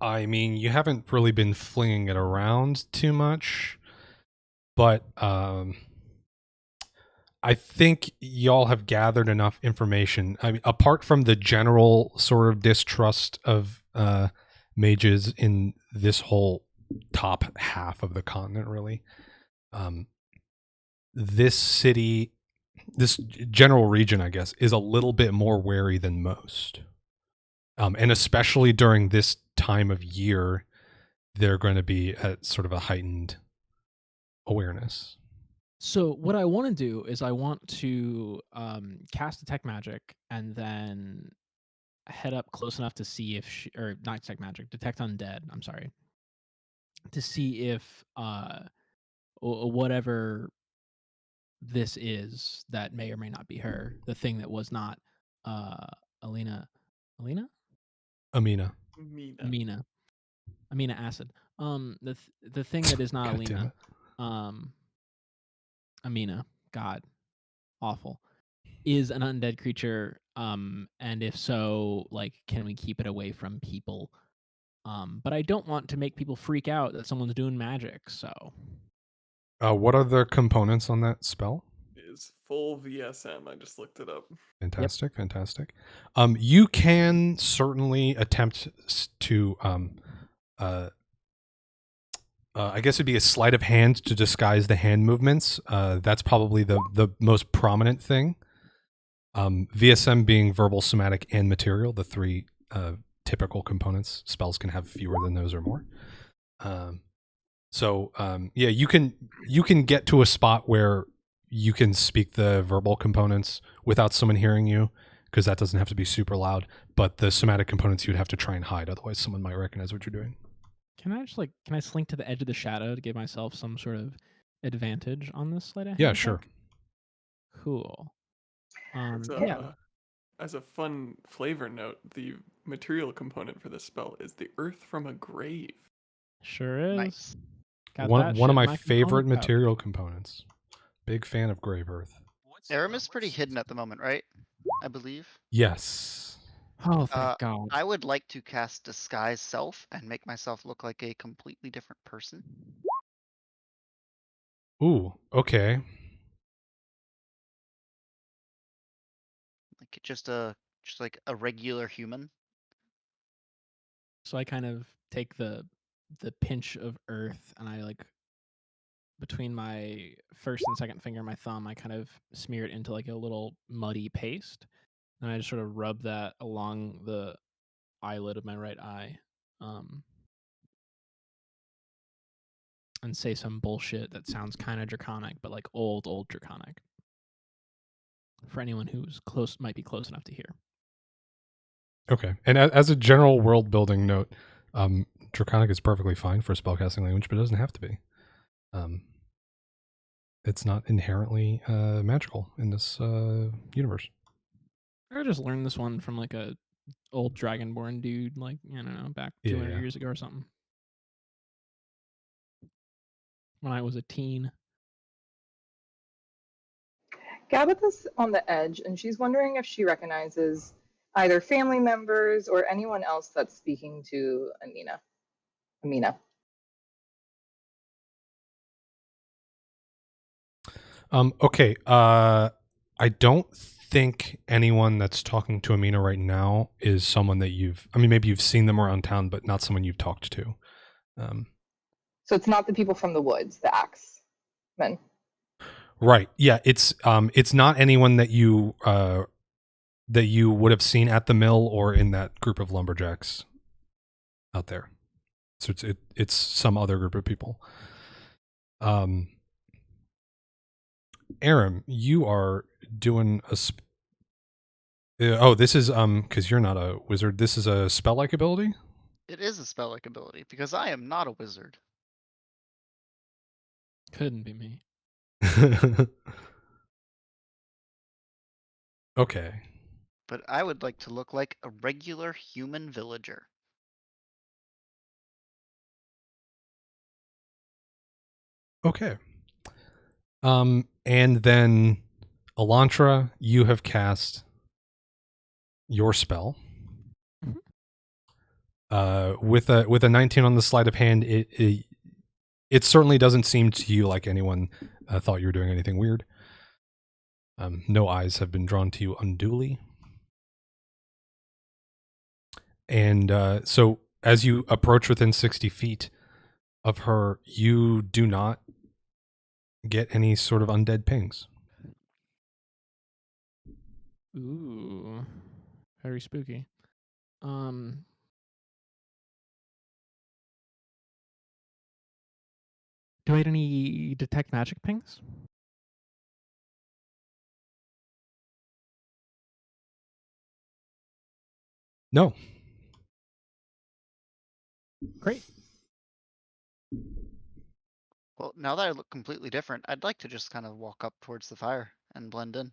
S2: I mean, you haven't really been flinging it around too much, but I think y'all have gathered enough information. I mean, apart from the general sort of distrust of mages in this whole top half of the continent, really, this city, this general region, I guess, is a little bit more wary than most. And especially during this time of year, they're going to be at sort of a heightened awareness.
S1: So what I want to do is I want to cast detect magic and then head up close enough to see if she, or not detect magic, detect undead. I'm sorry. to see if whatever this is that may or may not be her, the thing that was not uh Alina, Alina,
S2: Amina.
S4: Mina.
S1: Amina, amina acid. The thing that is not
S2: God damn
S1: Alina,
S2: it.
S1: Amina, God, awful, is an undead creature. And if so, like, can we keep it away from people? But I don't want to make people freak out that someone's doing magic. So
S2: What are the components on that spell?
S4: Is full VSM. I just looked it up.
S2: Fantastic, fantastic. You can certainly attempt to, I guess it'd be a sleight of hand to disguise the hand movements. That's probably the most prominent thing. VSM being verbal, somatic, and material, the three typical components. Spells can have fewer than those or more. Yeah, you can get to a spot where you can speak the verbal components without someone hearing you, because that doesn't have to be super loud. But the somatic components you'd have to try and hide, otherwise someone might recognize what you're doing.
S1: can I slink to the edge of the shadow to give myself some sort of advantage on this sleight of hand?
S2: Yeah, sure.
S1: check? Cool.
S4: As
S1: Yeah,
S4: a, as a fun flavor note, the material component for this spell is the earth from a grave.
S1: sure is.
S6: Nice.
S1: Got
S2: One
S1: that
S2: of
S1: shit in
S2: my
S1: my
S2: favorite
S1: component pouch.
S2: material components. Big fan of Grave Earth.
S6: Aram is pretty hidden at the moment, right? I believe.
S2: Yes.
S1: Oh, thank God.
S6: I would like to cast Disguise Self and make myself look like a completely different person.
S2: Ooh, okay.
S6: Like just like a regular human.
S1: So I kind of take the pinch of earth and I, like, between my first and second finger and my thumb, I kind of smear it into like a little muddy paste, and I just sort of rub that along the eyelid of my right eye, and say some bullshit that sounds kind of draconic, but like old draconic. For anyone who's close, might be close enough to hear.
S2: Okay. And as a general world building note, Draconic is perfectly fine for a spellcasting language, but it doesn't have to be. It's not inherently magical in this universe.
S1: I just learned this one from like a old dragonborn dude, like, I don't know, back
S2: Yeah,
S1: 200
S2: yeah.
S1: years ago or something. When I was a teen.
S5: Gabitha's on the edge, and she's wondering if she recognizes either family members or anyone else that's speaking to Amina.
S2: Okay. I don't think anyone that's talking to Amina right now is someone that maybe you've seen them around town, but not someone you've talked to.
S5: So it's not the people from the woods, the axemen.
S2: Right. Yeah. It's not anyone that you would have seen at the mill or in that group of lumberjacks out there. So it's some other group of people. Aram, you are doing this is because you're not a wizard. This is a spell-like ability.
S6: It is a spell-like ability because I am not a wizard.
S1: Couldn't be me.
S2: Okay.
S6: But I would like to look like a regular human villager.
S2: Okay. And then Elantra, you have cast your spell.
S1: Mhm.
S2: With a 19 on the sleight of hand, it certainly doesn't seem to you like anyone thought you were doing anything weird. No eyes have been drawn to you unduly. And so as you approach within 60 feet of her, you do not get any sort of undead pings.
S1: Ooh, very spooky. Um, do I get any detect magic pings?
S2: No.
S1: Great.
S6: Well, now that I look completely different, I'd like to just kind of walk up towards the fire and blend in.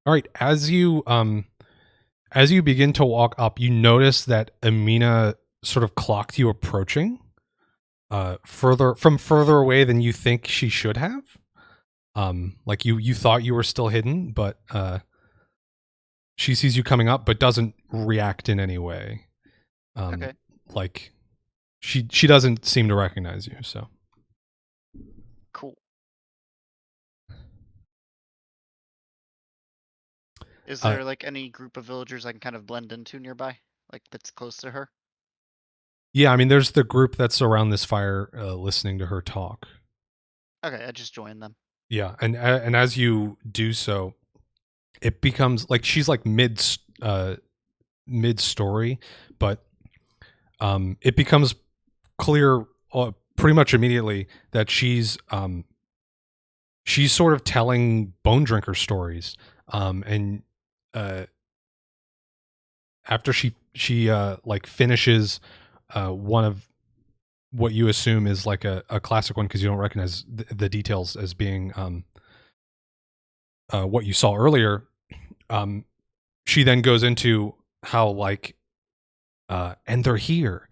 S2: All right, as you begin to walk up, you notice that Amina sort of clocked you approaching, further away than you think she should have. Like you thought you were still hidden, but she sees you coming up, but doesn't react in any way.
S6: Okay.
S2: Like she doesn't seem to recognize you. So
S6: Cool. Is
S2: Uh,
S6: there like any group of villagers I can kind of blend into nearby, like that's close to her?
S2: yeah, I mean, there's the group that's around this fire, listening to her talk.
S6: Okay, I just joined them.
S2: Yeah, and as you do so, it becomes like she's like mid story, but it becomes clear pretty much immediately that she's sort of telling bone drinker stories, and after she like finishes one of what you assume is like a classic one because you don't recognize the details as being what you saw earlier. She then goes into how like and they're here.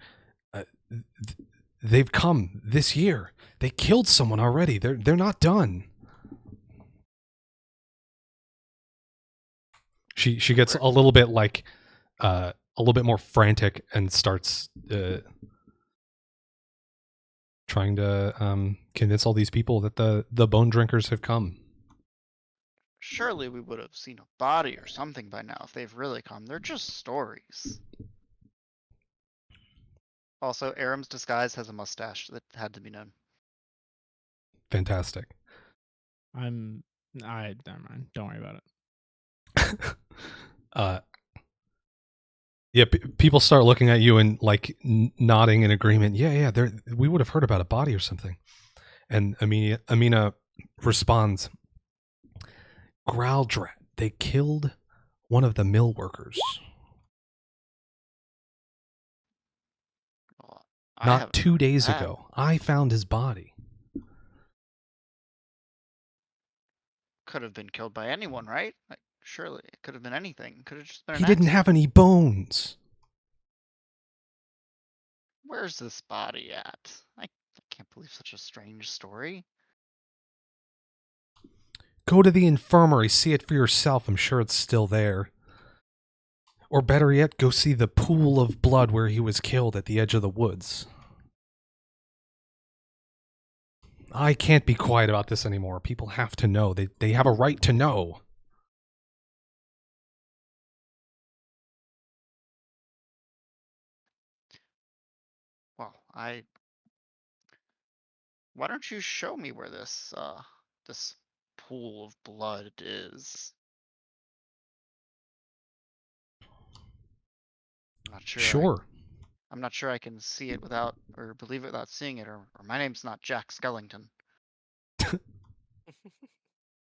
S2: They've come this year. They killed someone already. They're not done. She gets a little bit like a little bit more frantic and starts trying to convince all these people that the bone drinkers have come.
S6: Surely we would have seen a body or something by now if they've really come. They're just stories. Also, Aram's disguise has a mustache that had to be known.
S2: Fantastic.
S1: Never mind. Don't worry about it.
S2: Yeah, people start looking at you and like nodding in agreement. Yeah, we would have heard about a body or something. And Amina responds, Growldrat, they killed one of the mill workers.
S6: Well,
S2: Not 2 days ago. I found his body.
S6: Could have been killed by anyone, right? Like, surely it could have been anything. Could have just been
S2: He
S6: an
S2: didn't
S6: accident.
S2: have any bones.
S6: Where's this body at? I can't believe such a strange story.
S2: Go to the infirmary, see it for yourself. I'm sure it's still there. Or better yet, go see the pool of blood where he was killed at the edge of the woods. I can't be quiet about this anymore. People have to know. They have a right to know.
S6: Well, why don't you show me where this this pool of blood is? I'm not sure.
S2: Sure.
S6: I'm not sure I can see it without, or believe it without seeing it, or my name's not Jack Skellington.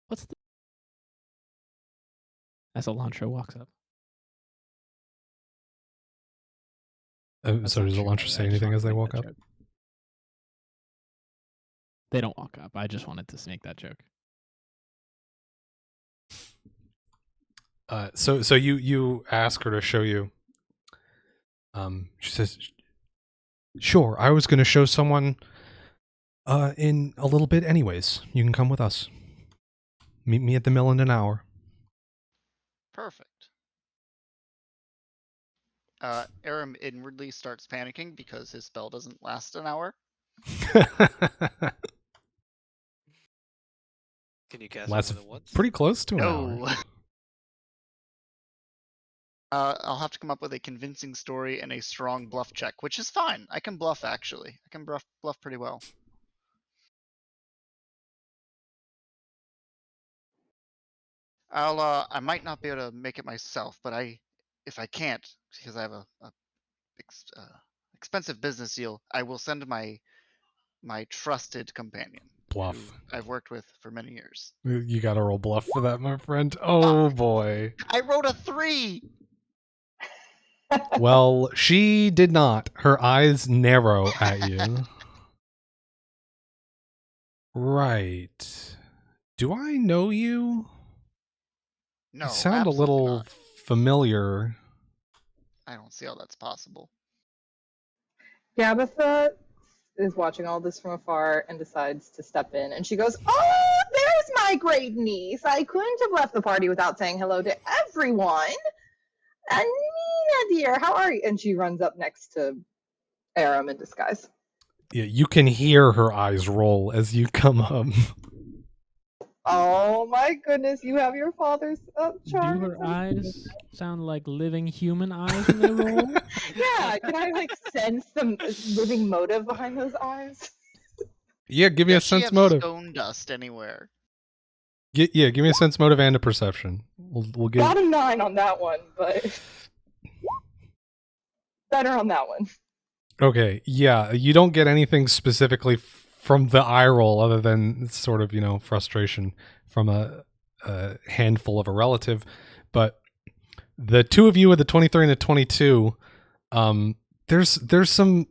S1: What's the... As Elantra walks up. That's
S2: So
S1: not
S2: does
S1: true.
S2: Elantra
S1: I
S2: say
S1: just
S2: anything
S1: wanted
S2: as
S1: to
S2: they
S1: make
S2: walk
S1: that
S2: up?
S1: joke. They don't walk up. I just wanted to make that joke.
S2: So you ask her to show you. She says, "Sure, I was going to show someone in a little bit anyways. You can come with us. Meet me at the mill in an hour."
S6: Perfect. Aram inwardly starts panicking because his spell doesn't last an hour.
S3: Can you cast
S2: Lasts
S3: it more than once?
S2: pretty close to an hour.
S6: No. I'll have to come up with a convincing story and a strong bluff check, which is fine. I can bluff, actually. I can bluff pretty well. I might not be able to make it myself, but if I can't, because I have a expensive business deal, I will send my trusted companion.
S2: Bluff.
S6: Who I've worked with for many years.
S2: You got to roll bluff for that, my friend. Oh boy.
S6: I rolled a 3!
S2: Well, she did not. Her eyes narrow at you. Right. Do I know you?
S6: No,
S2: You sound a
S6: absolutely
S2: little
S6: not.
S2: familiar.
S6: I don't see how that's possible.
S5: Gabitha is watching all this from afar and decides to step in. And she goes, "Oh, there's my great niece. I couldn't have left the party without saying hello to everyone. And Nina, dear, how are you?" And she runs up next to Aram in disguise.
S2: Yeah, you can hear her eyes roll as you come up.
S5: Oh my goodness, you have your father's
S1: Do
S5: charm.
S1: her eyes sound like living human eyes when they roll?
S5: Yeah, can I like sense the living motive behind those eyes?
S2: Yeah, give me a
S6: Does she
S2: sense
S6: have
S2: motive.
S6: stone dust anywhere?
S2: Yeah, give me a sense motive and a perception. We'll give.
S5: Got a 9 on that one, but better on that one.
S2: Okay, yeah, you don't get anything specifically from the eye roll other than sort of, frustration from a handful of a relative. But the two of you with the 23 and the 22, there's some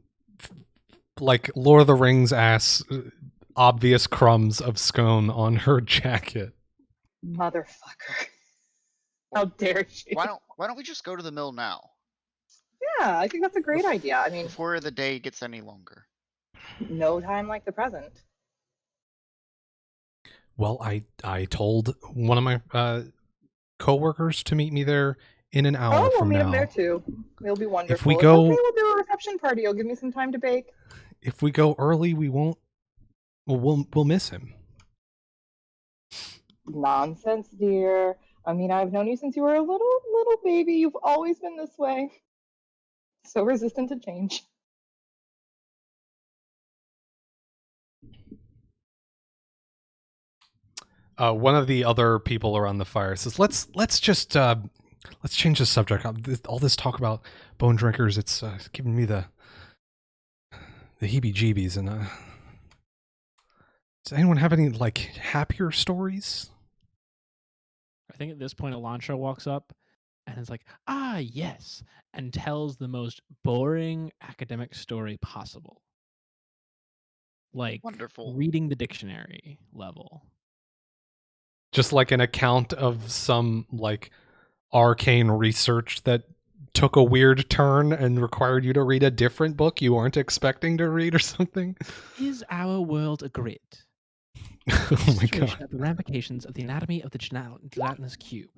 S2: like Lord of the Rings ass obvious crumbs of scone on her jacket.
S5: Motherfucker. How dare she?
S6: Why don't we just go to the mill now?
S5: Yeah, I think that's a great idea. I mean,
S6: Before the day gets any longer.
S5: no time like the present.
S2: Well, I told one of my coworkers to meet me there in an hour
S5: Oh, we'll
S2: from
S5: meet
S2: now.
S5: him there too. It'll be wonderful.
S2: If we
S5: It's
S2: go,
S5: okay, we'll do a reception party. You'll give me some time to bake.
S2: if we go early, we won't. We'll miss him.
S5: Nonsense, dear. I mean, I've known you since you were a little baby. You've always been this way. So resistant to change.
S2: One of the other people around the fire says, "Let's just let's change the subject. All this talk about bone drinkers, it's giving me the heebie-jeebies." And does anyone have any like happier stories?
S1: I think at this point, Elantra walks up and is like, "Ah, yes," and tells the most boring academic story possible. Like
S6: Wonderful.
S1: reading the dictionary level.
S2: Just like an account of some like arcane research that took a weird turn and required you to read a different book you weren't expecting to read or something.
S1: Is our world a grid?
S2: Oh my
S1: Situation
S2: god.
S1: of the ramifications of the anatomy of the gelatinous cube.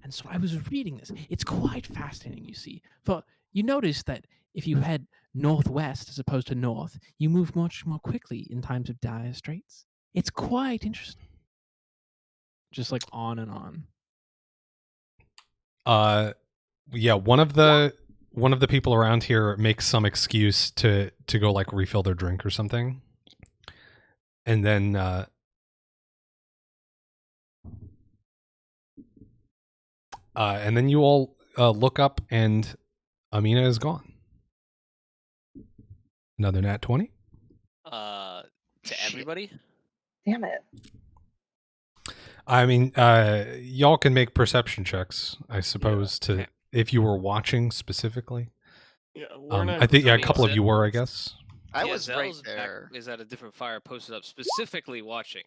S1: And so I was reading this. It's quite fascinating, you see. For you notice that if you head northwest as opposed to north, you move much more quickly in times of dire straits. It's quite interesting. Just like on and on.
S2: Yeah, one of the people around here makes some excuse to go like refill their drink or something. And then you all look up and Amina is gone. Another nat 20.
S3: To
S6: Shit.
S3: everybody.
S5: Damn it.
S2: I mean, y'all can make perception checks, I suppose, to
S3: Okay.
S2: if you were watching specifically.
S4: Yeah,
S2: I think a
S3: Tony
S2: couple of
S3: said-
S2: you were, I guess.
S6: I
S3: Yeah,
S6: was right
S3: Zell's
S6: there.
S3: Is at a different fire, posted up specifically watching.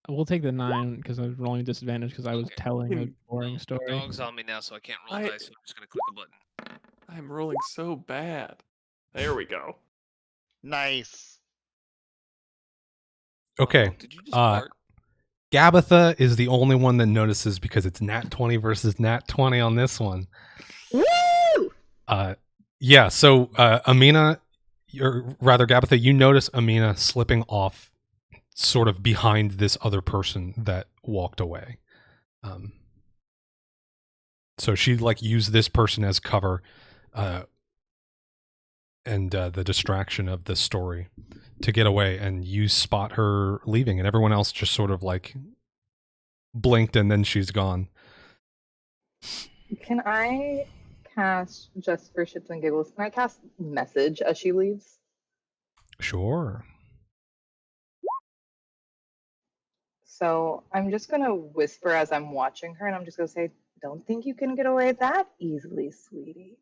S1: We'll take the 9 because I was rolling disadvantage because I was
S3: Okay.
S1: telling a
S4: Hmm.
S1: boring
S3: The
S1: story.
S3: dog's on me now, so I can't roll
S4: I-
S3: dice. So I'm just gonna click a button.
S4: I'm rolling so bad. There we go.
S6: Nice.
S2: Okay.
S3: Oh, did you just fart?
S2: Gabitha is the only one that notices because it's nat 20 versus nat 20 on this one.
S5: Woo!
S2: Yeah, so Amina, or rather Gabitha, you notice Amina slipping off sort of behind this other person that walked away. So she like used this person as cover and the distraction of the story to get away, and you spot her leaving, and everyone else just sort of like blinked and then she's gone.
S5: Can I cast, just for shits and giggles, can I cast message as she leaves?
S2: Sure.
S5: So I'm just going to whisper as I'm watching her, and I'm just going to say, "Don't think you can get away that easily, sweetie."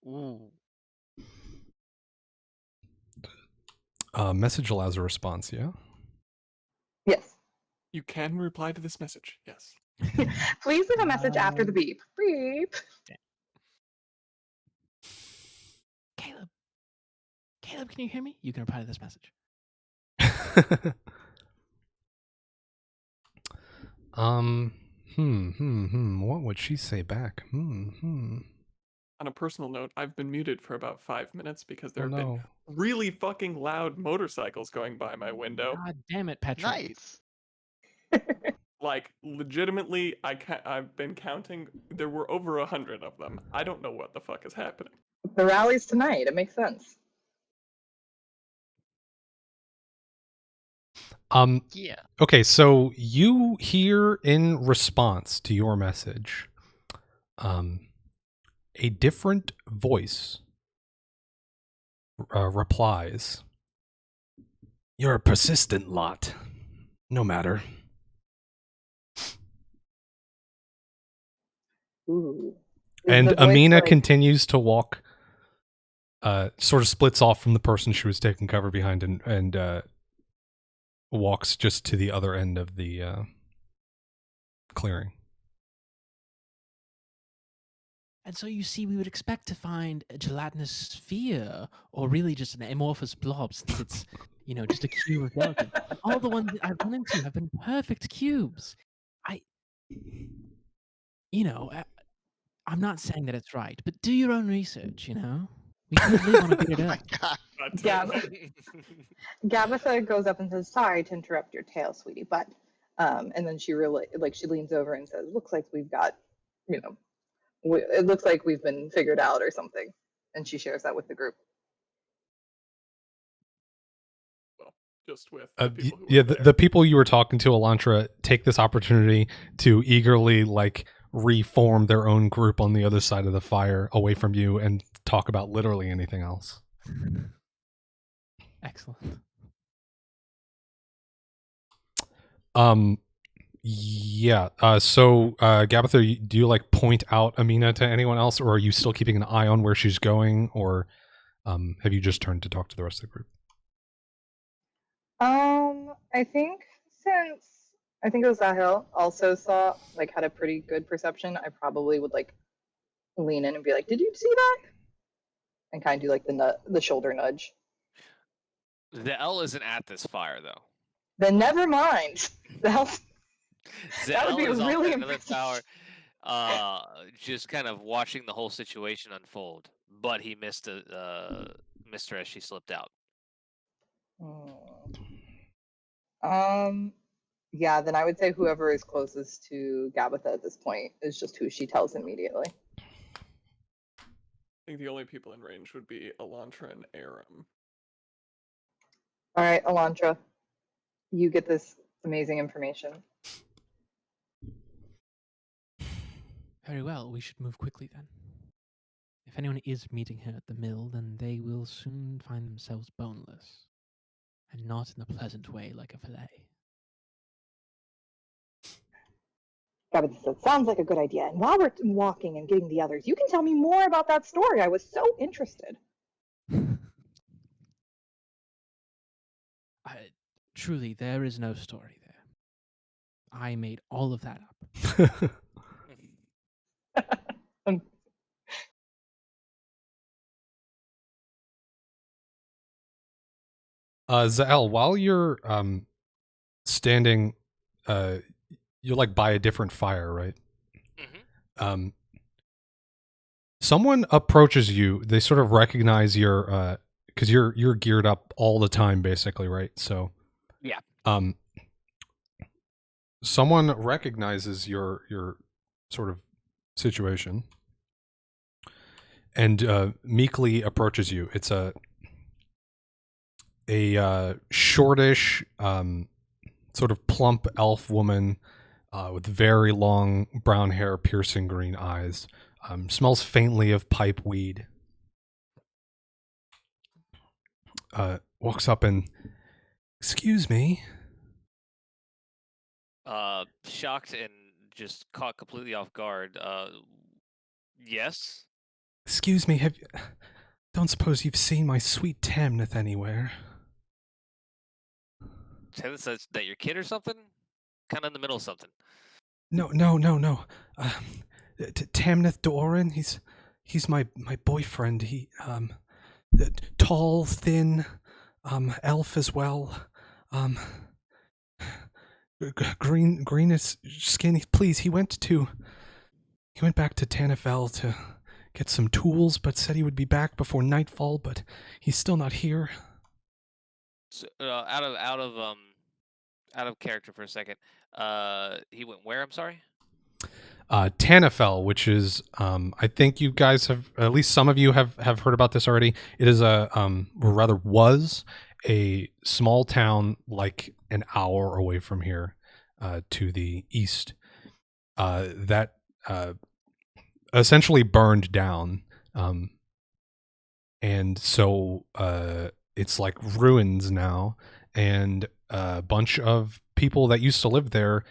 S6: Ooh.
S2: Message allows a response, yeah?
S5: Yes.
S4: You can reply to this message. Yes.
S5: Please leave a message after the beep. Beep.
S1: Caleb. Caleb, can you hear me? You can reply to this message.
S2: What would she say back?
S4: On a personal note, I've been muted for about 5 minutes because there
S2: Oh
S4: have been
S2: no.
S4: really fucking loud motorcycles going by my window.
S1: God damn it, Patrick.
S6: Nice.
S4: Like, legitimately, I've been counting. There were over 100 of them. I don't know what the fuck is happening.
S5: The rally's tonight. It makes sense.
S6: Yeah.
S2: Okay, so you hear in response to your message, a different voice replies, "You're a persistent lot. No matter."
S5: Ooh.
S2: And
S5: The voice,
S2: Amina
S5: like,
S2: continues to walk, sort of splits off from the person she was taking cover behind and walks just to the other end of the clearing.
S1: And so you see, we would expect to find a gelatinous sphere, or really just an amorphous blob, since it's, just a cube of gelatin. And all the ones that I've run into have been perfect cubes. I'm not saying that it's right, but do your own research, We could live on a bearded
S6: Oh my
S1: earth.
S6: god.
S5: Gabitha goes up and says, "Sorry to interrupt your tale, sweetie, but," and then she she leans over and says, "Looks like we've got, it looks like we've been figured out or something," and she shares that with the group.
S4: Well, just with the people who
S2: yeah,
S4: were there.
S2: the people you were talking to, Elantra, take this opportunity to eagerly reform their own group on the other side of the fire, away from you, and talk about literally anything else.
S1: Excellent.
S2: Yeah. So, Gabitha, do you point out Amina to anyone else, or are you still keeping an eye on where she's going, or have you just turned to talk to the rest of the group?
S5: I think it was Sahil also had a pretty good perception. I probably would lean in and be like, "Did you see that?" And kind of do the shoulder nudge.
S3: The L isn't at this fire though.
S5: Then never mind. That would be
S3: is
S5: really
S3: off another
S5: impressive.
S3: tower, just kind of watching the whole situation unfold. But he missed her as she slipped out.
S5: Yeah, then I would say whoever is closest to Gabitha at this point is just who she tells immediately.
S4: I think the only people in range would be Elantra and Aram.
S5: All right, Elantra, you get this amazing information.
S1: Very well, we should move quickly then. If anyone is meeting her at the mill, then they will soon find themselves boneless, and not in a pleasant way like a fillet.
S5: Gabitha said, "Sounds like a good idea. And while we're walking and getting the others, you can tell me more about that story. I was so interested."
S1: Truly, there is no story there. I made all of that up.
S2: Zael, while you're standing, you're by a different fire, right?
S3: Mm-hmm.
S2: Someone approaches you. They sort of recognize your, because you're geared up all the time, basically, right? So
S3: yeah.
S2: Someone recognizes your sort of situation and meekly approaches you. It's a shortish, sort of plump elf woman with very long brown hair, piercing green eyes. Smells faintly of pipe weed. Walks up and, "Excuse me."
S3: Shocked and just caught completely off guard. Yes.
S2: Excuse me, don't suppose you've seen my sweet Tamnith anywhere?
S3: Tennis says that your kid or something? Kind of in the middle of something.
S2: No. Tamnith Doran, he's my boyfriend. He, tall, thin, elf as well. Greenish skin. Please, he went back to Tanafel to get some tools, but said he would be back before nightfall, but he's still not here.
S3: So, out of character for a second. He went where? I'm sorry.
S2: Tanafel, which is, I think you guys have, at least some of you have heard about this already. It is or rather was a small town like an hour away from here, to the east, that essentially burned down, and so it's like ruins now, and a bunch of people that used to live there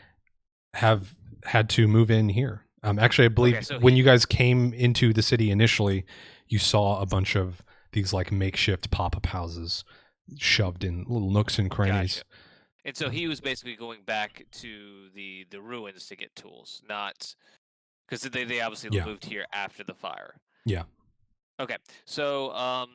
S2: have had to move in here. Actually, I believe when you guys came into the city initially, you saw a bunch of these like makeshift pop-up houses shoved in little nooks and crannies.
S3: Gotcha. And so he was basically going back to the ruins to get tools, not because they obviously moved here after the fire.
S2: Yeah.
S3: Okay. So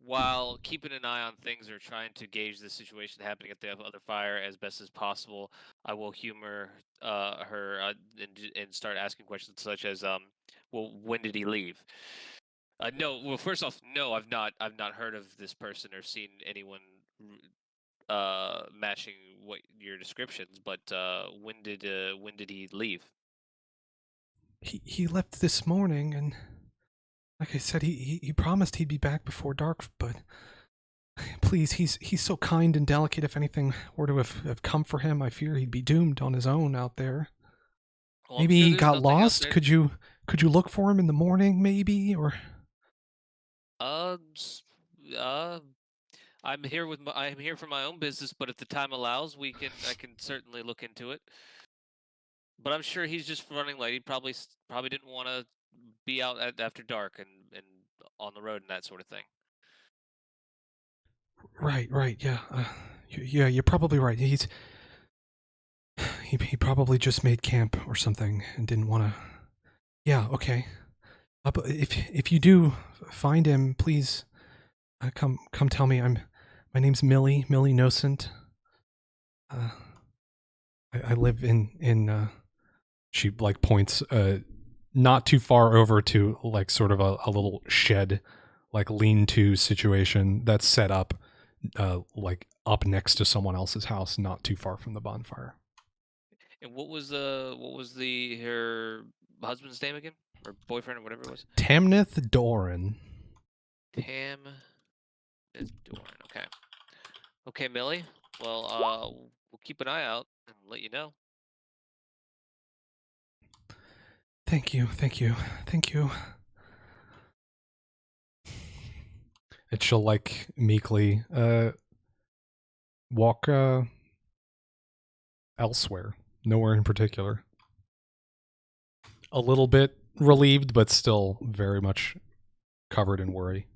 S3: while keeping an eye on things or trying to gauge the situation happening at the other fire as best as possible, I will humor her and start asking questions such as, well, when did he leave? No. Well, first off, no, I've not heard of this person or seen anyone matching what your descriptions. But when did he leave?
S2: He left this morning, and like I said, he promised he'd be back before dark, but please, he's so kind and delicate. If anything were to have come for him, I fear he'd be doomed on his own out there.
S3: Well,
S2: maybe
S3: sure
S2: he got lost. Could you look for him in the morning, maybe, or?
S3: I'm here I'm here for my own business, but if the time allows, I can certainly look into it. But I'm sure he's just running late. He probably didn't want to be out after dark and on the road and that sort of thing.
S2: Right, yeah. Yeah, you're probably right. He probably just made camp or something and didn't want to. Yeah, okay. But if you do find him, please come tell me. My name's Millie Nocent. I live in she like points not too far over to like sort of a little shed, like lean-to situation that's set up like up next to someone else's house, not too far from the bonfire.
S3: And what was her husband's name again, or boyfriend, or whatever it was?
S2: Tamnith Doran.
S3: Tamnith Doran. Okay. Okay, Millie. Well, we'll keep an eye out and let you know.
S2: Thank you. And she'll like meekly walk elsewhere, nowhere in particular. A little bit relieved, but still very much covered in worry.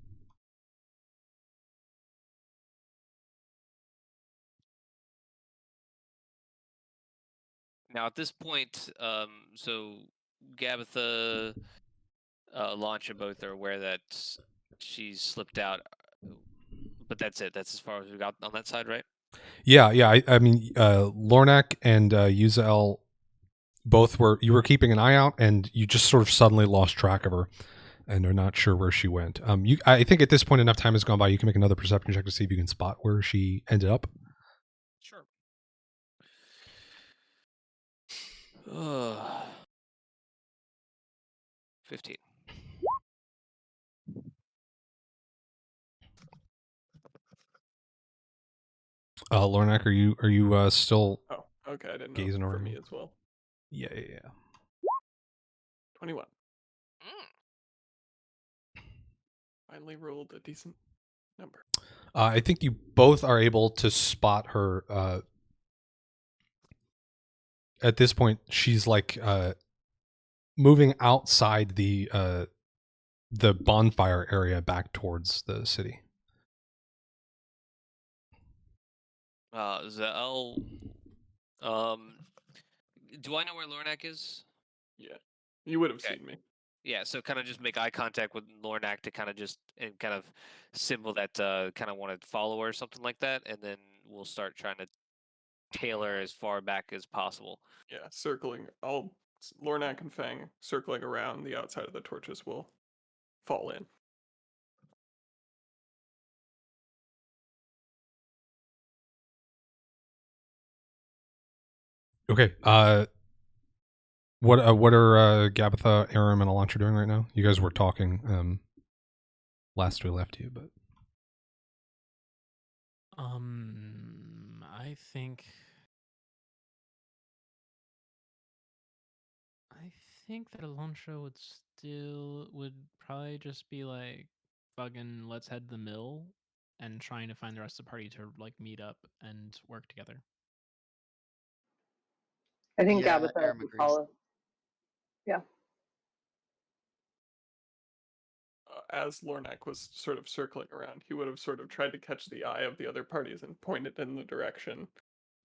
S3: Now, at this point, so Gabitha, Launcha both are aware that she's slipped out, but that's it. That's as far as we got on that side, right?
S2: Yeah. I mean, Lornak and Yuzael both you were keeping an eye out, and you just sort of suddenly lost track of her, and are not sure where she went. I think at this point enough time has gone by. You can make another perception check to see if you can spot where she ended up.
S3: Sure. 15.
S2: Lornak, are you still?
S4: Oh, okay. I didn't know
S2: gazing
S4: for
S2: around.
S4: me as well.
S2: Yeah.
S4: 21. Finally rolled a decent number.
S2: I think you both are able to spot her. At this point, she's like moving outside the the bonfire area back towards the city.
S3: Zell, do I know where Lornak is?
S4: Yeah, you would have
S3: Okay.
S4: seen me.
S3: Yeah, so kind of just make eye contact with Lornak to kind of just and kind of symbol that kind of want to follow her or something like that, and then we'll start trying to tailor as far back as possible.
S4: Yeah, circling. Lornak and Fang circling around the outside of the torches will fall in.
S2: Okay. What are Gabitha, Aram, and Elantra doing right now? You guys were talking last we left you, but
S1: I think that Alonso would probably just be like, fucking, let's head to the mill and trying to find the rest of the party to like meet up and work together.
S5: I think
S6: Yeah,
S5: Gabitha
S6: Aram
S5: can
S6: agrees.
S5: follow. Yeah.
S4: As Lornak was sort of circling around, he would have sort of tried to catch the eye of the other parties and pointed in the direction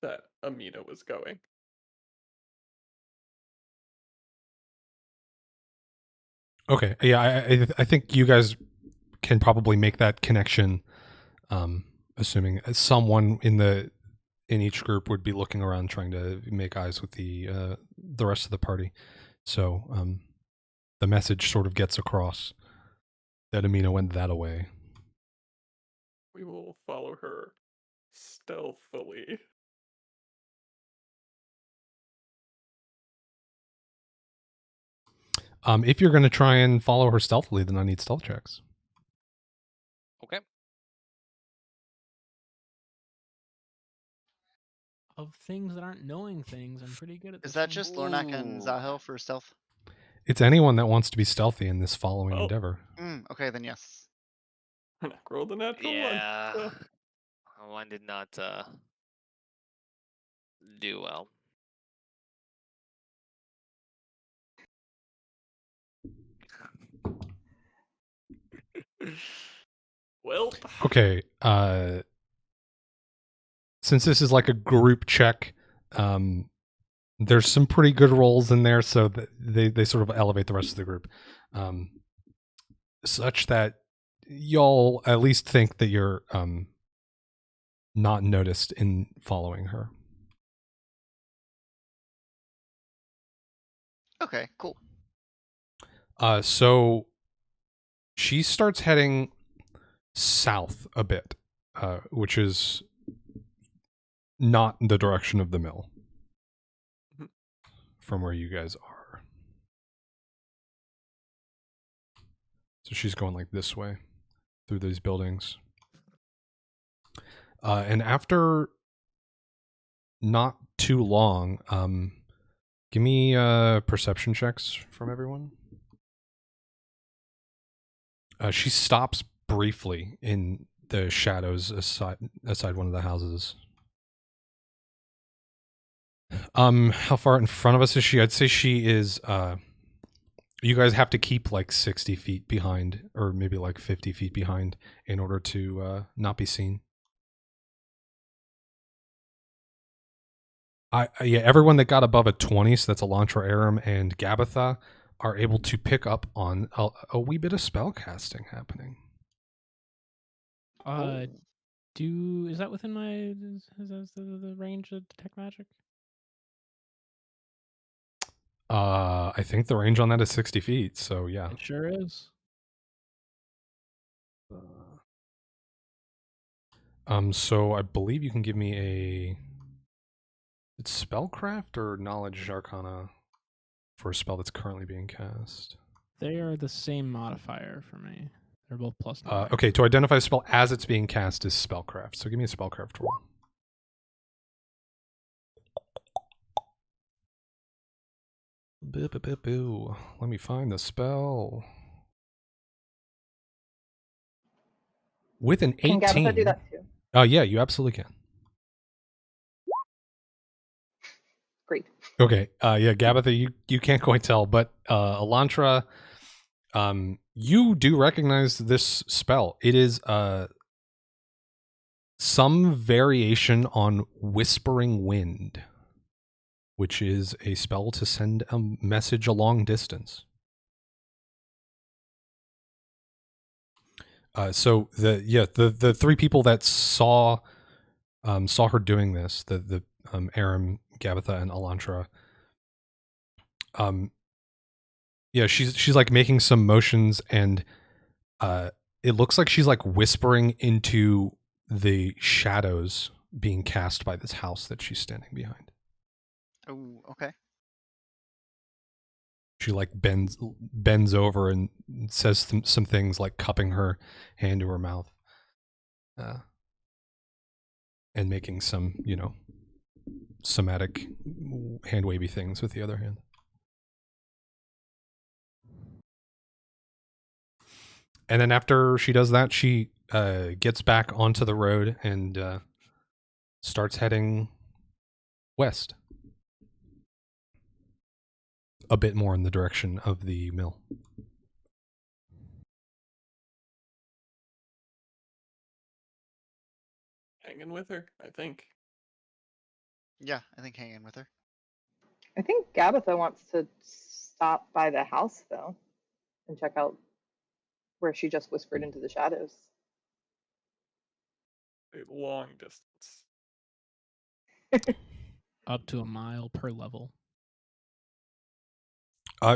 S4: that Amina was going.
S2: okay. Yeah, I think you guys can probably make that connection. Assuming someone in each group would be looking around trying to make eyes with the rest of the party. So the message sort of gets across that Amina went that away.
S4: We will follow her stealthily.
S2: If you're going to try and follow her stealthily, then I need stealth checks.
S3: Okay.
S1: Of things that aren't knowing things, I'm pretty good at this.
S6: Is that
S1: one.
S6: just Lornak and
S3: Ooh.
S6: Zahel for stealth?
S2: It's anyone that wants to be stealthy in this following
S4: Well,
S2: endeavor.
S6: Okay, then yes.
S4: Lornak rolled a natural one.
S3: Yeah.
S4: So
S3: Mine did not do well.
S4: well,
S2: Okay. Since this is like a group check, there's some pretty good rolls in there, so that they sort of elevate the rest of the group, such that y'all at least think that you're not noticed in following her.
S6: Okay, cool.
S2: So she starts heading south a bit, which is not the direction of the mill from where you guys are. So she's going like this way through these buildings. And after not too long, give me perception checks from everyone. She stops briefly in the shadows aside one of the houses. How far in front of us is she? I'd say she is you guys have to keep like 60 feet behind, or maybe like 50 feet behind, in order to not be seen. Yeah, everyone that got above a 20, so that's Elantra, Aram, and Gabitha, are able to pick up on a wee bit of spell casting happening.
S1: Is that within my is that the range of detect magic?
S2: I think the range on that is 60 feet, so yeah.
S1: It sure is.
S2: So I believe you can give me a... It's spellcraft or knowledge arcana for a spell that's currently being cast?
S1: They are the same modifier for me. They're both +9.
S2: Okay, to identify a spell as it's being cast is spellcraft. So give me a spellcraft roll. Boo. Let me find the spell. With an 18.
S5: Can Gabitha do that too?
S2: Yeah, you absolutely can.
S5: Great.
S2: Okay. Yeah, Gabitha, you can't quite tell, but Elantra, You do recognize this spell. It is some variation on Whispering Wind, which is a spell to send a message a long distance. So the three people that saw her doing this, the Aram, Gabitha, and Elantra. Yeah, she's like making some motions, and it looks like she's like whispering into the shadows being cast by this house that she's standing behind.
S6: Oh, okay.
S2: She like bends over and says some things, like cupping her hand to her mouth, and making some, somatic hand wavy things with the other hand. And then after she does that, she gets back onto the road and starts heading west, a bit more in the direction of the mill.
S4: Hanging with her, I think.
S6: Yeah, I think hanging with her.
S5: I think Gabitha wants to stop by the house though and check out where she just whispered into the shadows.
S4: A long distance.
S1: Up to a mile per level.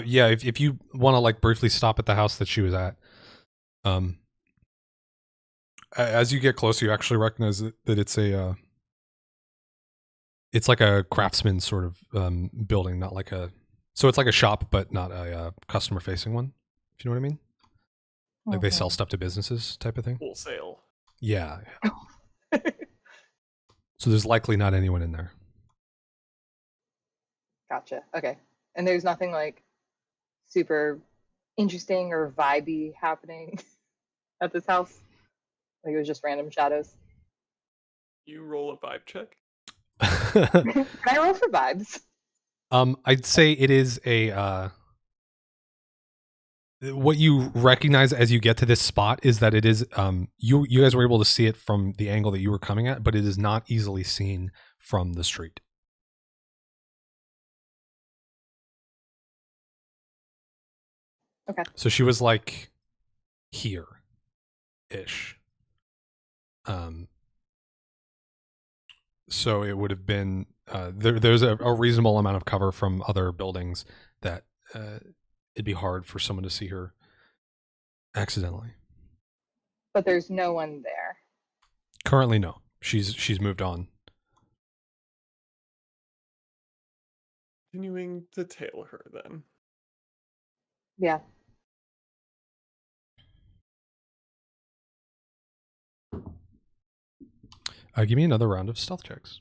S2: Yeah, if you want to like briefly stop at the house that she was at, as you get closer, you actually recognize that it's a it's like a craftsman sort of building, not like a. So it's like a shop, but not a customer facing one. If you know what I mean. Like they sell stuff to businesses, type of thing.
S4: Wholesale.
S2: Yeah. So there's likely not anyone in there.
S5: Gotcha. Okay. And there's nothing like super interesting or vibey happening at this house? Like it was just random shadows?
S4: You roll a vibe check.
S5: Can I roll for vibes?
S2: I'd say it is a what you recognize as you get to this spot is that it is you guys were able to see it from the angle that you were coming at, but it is not easily seen from the street.
S5: Okay.
S2: So she was like here ish. So it would have been there's a reasonable amount of cover from other buildings that it'd be hard for someone to see her accidentally.
S5: But there's no one there.
S2: Currently, no. She's moved on.
S4: Continuing to tail her then.
S5: Yeah.
S2: Give me another round of stealth checks.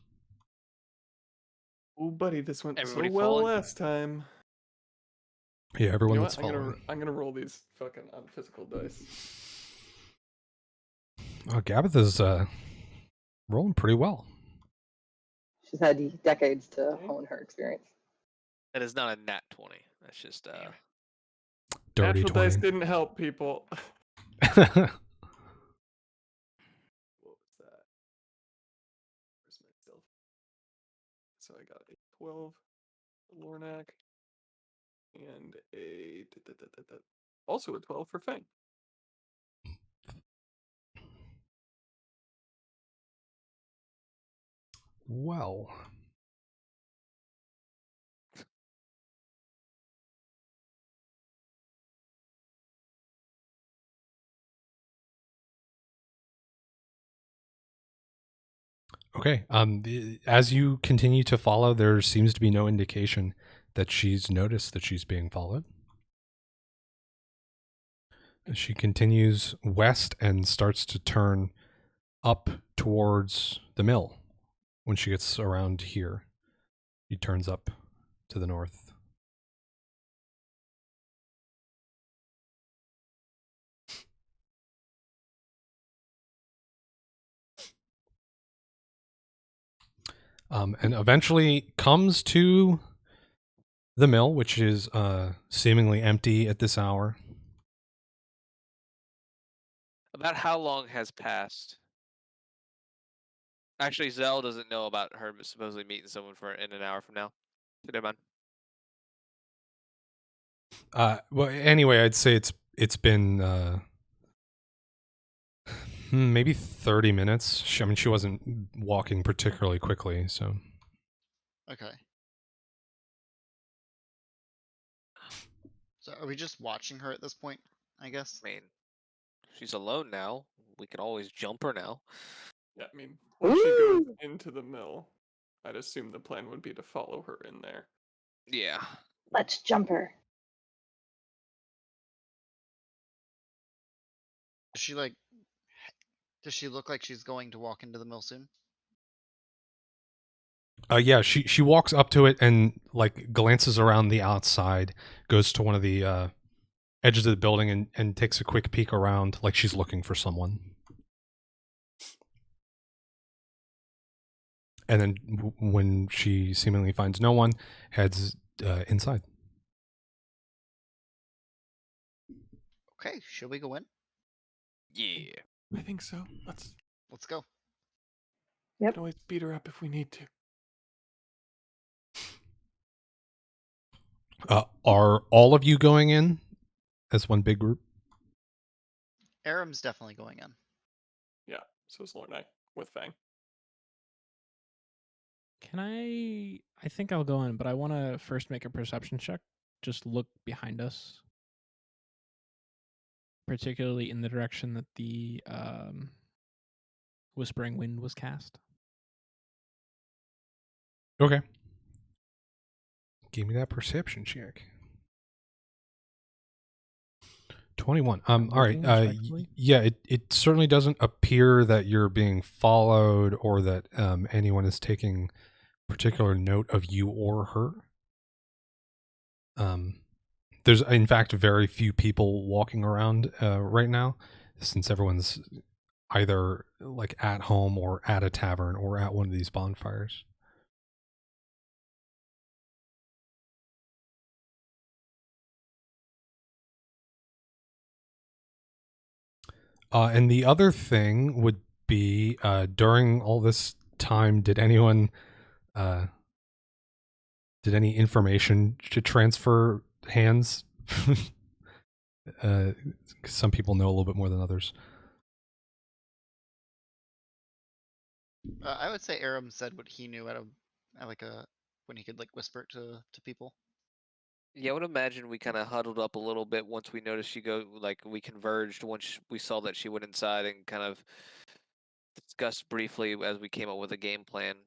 S4: Oh, buddy, this went
S3: Everybody
S4: so well
S3: falling?
S4: last time.
S2: Yeah, everyone
S4: You know
S2: that's
S4: what?
S2: following.
S4: I'm gonna roll these fucking unphysical dice.
S2: Oh, Gabitha's rolling pretty well.
S5: She's had decades to hone her experience.
S3: That is not a nat 20. That's just
S2: Dirty
S4: Natural
S2: 20.
S4: dice didn't help people. What was that? Where's my stealth? So I got a 12 for Lornak and a also a 12 for Fang.
S2: Well. Okay. As you continue to follow, there seems to be no indication that she's noticed that she's being followed. She continues west and starts to turn up towards the mill. When she gets around here, she turns up to the north. And eventually comes to the mill, which is seemingly empty at this hour.
S3: About how long has passed? Actually, Zell doesn't know about her supposedly meeting someone in an hour from now. So never mind.
S2: Well, anyway, I'd say it's been maybe 30 minutes. I mean, she wasn't walking particularly quickly, so.
S6: Okay. So are we just watching her at this point, I guess?
S3: I mean, she's alone now. We can always jump her now.
S4: Yeah, I mean, once she goes
S5: Ooh.
S4: into the mill, I'd assume the plan would be to follow her in there.
S3: Yeah.
S5: Let's jump her.
S6: Does she look like she's going to walk into the mill soon?
S2: Yeah, she walks up to it and like glances around the outside, goes to one of the edges of the building and takes a quick peek around like she's looking for someone. And then when she seemingly finds no one, heads inside.
S6: Okay, should we go in?
S3: Yeah.
S4: I think so. Let's
S6: Let's go.
S5: Yep.
S4: can always beat her up if we need to.
S2: Are all of you going in as one big group?
S6: Aram's definitely going in.
S4: Yeah, so is Lornai with Fang.
S1: Can I think I'll go in, but I want to first make a perception check. Just look behind us, particularly in the direction that the Whispering Wind was cast.
S2: Okay. Give me that perception check. 21.
S1: I'm
S2: All right.
S1: looking respectfully.
S2: Yeah, it certainly doesn't appear that you're being followed or that anyone is taking particular note of you or her. There's in fact very few people walking around right now, since everyone's either like at home or at a tavern or at one of these bonfires. And the other thing would be during all this time, did anyone did any information to transfer hands? 'Cause some people know a little bit more than others.
S6: I would say Aram said what he knew at when he could like whisper it to people.
S3: Yeah, I would imagine we kind of huddled up a little bit once we noticed we converged once we saw that she went inside and kind of discussed briefly as we came up with a game plan.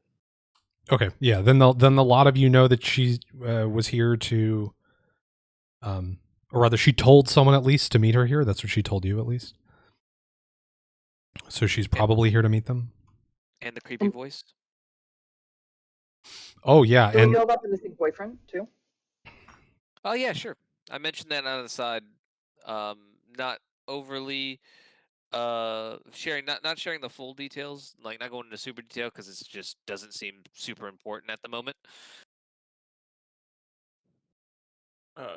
S2: Okay, yeah. Then the lot of you know that she was here to, or rather, she told someone at least to meet her here. That's what she told you at least. So she's probably here to meet them.
S3: And the creepy voice.
S2: Oh yeah,
S5: Do we
S2: and
S5: know about the missing boyfriend too?
S3: Oh yeah, sure. I mentioned that on the side. Not overly sharing, not sharing the full details, like not going into super detail because it just doesn't seem super important at the moment.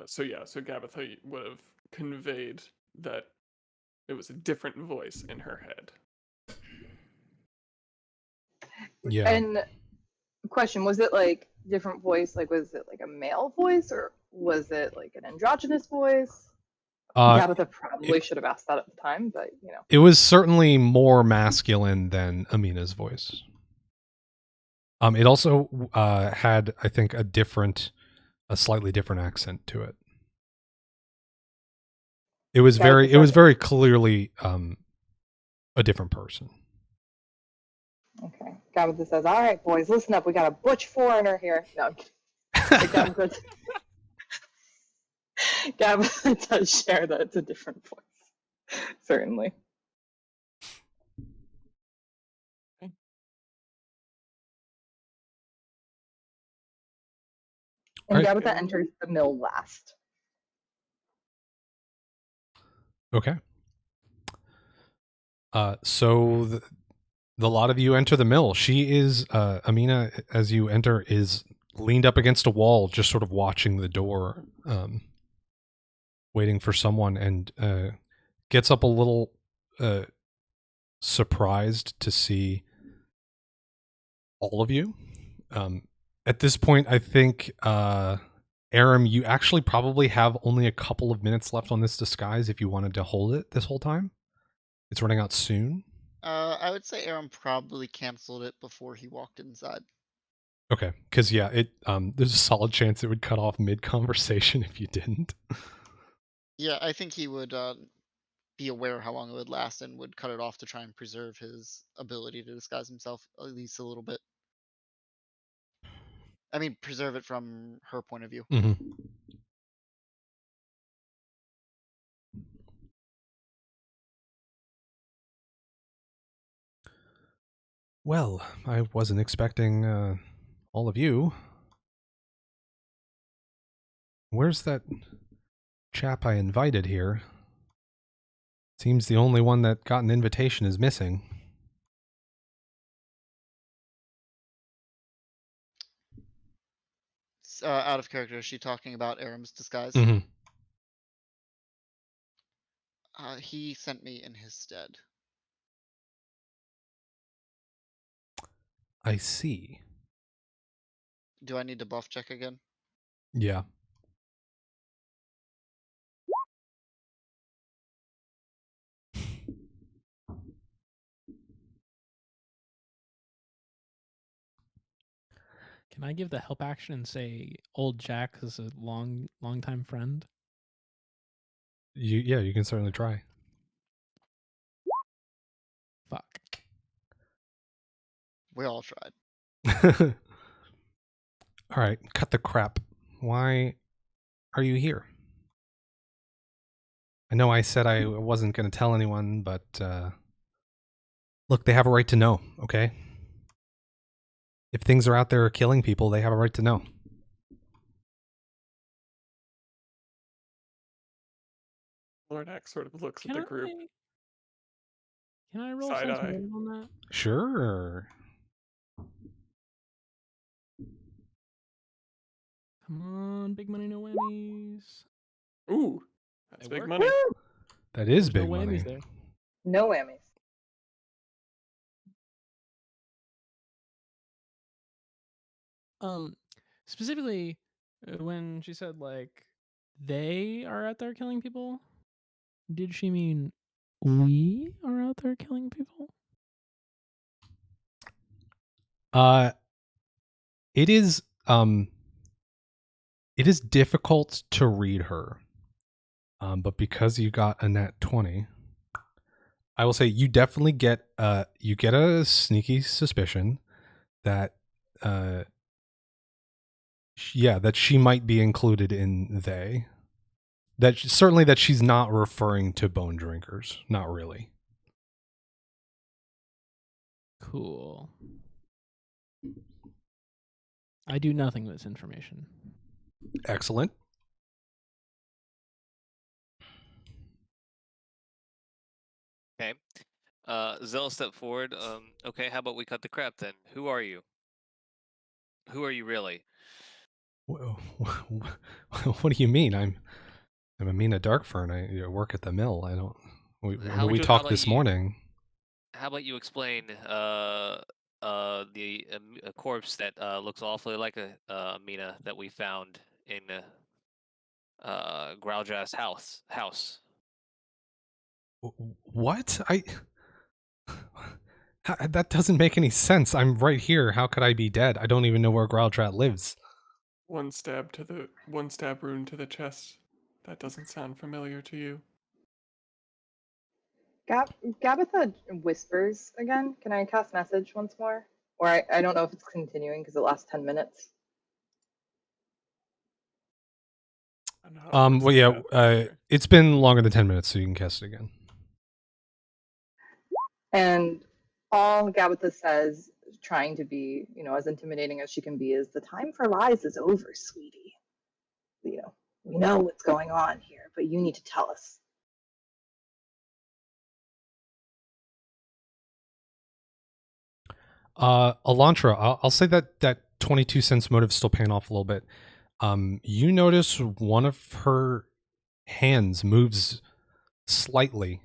S4: So Gabitha would have conveyed that it was a different voice in her head.
S2: yeah.
S5: And question, was it like different voice? Like, was it like a male voice or was it like an androgynous voice? Gabitha probably should have asked that at the time, but you know.
S2: It was certainly more masculine than Amina's voice. It also had, I think, a slightly different accent to it. It was very clearly a different person.
S5: Okay. Gabitha says, "All right, boys, listen up. We got a butch foreigner here." No, I'm kidding. Gabitha does share that it's a different voice, certainly. And
S2: Right.
S5: Gabitha enters the mill last.
S2: Okay. So the lot of you enter the mill. She is, Amina, as you enter, is leaned up against a wall, just sort of watching the door, waiting for someone, and gets up a little surprised to see all of you. At this point, I think, Aram, you actually probably have only a couple of minutes left on this disguise if you wanted to hold it this whole time. It's running out soon.
S6: I would say Aaron probably canceled it before he walked inside.
S2: Okay, because yeah, there's a solid chance it would cut off mid-conversation if you didn't.
S6: Yeah, I think he would be aware how long it would last and would cut it off to try and preserve his ability to disguise himself at least a little bit. I mean, preserve it from her point of view.
S2: Mm-hmm. Well, I wasn't expecting all of you. Where's that chap I invited here? Seems the only one that got an invitation is missing.
S6: Out of character, is she talking about Aram's disguise?
S2: Mm-hmm.
S6: He sent me in his stead.
S2: I see.
S6: Do I need to buff check again?
S2: Yeah.
S1: Can I give the help action and say old Jack is a long time friend?
S2: You can certainly try.
S1: Fuck.
S6: We all tried.
S2: All right, cut the crap. Why are you here? I know I said I wasn't going to tell anyone, but look, they have a right to know, okay? If things are out there killing people, they have a right to know.
S4: Lord Axe sort of looks at the group.
S1: Can I roll
S4: Side
S1: sense
S4: eye.
S1: motive on that?
S2: Sure.
S1: Come on, big money, no whammies.
S4: Ooh, that's
S1: It
S4: big
S1: worked.
S4: money.
S5: Woo!
S2: That is
S1: There's
S2: big
S1: no whammies
S2: money.
S1: there.
S5: No whammies.
S1: Specifically, when she said like they are out there killing people, did she mean we are out there killing people?
S2: It is difficult to read her. But because you got a nat 20, I will say you definitely get a sneaky suspicion that that she might be included in they. Certainly that she's not referring to bone drinkers, not really.
S1: Cool. I do nothing with this information.
S2: Excellent.
S3: Okay. Zell stepped forward. Okay, how about we cut the crap then? Who are you? Who are you really?
S2: What do you mean? I'm Amina Darkfern. I work at the mill. I don't. We talked this morning.
S3: How about you explain a corpse that looks awfully like a Amina that we found in Growlja's house?
S2: What? That doesn't make any sense. I'm right here. How could I be dead? I don't even know where Growltrat lives.
S4: One stab wound to the chest. That doesn't sound familiar to you.
S5: Gabitha whispers again. Can I cast message once more? Or I don't know if it's continuing because it lasts 10 minutes.
S2: Well, yeah. It's been longer than 10 minutes, so you can cast it again.
S5: And all Gabitha says, trying to be, as intimidating as she can be, is the time for lies is over, sweetie. We know what's going on here, but you need to tell us.
S2: Elantra, I'll say that 22 cents motive still paying off a little bit. You notice one of her hands moves slightly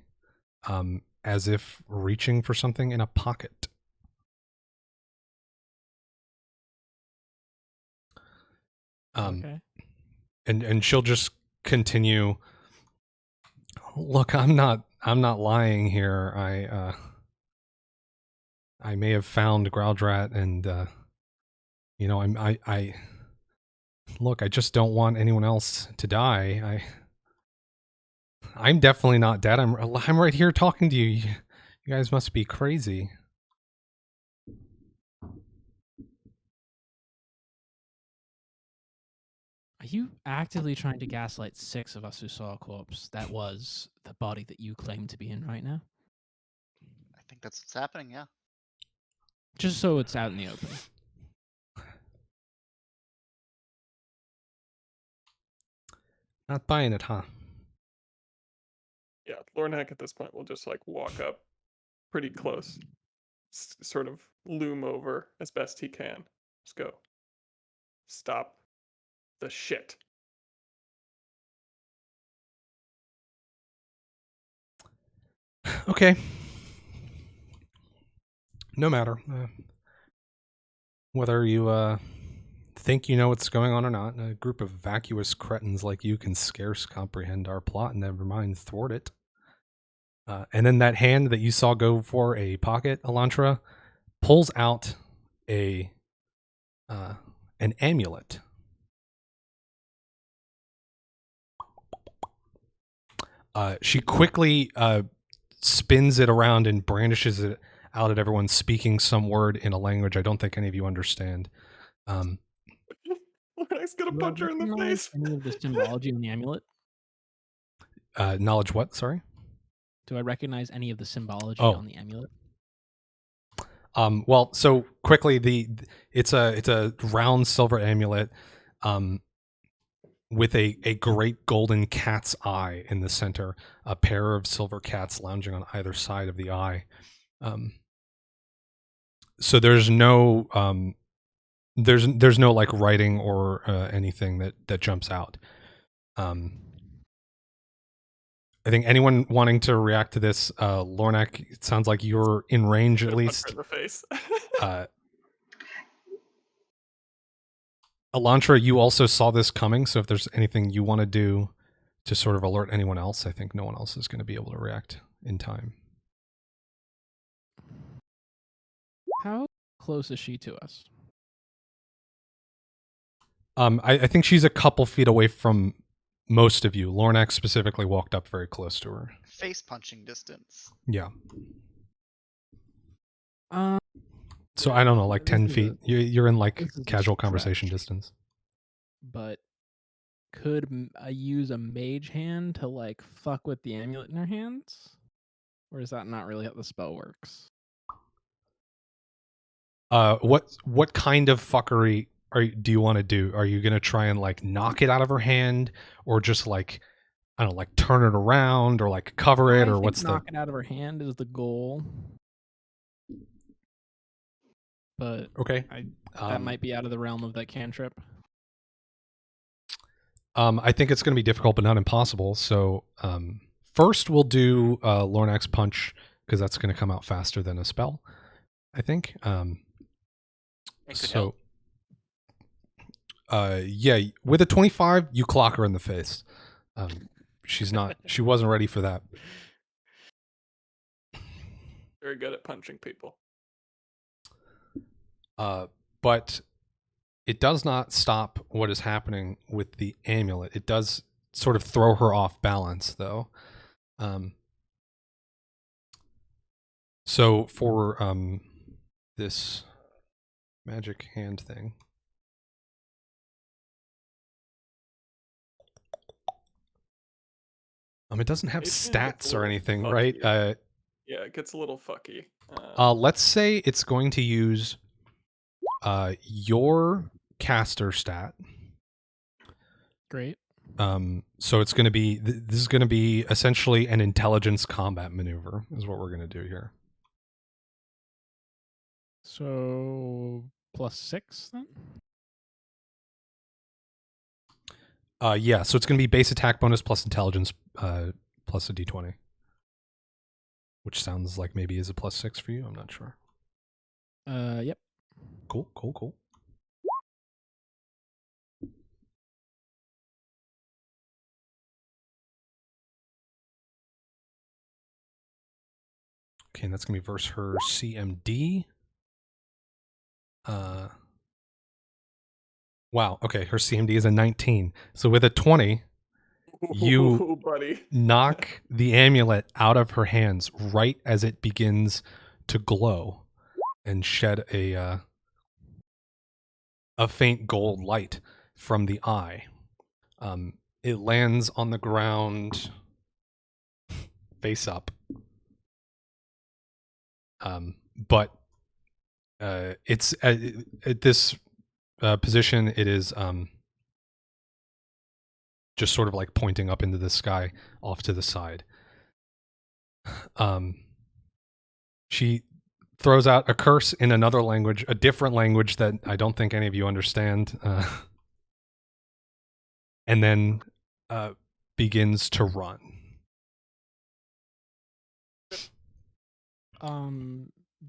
S2: as if reaching for something in a pocket.
S1: Okay.
S2: And she'll just continue. Look, I'm not lying here. I may have found Growldrat, and you know, I look, I just don't want anyone else to die. I'm definitely not dead. I'm right here talking to you. You guys must be crazy.
S1: Are you actively trying to gaslight 6 of us who saw a corpse that was the body that you claim to be in right now?
S6: I think that's what's happening. Yeah.
S1: Just so it's out in the open.
S2: Not buying it, huh?
S4: Yeah, Lornak at this point will just like walk up pretty close, sort of loom over as best he can. Just go. Stop the shit.
S2: Okay. No matter. Whether you think you know what's going on or not, a group of vacuous cretins like you can scarce comprehend our plot, never mind thwart it. And then that hand that you saw go for a pocket, Elantra, pulls out an amulet. She quickly spins it around and brandishes it out at everyone, speaking some word in a language I don't think any of you understand.
S4: Lornak's gonna
S1: Do I
S4: punch her in the
S1: recognize
S4: face.
S1: any of the symbology on the amulet?
S2: Knowledge what? Sorry?
S1: Do I recognize any of the symbology
S2: Oh.
S1: on the amulet?
S2: Well, so quickly, it's a round silver amulet with a great golden cat's eye in the center, a pair of silver cats lounging on either side of the eye. So there's no there's no like writing or anything that jumps out. I think anyone wanting to react to this, Lornak, it sounds like you're in range at
S4: Gonna punch
S2: least.
S4: her in the face.
S2: Elantra, you also saw this coming, so if there's anything you want to do to sort of alert anyone else, I think no one else is going to be able to react in time.
S1: How close is she to us?
S2: I think she's a couple feet away from most of you. Lornak specifically walked up very close to her.
S6: Face punching distance.
S2: Yeah. So
S1: Yeah,
S2: I don't know, like
S1: this
S2: 10
S1: is
S2: feet.
S1: a-
S2: You're in like
S1: this is a
S2: casual conversation
S1: stretch.
S2: distance.
S1: But could I use a mage hand to like fuck with the amulet in her hands? Or is that not really how the spell works?
S2: What kind of fuckery do you want to do? Are you gonna try and like knock it out of her hand, or just like, I don't know, like turn it around, or like cover it,
S1: I
S2: or
S1: think
S2: what's
S1: knock it out of her hand is the goal. But
S2: okay?
S1: that might be out of the realm of that cantrip.
S2: I think it's gonna be difficult, but not impossible. So first we'll do Lornak's punch, because that's gonna come out faster than a spell, I think.
S3: It could help.
S2: Yeah, with a 25, you clock her in the face. She wasn't ready for that.
S4: Very good at punching people.
S2: But it does not stop what is happening with the amulet. It does sort of throw her off balance, though. So for this magic hand thing, it doesn't have
S4: Mage hand gets a
S2: stats or
S4: little
S2: anything,
S4: fucky.
S2: right?
S4: Yeah, it gets a little fucky.
S2: Let's say it's going to use your caster stat.
S1: Great.
S2: So it's going to be this is going to be essentially an intelligence combat maneuver is what we're going to do here.
S1: So +6 then?
S2: Yeah, so it's going to be base attack bonus plus intelligence plus a d20. which sounds like maybe is a +6 for you. I'm not sure.
S1: Yep.
S2: Cool, cool, cool. Okay, and that's gonna be versus her CMD. Wow. Okay, her CMD is a 19. So with a 20, you
S4: Ooh, buddy.
S2: knock the amulet out of her hands right as it begins to glow and shed a faint gold light from the eye. It lands on the ground face up. But it's at this position, it is just sort of like pointing up into the sky off to the side. She throws out a curse in another language, a different language that I don't think any of you understand, and then begins to run.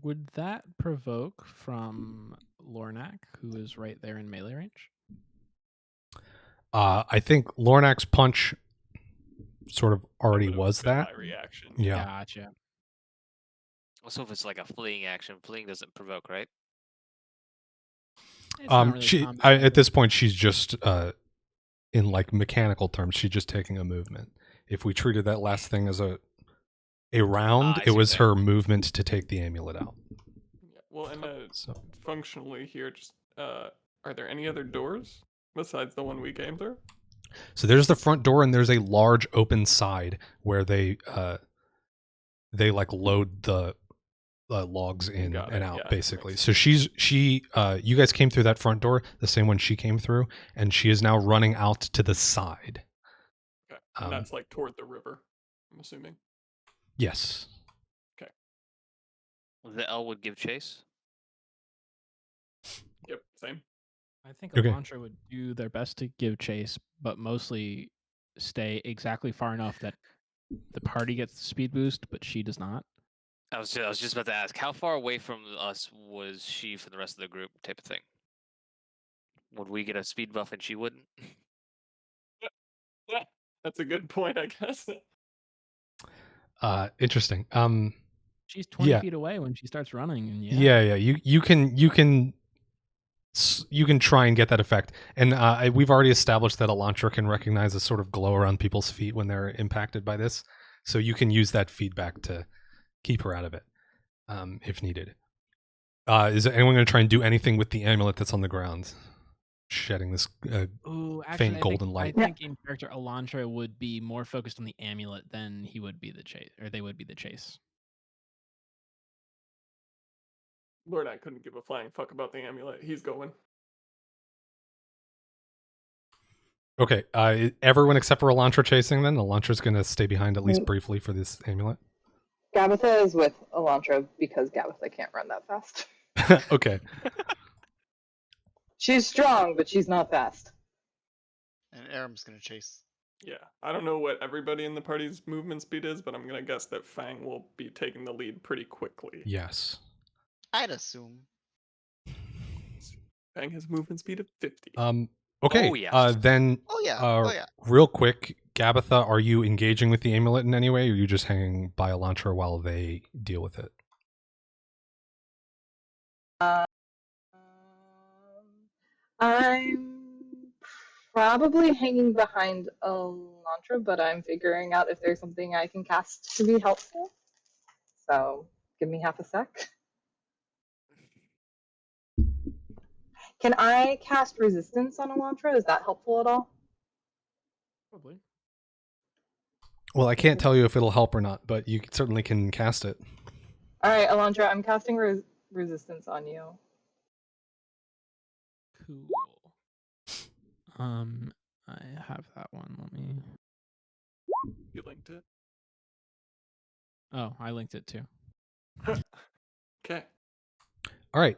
S1: Would that provoke from Lornak, who is right there in melee range?
S2: I think Lornak's punch sort of already
S4: would've
S2: was
S4: been
S2: that.
S4: my reaction.
S2: Yeah.
S1: Gotcha.
S3: Also, if it's like a fleeing action, fleeing doesn't provoke, right?
S1: It's not really
S2: She
S1: combat
S2: at this point she's just in like mechanical terms, she's just taking a movement. If we treated that last thing as a round,
S3: I
S2: it
S3: see
S2: was
S3: that.
S2: her movement to take the amulet out.
S4: Yeah, well, and
S2: So
S4: functionally here, just are there any other doors besides the one we came through?
S2: So there's the front door, and there's a large open side where they like load the logs in
S4: Got
S2: and
S4: it,
S2: out,
S4: yeah,
S2: basically.
S4: makes
S2: So you guys came through that front door, the same one she came through, and she is now running out to the side.
S4: Okay, and that's like toward the river, I'm assuming.
S2: Yes.
S3: The L would give chase.
S4: Yep, same.
S1: I think
S2: Okay.
S1: Elantra would do their best to give chase, but mostly stay exactly far enough that the party gets the speed boost, but she does not.
S3: I was just about to ask, how far away from us was she from the rest of the group, type of thing? Would we get a speed buff and she wouldn't?
S4: Yeah, that's a good point, I guess.
S2: Interesting.
S1: She's 20
S2: Yeah.
S1: feet away when she starts running, and
S2: Yeah. You can try and get that effect, and we've already established that Elantra can recognize a sort of glow around people's feet when they're impacted by this, so you can use that feedback to keep her out of it, if needed. Is anyone going to try and do anything with the amulet that's on the ground, shedding this
S1: Ooh, actually,
S2: faint golden light?
S1: I think in character Elantra would be more focused on the amulet than he would be the chase, or they would be the chase.
S4: Lord, I couldn't give a flying fuck about the amulet. He's going.
S2: Okay, everyone except for Elantra chasing then? Elantra's going to stay behind at least briefly for this amulet?
S5: Gabatha is with Elantra because Gabatha can't run that fast.
S2: Okay.
S5: She's strong, but she's not fast.
S6: And Aram's gonna chase.
S4: Yeah, I don't know what everybody in the party's movement speed is, but I'm gonna guess that Fang will be taking the lead pretty quickly.
S2: Yes.
S6: I'd assume.
S4: Fang has movement speed of 50.
S2: Okay.
S3: Oh, yeah.
S2: Then
S6: Oh yeah.
S2: real quick, Gabatha, are you engaging with the amulet in any way, or are you just hanging by Elantra while they deal with it?
S5: I'm probably hanging behind Elantra, but I'm figuring out if there's something I can cast to be helpful. So give me half a sec. Can I cast resistance on Elantra? Is that helpful at all?
S1: Probably.
S2: Well, I can't tell you if it'll help or not, but you certainly can cast it.
S5: All right, Elantra, I'm casting resistance on you.
S1: Cool. I have that one. Let me.
S4: You linked it?
S1: Oh, I linked it too.
S4: Okay.
S2: All right.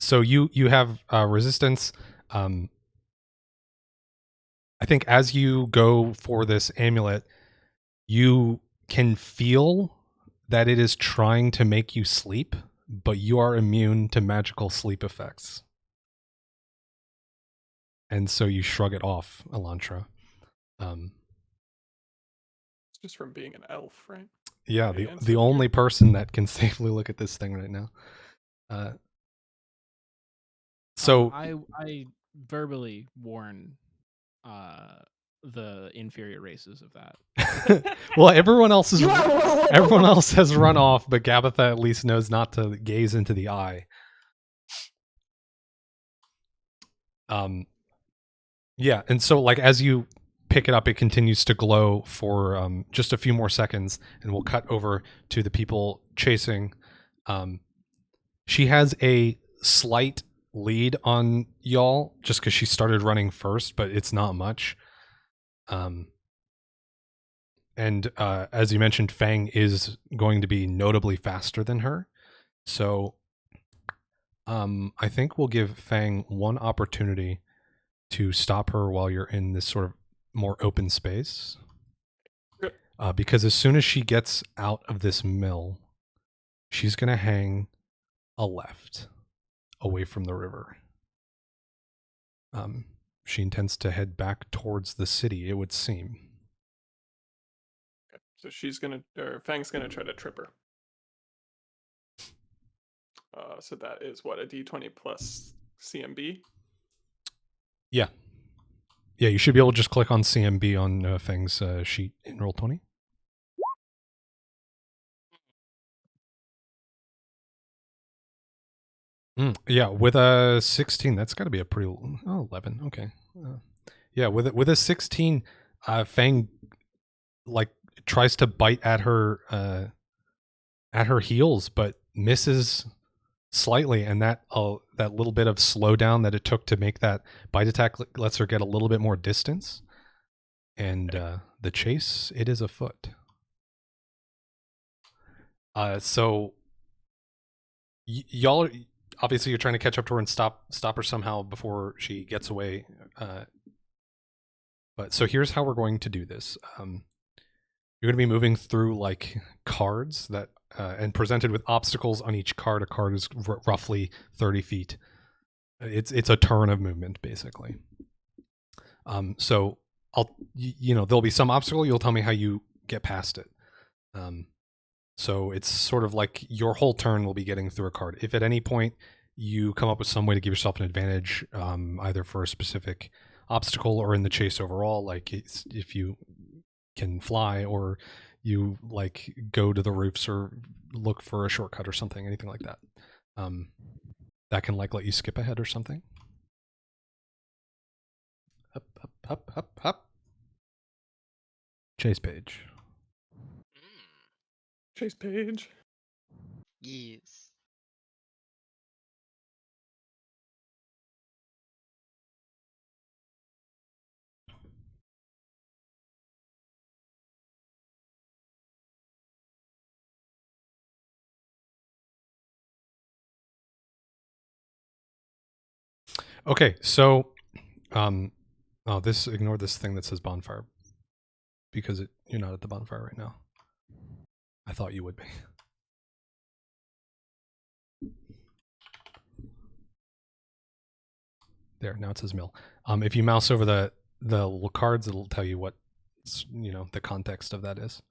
S2: So you have resistance. I think as you go for this amulet, you can feel that it is trying to make you sleep, but you are immune to magical sleep effects. And so you shrug it off, Elantra.
S4: It's just from being an elf, right?
S2: Yeah,
S4: The
S2: the
S4: answer
S2: only
S4: here.
S2: person that can safely look at this thing right now. So
S1: I verbally warn the inferior races of that.
S2: well, everyone else
S5: Whoa.
S2: has run off, but Gabitha at least knows not to gaze into the eye. Yeah, and so like as you pick it up, it continues to glow for just a few more seconds, and we'll cut over to the people chasing. She has a slight lead on y'all just because she started running first, but it's not much. And as you mentioned, Fang is going to be notably faster than her. So I think we'll give Fang one opportunity to stop her while you're in this sort of more open space. Because as soon as she gets out of this mill, she's going to hang a left away from the river. She intends to head back towards the city, it would seem.
S4: Okay. So Fang's gonna try to trip her. So that is what, a D20 plus CMB?
S2: Yeah. Yeah, you should be able to just click on CMB on Fang's sheet in Roll20. Yeah, with a 16, that's got to be a pretty 11. Okay. Yeah, with a 16, Fang like tries to bite at her heels, but misses slightly, and that little bit of slowdown that it took to make that bite attack lets her get a little bit more distance. And the chase, it is afoot. So y'all obviously you're trying to catch up to her and stop her somehow before she gets away. But so here's how we're going to do this. You're going to be moving through like cards that and presented with obstacles on each card. A card is roughly 30 feet. It's a turn of movement basically. So there'll be some obstacle. You'll tell me how you get past it. So it's sort of like your whole turn will be getting through a card. If at any point you come up with some way to give yourself an advantage, either for a specific obstacle or in the chase overall, like if you can fly or you like go to the roofs or look for a shortcut or something, anything like that, that can like let you skip ahead or something. Up. Chase page.
S4: Chase page.
S6: Yes.
S2: Okay, so ignore this thing that says bonfire because you're not at the bonfire right now. I thought you would be. There, now it says mill. If you mouse over the little cards, it'll tell you what the context of that is.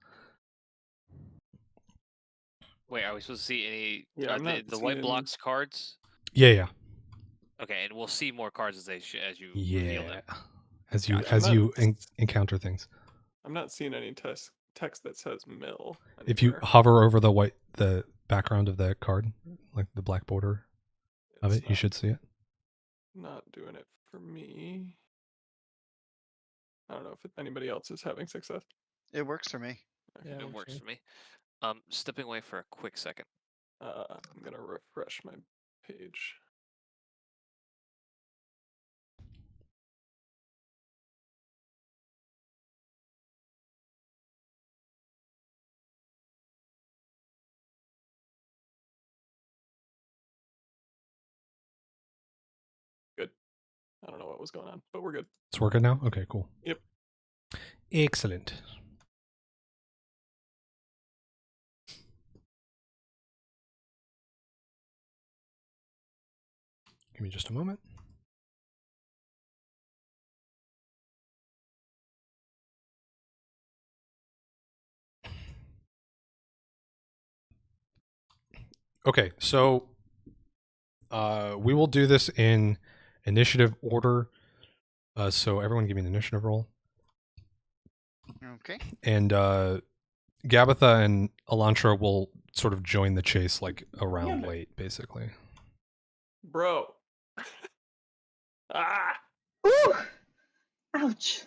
S3: Wait, are we supposed to see any?
S4: Yeah, I'm not
S3: the white
S4: seeing-
S3: blocks cards.
S2: Yeah.
S3: Okay, and we'll see more cards as as you reveal them.
S2: As you
S3: Gotcha.
S2: encounter things.
S4: I'm not seeing any text that says mill.
S2: If you
S4: anywhere.
S2: hover over the background of the card, like the black border of
S4: It's
S2: it, you should see it.
S4: Not doing it for me. I don't know if anybody else is having success.
S6: It works for me.
S1: Yeah,
S3: It works for me. Stepping away for a quick second.
S4: I'm gonna refresh my page. Good. I don't know what was going on, but we're good.
S2: It's working now? Okay, cool.
S4: Yep.
S2: Excellent. Give me just a moment. Okay, so we will do this in initiative order. So everyone give me an initiative roll.
S6: Okay.
S2: And Gabitha and Elantra will sort of join the chase like around
S4: Damn it.
S2: late, basically.
S4: Bro. Ah!
S5: Ooh! Ouch.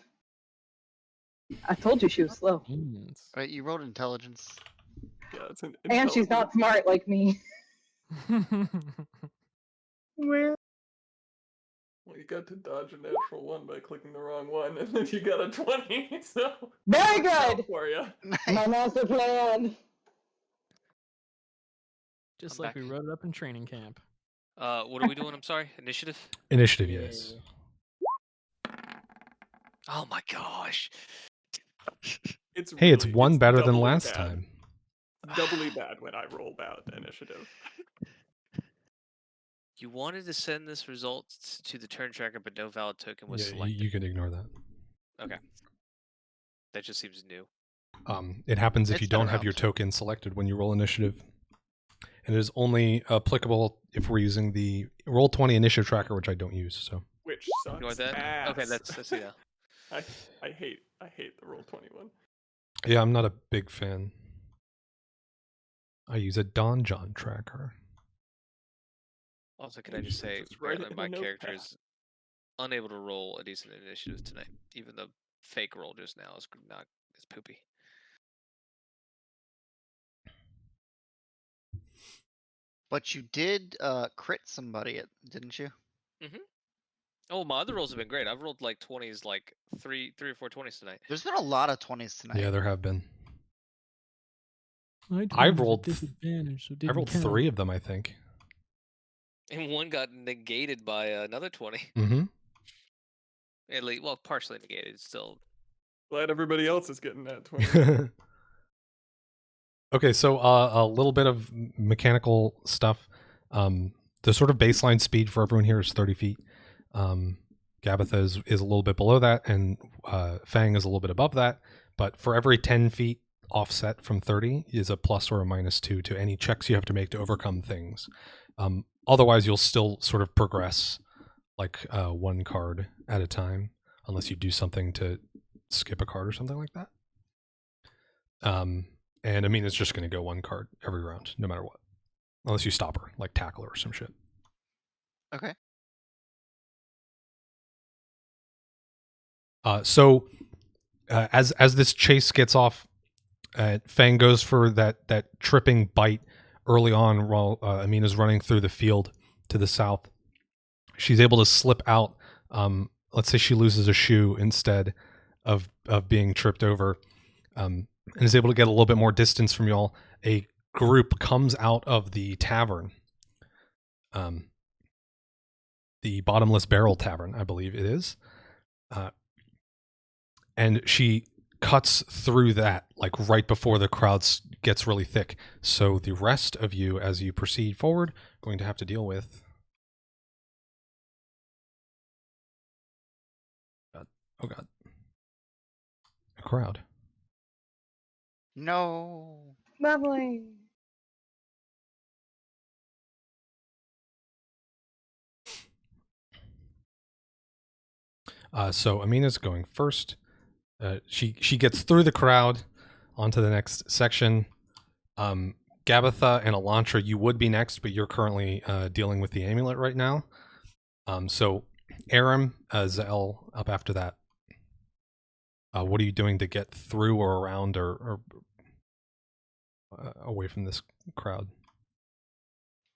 S5: I told you she was slow.
S1: Jeez.
S6: Right, you rolled intelligence.
S4: Yeah, it's an
S5: And she's not smart like me. Well,
S4: Well, you got to dodge a natural 1 by clicking the wrong one, and then you got a 20, so...
S5: very
S4: worked out
S5: good!
S4: for you.
S5: My master plan.
S1: Just
S3: I'm
S1: like
S3: back.
S1: we wrote it up in training camp.
S3: What are we doing? I'm sorry. Initiative.
S2: Initiative, yes.
S3: Oh my gosh.
S4: It's
S2: Hey, it's
S4: really-
S2: one better than
S4: doubly
S2: last
S4: bad.
S2: time.
S4: Doubly bad when I roll bad initiative.
S3: You wanted to send this result to the turn tracker, but no valid token was
S2: Yeah,
S3: selected.
S2: you can ignore that.
S3: Okay. That just seems new.
S2: It happens if
S6: It's
S2: you
S6: been
S2: don't have your
S6: around.
S2: token selected when you roll initiative. And it is only applicable if we're using the Roll20 initiative tracker, which I don't use. So
S4: Which sucks
S3: Ignore that.
S4: ass.
S3: Okay, that's yeah.
S4: I hate the roll 21.
S2: yeah, I'm not a big fan. I use a Don John tracker.
S3: Also, can
S4: You
S3: I just
S4: should
S3: say,
S4: just write it
S3: apparently
S4: in
S3: my
S4: a
S3: character
S4: notepad.
S3: is unable to roll a decent initiative tonight. Even the fake roll just now is not is poopy.
S6: But you did crit somebody, didn't you?
S3: Oh, my other rolls have been great. I've rolled like 20s, like three or four 20s tonight.
S6: There's been a lot of 20s tonight.
S2: Yeah, there have been.
S1: I
S2: rolled
S1: disadvantage, so it
S2: I
S1: didn't
S2: rolled
S1: count.
S2: 3 of them, I think.
S3: And one got negated by another 20.
S2: Mm-hmm.
S3: At least, well, partially negated. Still,
S4: Glad everybody else is getting that 20.
S2: Okay, so a little bit of mechanical stuff. The sort of baseline speed for everyone here is 30 feet. Gabitha is a little bit below that, and Fang is a little bit above that. But for every 10 feet offset from 30 is a plus or a -2 to any checks you have to make to overcome things. Otherwise, you'll still sort of progress like one card at a time, unless you do something to skip a card or something like that. And Amina's just going to go one card every round, no matter what. Unless you stop her, like tackle her or some shit.
S6: Okay.
S2: So as this chase gets off, Fang goes for that tripping bite early on while Amina's running through the field to the south. She's able to slip out. Let's say she loses a shoe instead of being tripped over. And is able to get a little bit more distance from y'all. A group comes out of the tavern, the Bottomless Barrel Tavern, I believe it is, and she cuts through that like right before the crowd gets really thick. So the rest of you, as you proceed forward, are going to have to deal with. Oh God, a crowd.
S6: No.
S5: Lovely.
S2: So Amina's going first. She gets through the crowd onto the next section. Gabitha and Elantra, you would be next, but you're currently dealing with the amulet right now. So Aram, Zell up after that. What are you doing to get through or around or away from this crowd?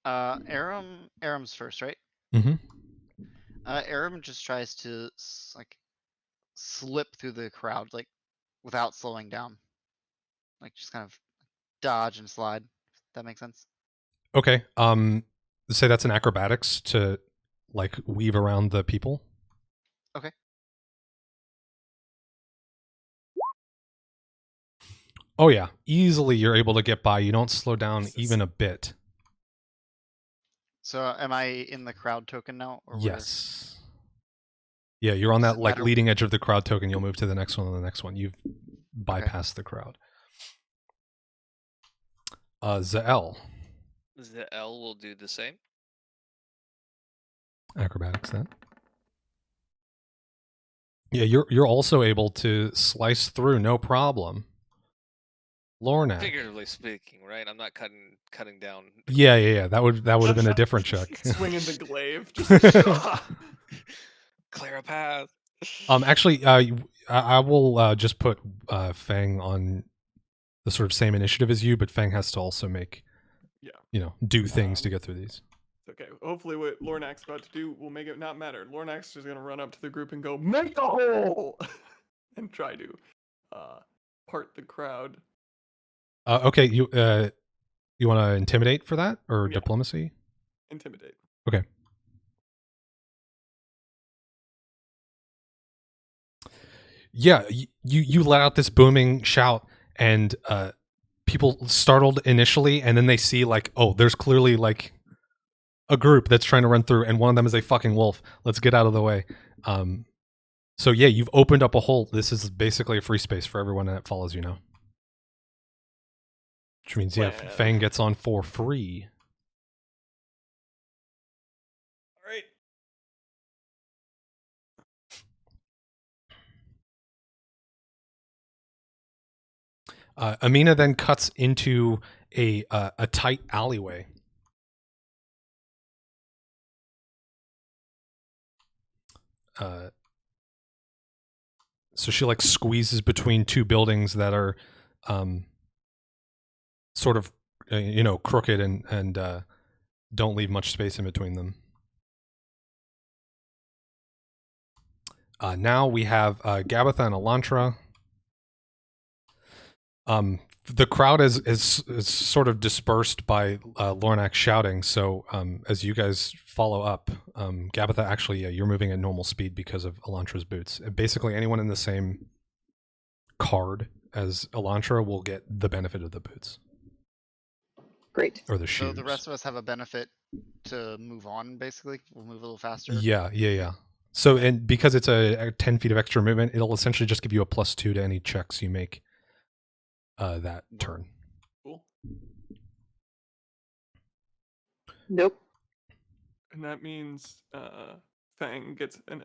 S6: Aram's first, right?
S2: Mm-hmm.
S6: Aram just tries to like slip through the crowd, like without slowing down, like just kind of dodge and slide. If that makes sense.
S2: Okay. Say that's an acrobatics to like weave around the people.
S6: Okay.
S2: Oh yeah, easily you're able to get by. You don't slow down even a bit.
S6: So am I in the crowd token now, or where?
S2: Yes. Yeah, you're on
S6: Does
S2: that
S6: it
S2: like
S6: matter?
S2: leading edge of the crowd token. You'll move to the next one and the next one. You've
S6: Okay.
S2: bypassed the crowd. Zael,
S3: The L will do the same.
S2: acrobatics then. Yeah, you're also able to slice through, no problem. Lornak.
S3: Figuratively speaking, right? I'm not cutting down. The
S2: Yeah. That would have been a different check.
S4: Swinging the glaive. Just
S3: Clear a path.
S2: Actually, I will just put Fang on the sort of same initiative as you, but Fang has to also make, do things to get through these.
S4: Okay, hopefully what Lornak's about to do will make it not matter. Lornak's just gonna run up to the group and go, "Make a hole!" and try to part the crowd.
S2: Okay, you want to intimidate for that or
S4: Yeah.
S2: diplomacy?
S4: Intimidate.
S2: Okay. Yeah, you let out this booming shout, and people startled initially, and then they see like, oh, there's clearly like a group that's trying to run through, and one of them is a fucking wolf. Let's get out of the way. So yeah, you've opened up a hole. This is basically a free space for everyone that follows you now. Which means, yeah, Fang gets on for free.
S4: All right.
S2: Amina then cuts into a tight alleyway. So she like squeezes between two buildings that are sort of crooked and don't leave much space in between them. Now we have Gabatha and Elantra. The crowd is sort of dispersed by Lornak shouting. So as you guys follow up, Gabatha, actually, you're moving at normal speed because of Elantra's boots. Basically, anyone in the same card as Elantra will get the benefit of the boots.
S5: Great.
S2: Or the shoes.
S6: So the rest of us have a benefit to move on, basically. We'll move a little faster.
S2: Yeah. So, and because it's a 10 feet of extra movement, it'll essentially just give you a +2 to any checks you make that turn.
S4: Cool.
S5: Nope.
S4: And that means Fang gets a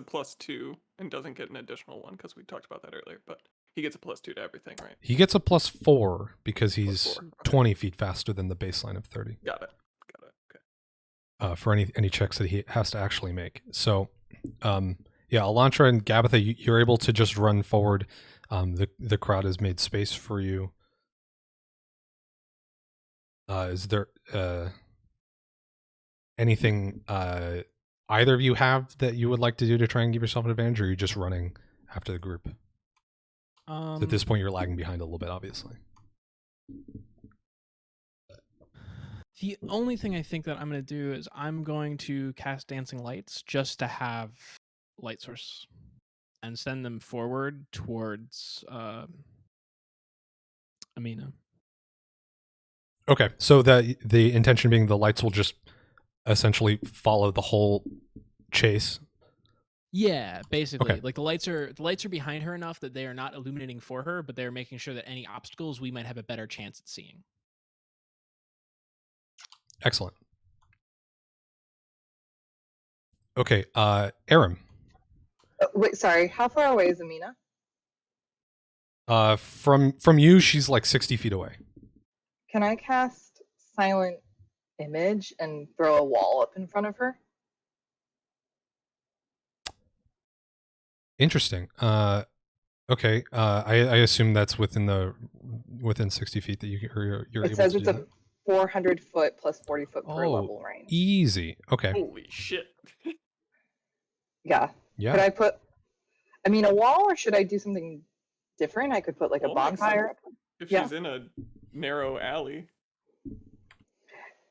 S4: +2 and doesn't get an additional one because we talked about that earlier. But he gets a +2 to everything, right?
S2: He gets a +4 because he's
S4: +4, okay.
S2: 20 feet faster than the baseline of 30.
S4: Got it. Okay.
S2: For any checks that he has to actually make. So, Elantra and Gabatha, you're able to just run forward. The crowd has made space for you. Is there anything either of you have that you would like to do to try and give yourself an advantage, or are you just running after the group? At this point, you're lagging behind a little bit, obviously.
S1: The only thing I think that I'm going to do is I'm going to cast Dancing Lights just to have light source and send them forward towards Amina.
S2: Okay, so the intention being the lights will just essentially follow the whole chase.
S1: Yeah, basically.
S2: Okay.
S1: Like the lights are behind her enough that they are not illuminating for her, but they're making sure that any obstacles we might have a better chance at seeing.
S2: Excellent. Okay, Aram.
S5: Wait, sorry. How far away is Amina?
S2: From you, she's like 60 feet away.
S5: Can I cast Silent Image and throw a wall up in front of her?
S2: Interesting. Okay. I assume that's within 60 feet that you're able to do.
S5: It says it's a 400 foot plus 40 foot per
S2: Oh,
S5: level range.
S2: easy. Okay.
S4: Holy shit.
S5: Yeah.
S2: Yeah.
S5: Could I put, a wall, or should I do something different? I could put like a
S4: Wall makes
S5: bonfire.
S4: sense. If
S5: Yeah.
S4: she's in a narrow alley.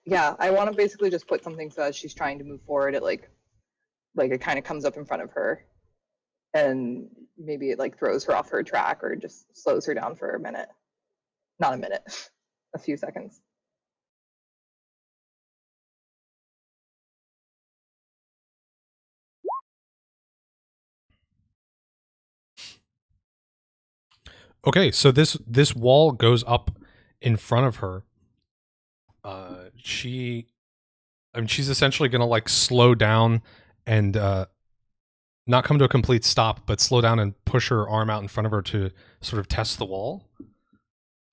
S5: Yeah, I want to basically just put something so as she's trying to move forward, it like it kind of comes up in front of her, and maybe it like throws her off her track or just slows her down for a minute. Not a minute, a few seconds.
S2: Okay, so this wall goes up in front of her. She's essentially gonna like slow down and not come to a complete stop, but slow down and push her arm out in front of her to sort of test the wall.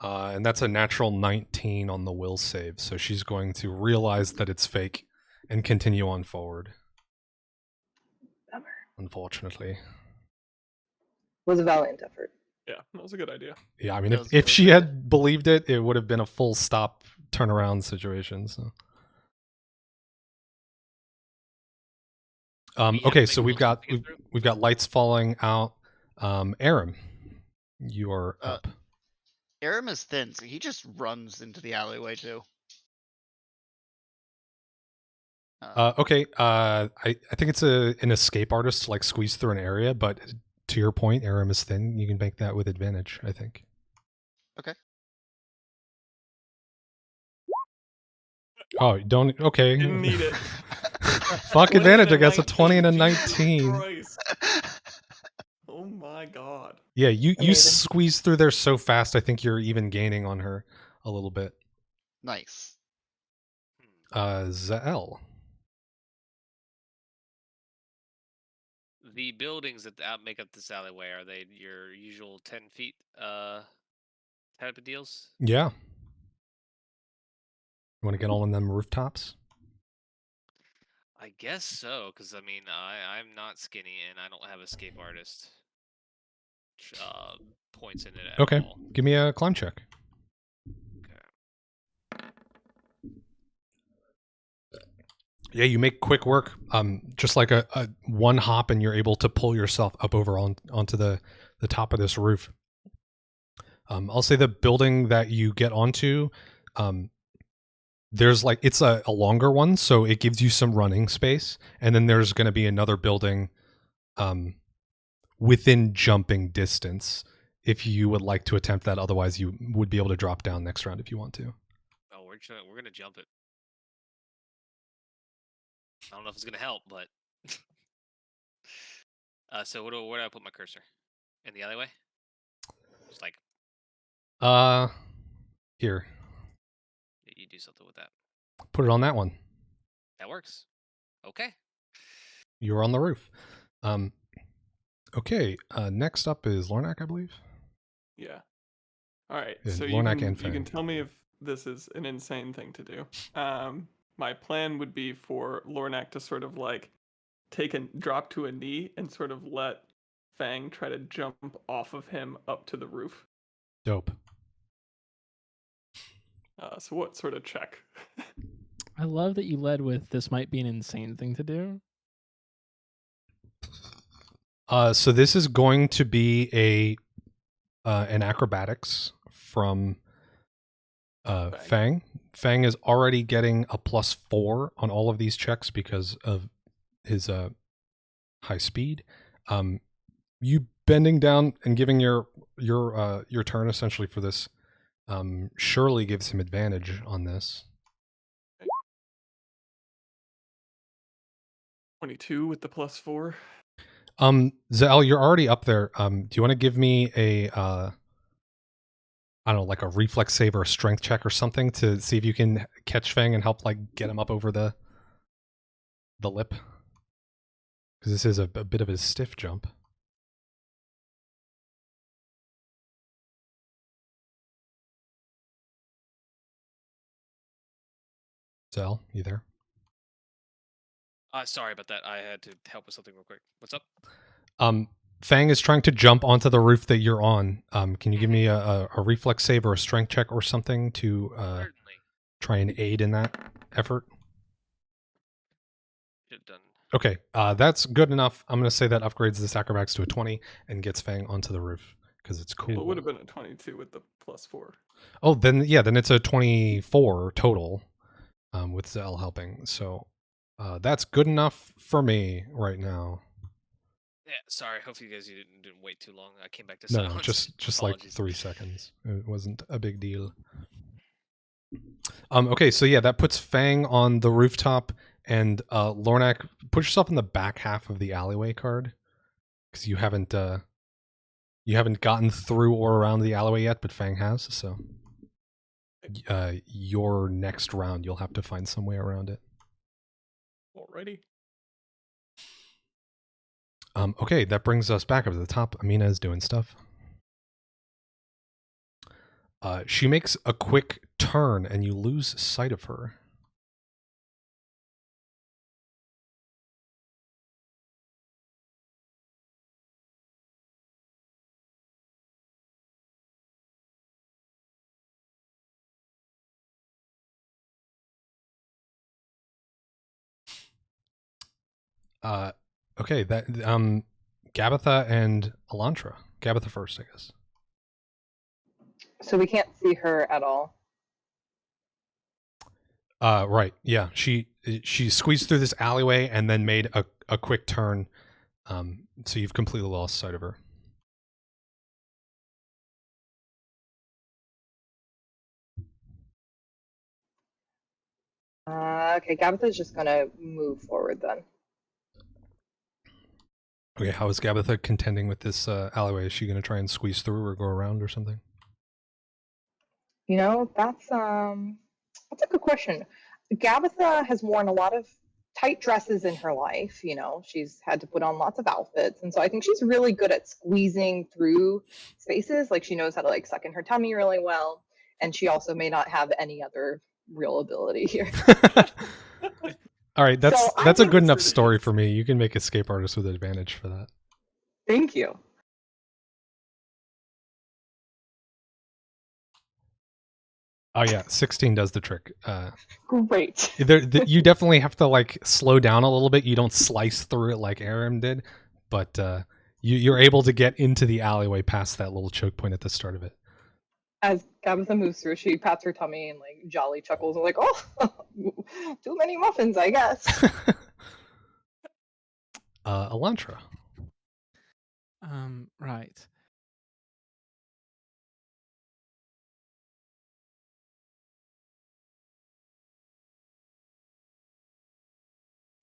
S2: And that's a natural 19 on the will save, so she's going to realize that it's fake and continue on forward.
S5: Bummer.
S2: Unfortunately.
S5: Was a valiant effort.
S4: Yeah, that was a good idea.
S2: Yeah, I mean,
S6: That was
S2: if
S6: a
S2: she
S6: good idea.
S2: had believed it, it would have been a full stop turnaround situation. So.
S3: Yeah,
S2: Okay,
S3: make
S2: so
S3: it
S2: we've
S3: look
S2: got
S3: like it's through.
S2: we've got lights falling out. Aram, you are up.
S6: Aram is thin, so he just runs into the alleyway too.
S2: Okay, I think it's an escape artist to like squeeze through an area, but to your point, Aram is thin. You can make that with advantage, I think.
S6: Okay.
S2: Oh, don't. Okay.
S4: Didn't need it.
S2: Fuck
S4: 20
S2: advantage.
S4: and
S2: I guess a 20 and a
S4: Jesus
S2: 19.
S4: Christ. Oh my god.
S2: Yeah, you
S5: Amazing.
S2: squeeze through there so fast. I think you're even gaining on her a little bit.
S6: Nice.
S2: Zael.
S3: The buildings that make up this alleyway, are they your usual 10 feet type of deals?
S2: Yeah. You want to get on them rooftops?
S3: I guess so, because I mean, I'm not skinny and I don't have escape artist points in it at
S2: Okay.
S3: all.
S2: Give me a climb check.
S3: Okay.
S2: Yeah, you make quick work. Just like a one hop, and you're able to pull yourself up over onto the top of this roof. I'll say the building that you get onto, there's like it's a longer one, so it gives you some running space, and then there's going to be another building, within jumping distance if you would like to attempt that. Otherwise, you would be able to drop down next round if you want to.
S3: Oh, we're gonna jump it. I don't know if it's gonna help, but so where do I put my cursor? In the alleyway? Just like
S2: Here,
S3: you do something with that.
S2: put it on that one.
S3: That works. Okay.
S2: You're on the roof. Okay. Next up is Lornak, I believe.
S4: Yeah. All right.
S2: Yeah,
S4: So
S2: Lornak
S4: you
S2: and
S4: can
S2: Fang.
S4: tell me if this is an insane thing to do. My plan would be for Lornak to sort of like drop to a knee and sort of let Fang try to jump off of him up to the roof.
S2: Dope.
S4: So what sort of check?
S1: I love that you led with this might be an insane thing to do.
S2: So this is going to be an acrobatics from Fang. Fang is already getting a +4 on all of these checks because of his high speed. You bending down and giving your turn essentially for this surely gives him advantage on this.
S4: 22 with the +4.
S2: Zael, you're already up there. Do you want to give me a I don't know, like a reflex save or a strength check or something to see if you can catch Fang and help like get him up over the lip? Because this is a bit of a stiff jump. Zael, you there?
S3: Sorry about that. I had to help with something real quick. What's up?
S2: Fang is trying to jump onto the roof that you're on. Can you give me a reflex save or a strength check or something to
S3: Certainly.
S2: try and aid in that effort?
S3: Should have done.
S2: Okay, that's good enough. I'm going to say that upgrades this acrobatics to a 20 and gets Fang onto the roof because it's cool.
S4: Well, it would have been a 22 with the +4.
S2: Oh, then it's a 24 total with Zell helping. So that's good enough for me right now.
S3: Yeah, sorry. Hopefully you guys didn't wait too long. I came back to
S2: No,
S3: silence.
S2: just like
S3: Apologies.
S2: 3 seconds. It wasn't a big deal. Okay, so yeah, that puts Fang on the rooftop, and Lornak, put yourself in the back half of the alleyway card because you haven't You haven't gotten through or around the alleyway yet, but Fang has, so your next round you'll have to find some way around it.
S4: Alrighty.
S2: Okay, that brings us back up to the top. Amina is doing stuff. She makes a quick turn, and you lose sight of her. Okay, that Gabitha and Elantra. Gabitha first, I guess.
S5: So we can't see her at all.
S2: Right. Yeah. She squeezed through this alleyway and then made a quick turn. So you've completely lost sight of her.
S5: Okay, Gabitha's just gonna move forward then.
S2: Okay, how is Gabitha contending with this alleyway? Is she going to try and squeeze through or go around or something?
S5: You know, that's a good question. Gabitha has worn a lot of tight dresses in her life. You know, she's had to put on lots of outfits, and so I think she's really good at squeezing through spaces. Like she knows how to like suck in her tummy really well, and she also may not have any other real ability here.
S2: All right, that's
S5: So I
S2: a
S5: think
S2: good enough
S4: it's
S2: story
S4: ridiculous.
S2: for me. You can make escape artist with advantage for that.
S5: Thank you.
S2: Oh yeah, 16 does the trick.
S5: Great.
S2: You definitely have to like slow down a little bit. You don't slice through it like Aram did, but you're able to get into the alleyway past that little choke point at the start of it.
S5: As Gabitha moves through, she pats her tummy and like jolly chuckles and like, oh, too many muffins, I guess.
S2: Elantra.
S1: Right.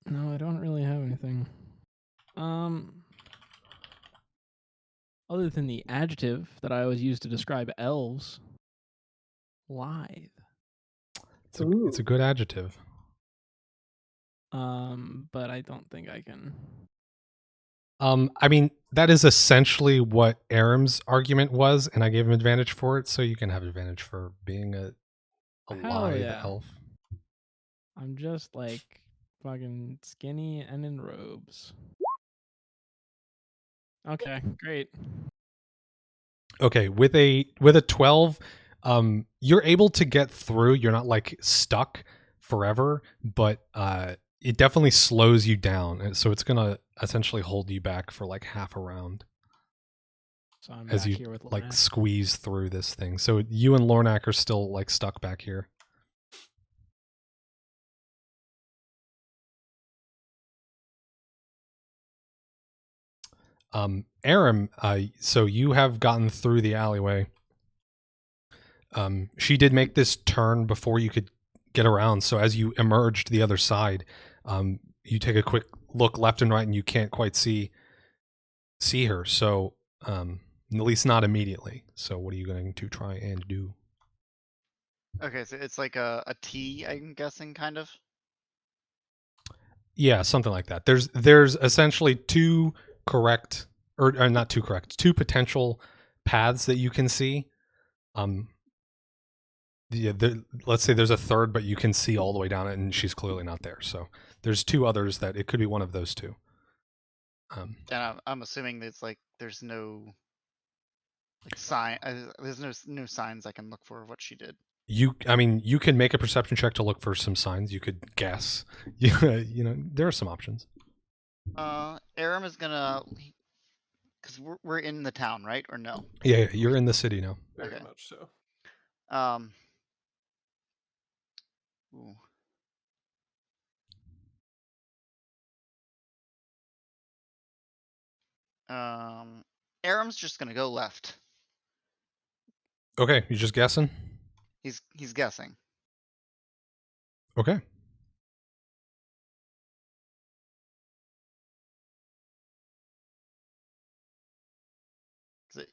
S1: No, I don't really have anything. Other than the adjective that I always use to describe elves, lithe.
S2: It's a good adjective.
S1: But I don't think I can.
S2: I mean, that is essentially what Aram's argument was, and I gave him advantage for it, so you can have advantage for being a
S1: Hell
S2: lithe
S1: yeah.
S2: elf.
S1: I'm just like fucking skinny and in robes. Okay, great.
S2: Okay, with a 12, you're able to get through. You're not like stuck forever, but it definitely slows you down, and so it's gonna essentially hold you back for like half a round
S1: So I'm
S2: as
S1: back
S2: you
S1: here with
S2: like
S1: Lornak.
S2: squeeze through this thing. So you and Lornak are still like stuck back here. Aram, so you have gotten through the alleyway. She did make this turn before you could get around. So as you emerge to the other side, you take a quick look left and right, and you can't quite see her. So at least not immediately. So what are you going to try and do?
S6: Okay, so it's like a T, I'm guessing, kind of.
S2: Yeah, something like that. There's essentially two correct, or not two correct, two potential paths that you can see. Yeah, let's say there's a third, but you can see all the way down it, and she's clearly not there. So there's two others that it could be one of those two.
S6: And I'm assuming that it's like there's no like sign. There's no signs I can look for of what she did.
S2: I mean, you can make a perception check to look for some signs. You could guess. You know, there are some options.
S6: Aram is gonna, because we're in the town, right? Or no?
S2: Yeah, you're in the city now.
S4: Very
S6: Okay.
S4: much so.
S6: Ooh. Aram's just gonna go left.
S2: Okay, you just guessing?
S6: He's guessing.
S2: Okay.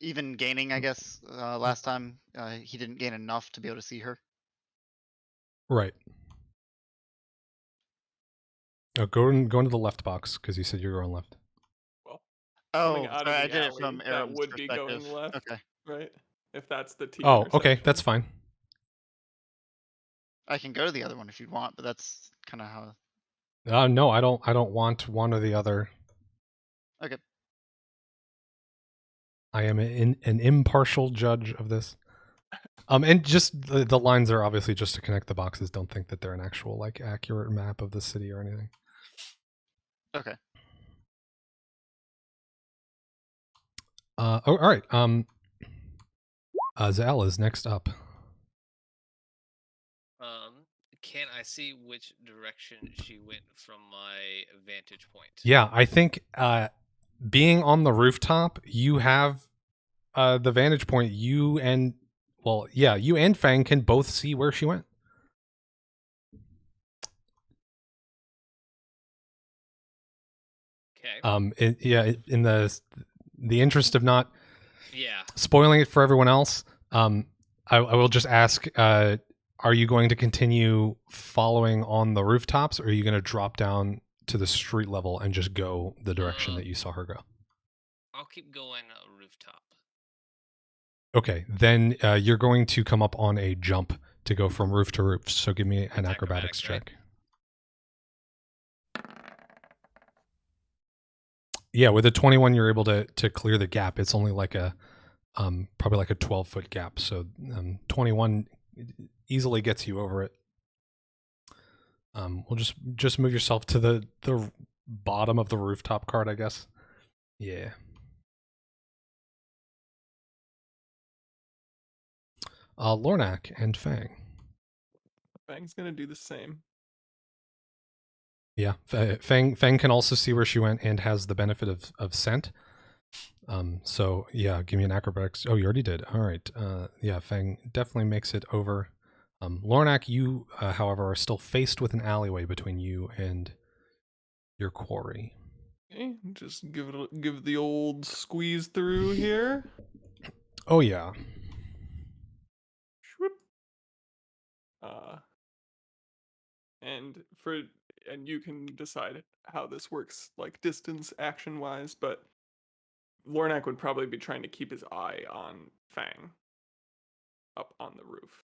S6: Even gaining, I guess, last time, he didn't gain enough to be able to see her.
S2: Right. Go into the left box because you said you're going left.
S4: Well, coming
S6: Oh,
S4: out
S6: sorry,
S4: of
S6: I
S4: the
S6: did it
S4: alley,
S6: from
S4: that
S6: Aram's
S4: would be
S6: perspective.
S4: going left,
S6: Okay.
S4: right? If that's the T
S2: Oh,
S4: intersection.
S2: okay, that's fine.
S6: I can go to the other one if you want, but that's kind of how.
S2: No, I don't want one or the other.
S6: Okay.
S2: I am an impartial judge of this. And just the lines are obviously just to connect the boxes. Don't think that they're an actual like accurate map of the city or anything.
S6: Okay.
S2: All right. Zal is next up.
S3: Can I see which direction she went from my vantage point?
S2: Yeah, I think being on the rooftop, you have the vantage point. You and Fang can both see where she went.
S3: Okay.
S2: In the interest of not
S3: Yeah.
S2: spoiling it for everyone else, I will just ask: are you going to continue following on the rooftops, or are you going to drop down to the street level and just go the direction that you saw her go?
S3: I'll keep going rooftop.
S2: Okay, then you're going to come up on a jump to go from roof to roof. So give me an acrobatics check. Yeah, with a 21, you're able to clear the gap. It's only like a probably like a 12-foot gap. So 21 easily gets you over it. We'll just move yourself to the bottom of the rooftop card, I guess. Yeah. Lornak and Fang.
S4: Fang's gonna do the same.
S2: Yeah, Fang can also see where she went and has the benefit of scent. So yeah, give me an acrobatics. Oh, you already did. All right. Yeah, Fang definitely makes it over. Lornak, you, however, are still faced with an alleyway between you and your quarry.
S4: Okay, just give the old squeeze through here.
S2: Oh yeah.
S4: Shwoop. And you can decide how this works, like distance action wise, but Lornak would probably be trying to keep his eye on Fang up on the roof.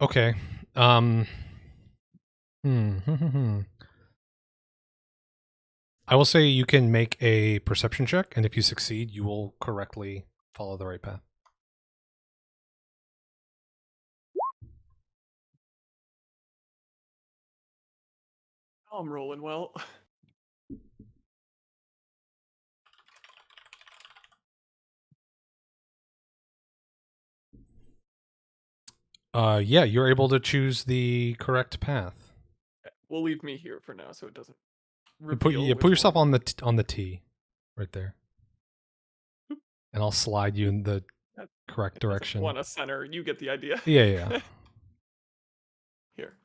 S2: Okay. I will say you can make a perception check, and if you succeed, you will correctly follow the right path.
S4: Oh, I'm rolling well.
S2: Yeah, you're able to choose the correct path.
S4: We'll leave me here for now, so it doesn't
S2: You
S4: reveal.
S2: put yourself
S4: one.
S2: on the T, right there, and I'll slide you in the correct direction.
S4: Want a center? You get the idea.
S2: Yeah.
S4: Here,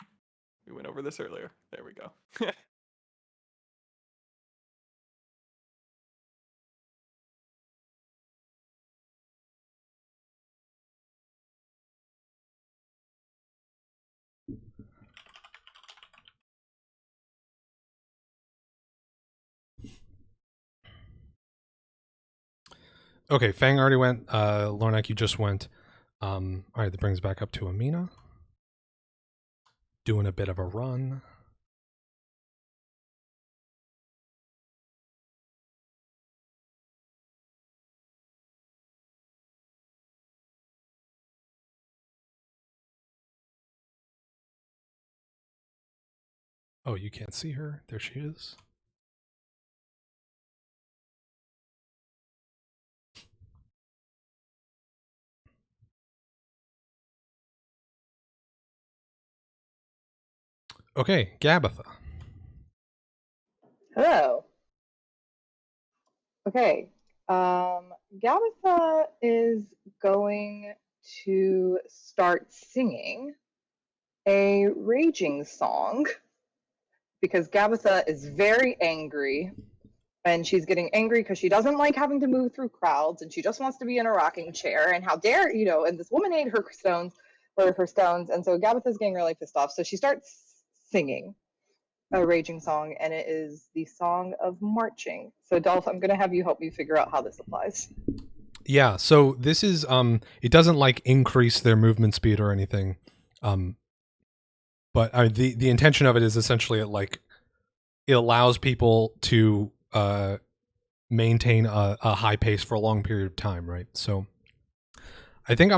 S4: we went over this earlier. There we go.
S2: Okay, Fang already went. Lornak, you just went. All right, that brings back up to Amina. Doing a bit of a run. Oh, you can't see her. There she is. Okay, Gabitha.
S5: Hello. Okay. Gabitha is going to start singing a raging song because Gabitha is very angry and she's getting angry because she doesn't like having to move through crowds, and she just wants to be in a rocking chair. And how dare and this woman ate her stones, and so Gabitha's getting really pissed off. So she starts singing a raging song, and it is the song of marching. So Dolph, I'm going to have you help me figure out how this applies.
S2: Yeah, so this is it doesn't like increase their movement speed or anything. But the intention of it is essentially it allows people to maintain a high pace for a long period of time, right? So I think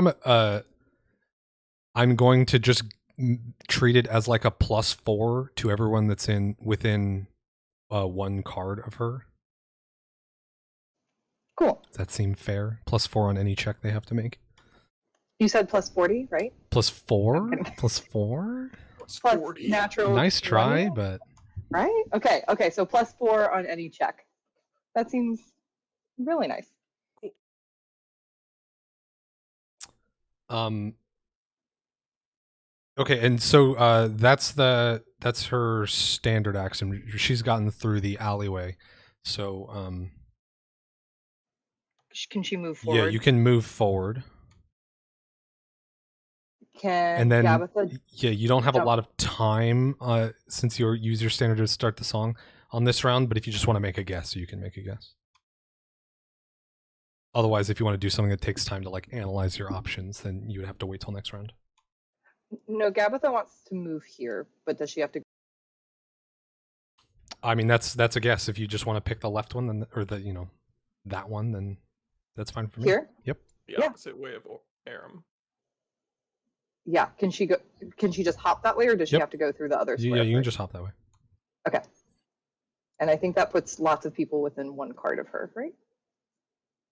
S2: I'm going to just treat it as like a +4 to everyone that's within 1 card of her.
S5: Cool.
S2: Does that seem fair? +4 on any check they have to make.
S5: You said +40, right?
S2: +4? +4?
S4: Plus
S5: Plus
S4: 40.
S5: natural.
S2: Nice try,
S5: 20?
S2: but
S5: Right? Okay. So +4 on any check. That seems really nice.
S2: Okay, and so that's her standard action. She's gotten through the alleyway. So
S5: Can she move forward?
S2: yeah, you can move forward.
S5: Can
S2: And then
S5: Gabitha
S2: yeah, you don't have a
S5: jump?
S2: lot of time since you use your standard to start the song on this round, but if you just want to make a guess, you can make a guess. Otherwise, if you want to do something that takes time to like analyze your options, then you would have to wait till next round.
S5: No, Gabitha wants to move here, but does she have to?
S2: I mean, that's a guess. If you just want to pick the left one, then or the that one, then that's fine for me.
S5: Here?
S2: Yep.
S4: The
S5: Yeah.
S4: opposite way of Aram.
S5: Yeah. Can she go? Can she just hop that way, or does she
S2: Yep.
S5: have to go through the other square?
S2: Yeah, you can
S5: first?
S2: just hop that way.
S5: Okay. And I think that puts lots of people within 1 card of her, right?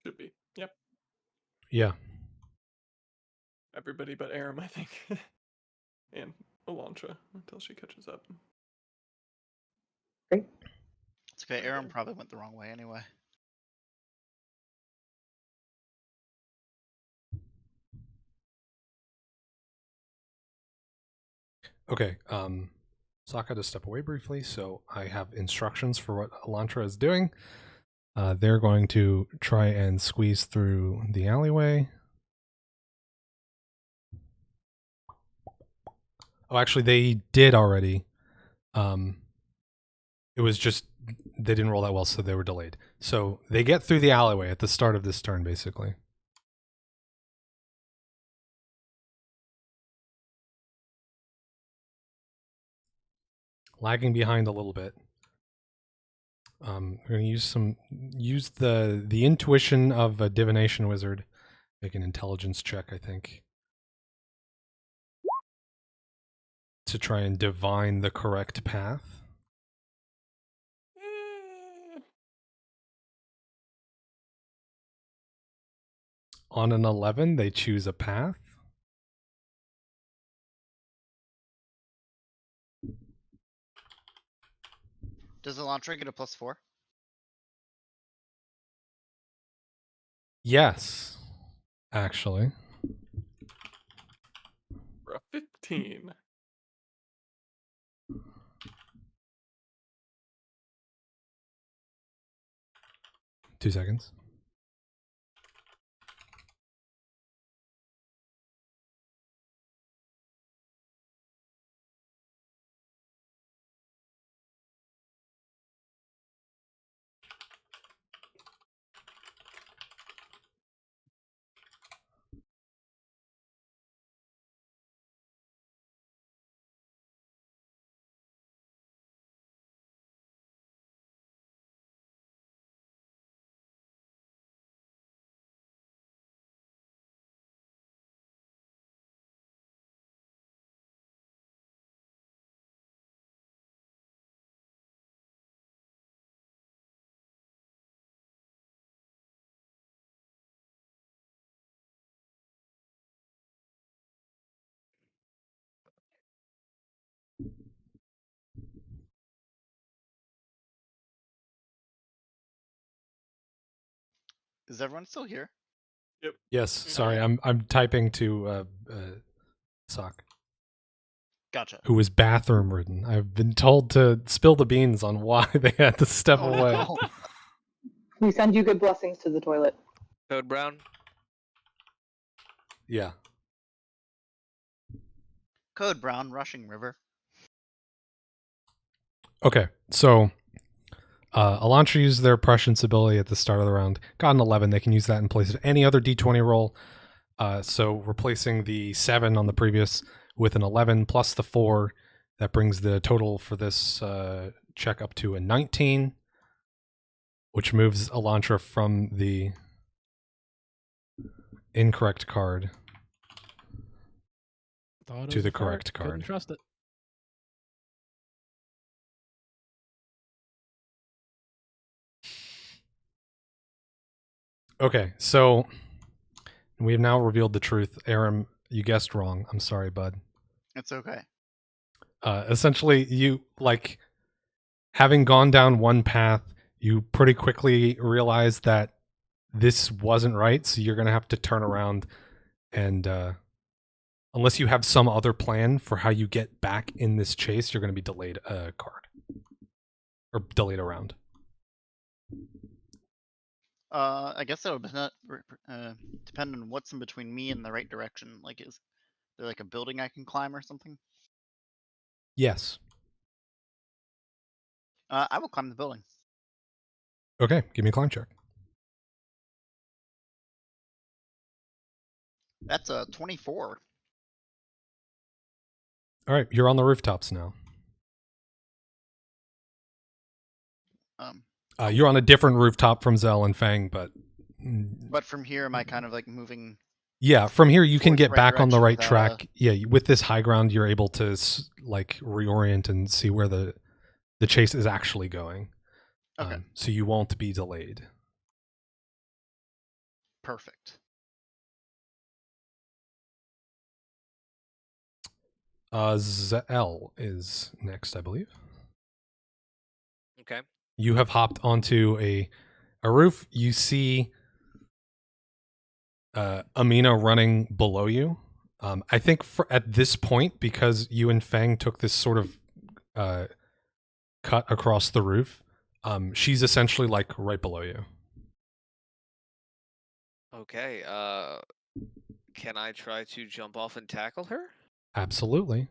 S4: Should be. Yep.
S2: Yeah.
S4: Everybody but Aram, I think. And Elantra until she catches up.
S5: Great.
S6: It's okay. Aaron probably went the wrong way anyway.
S2: Okay. Sokka to step away briefly, so I have instructions for what Elantra is doing. They're going to try and squeeze through the alleyway. Oh, actually, they did already. It was just they didn't roll that well, so they were delayed. So they get through the alleyway at the start of this turn, basically. Lagging behind a little bit. We're gonna use the intuition of a divination wizard. Make an intelligence check, I think, to try and divine the correct path. On an 11, they choose a path.
S6: Does Elantra get a +4?
S2: Yes, actually.
S4: For a 15.
S2: Two seconds.
S6: Is everyone still here?
S4: Yep.
S2: Yes, sorry,
S3: yeah.
S2: I'm typing to Sock,
S6: Gotcha.
S2: who was bathroom ridden. I've been told to spill the beans on why they had to step
S6: Oh,
S2: away.
S6: no.
S5: We send you good blessings to the toilet.
S3: Code Brown.
S2: Yeah.
S6: Code Brown, Rushing River.
S2: Okay, so Elantra used their prescience ability at the start of the round. Got an 11. They can use that in place of any other d20 roll. So replacing the 7 on the previous with an 11 plus the 4, that brings the total for this check up to a 19, which moves Elantra from the incorrect card
S1: Thought it
S2: to
S1: was
S2: the
S1: a fart.
S2: correct
S1: Couldn't
S2: card.
S1: trust it.
S2: Okay, so we have now revealed the truth. Aram, you guessed wrong. I'm sorry, bud.
S6: It's okay.
S2: Essentially, you, like, having gone down one path, you pretty quickly realize that this wasn't right, so you're going to have to turn around and, unless you have some other plan for how you get back in this chase, you're going to be delayed a card. Or delayed a round.
S6: I guess that would depend on what's in between me and the right direction. Like, is there like a building I can climb or something?
S2: Yes.
S6: I will climb the building.
S2: Okay, give me a climb check.
S6: That's a 24.
S2: All right, you're on the rooftops now. You're on a different rooftop from Zell and Fang, but
S6: But from here, am I kind of like moving?
S2: yeah, from here you can
S6: towards the
S2: get
S6: right
S2: back on the
S6: direction
S2: right
S6: without
S2: track. Yeah, with this high ground, you're able to like reorient and see where the chase is actually going.
S6: Okay.
S2: So you won't be delayed.
S6: Perfect.
S2: Zell is next, I believe.
S3: Okay.
S2: You have hopped onto a roof. You see Amina running below you. I think at this point, because you and Fang took this sort of cut across the roof, she's essentially like right below you.
S3: Okay. Can I try to jump off and tackle her?
S2: Absolutely.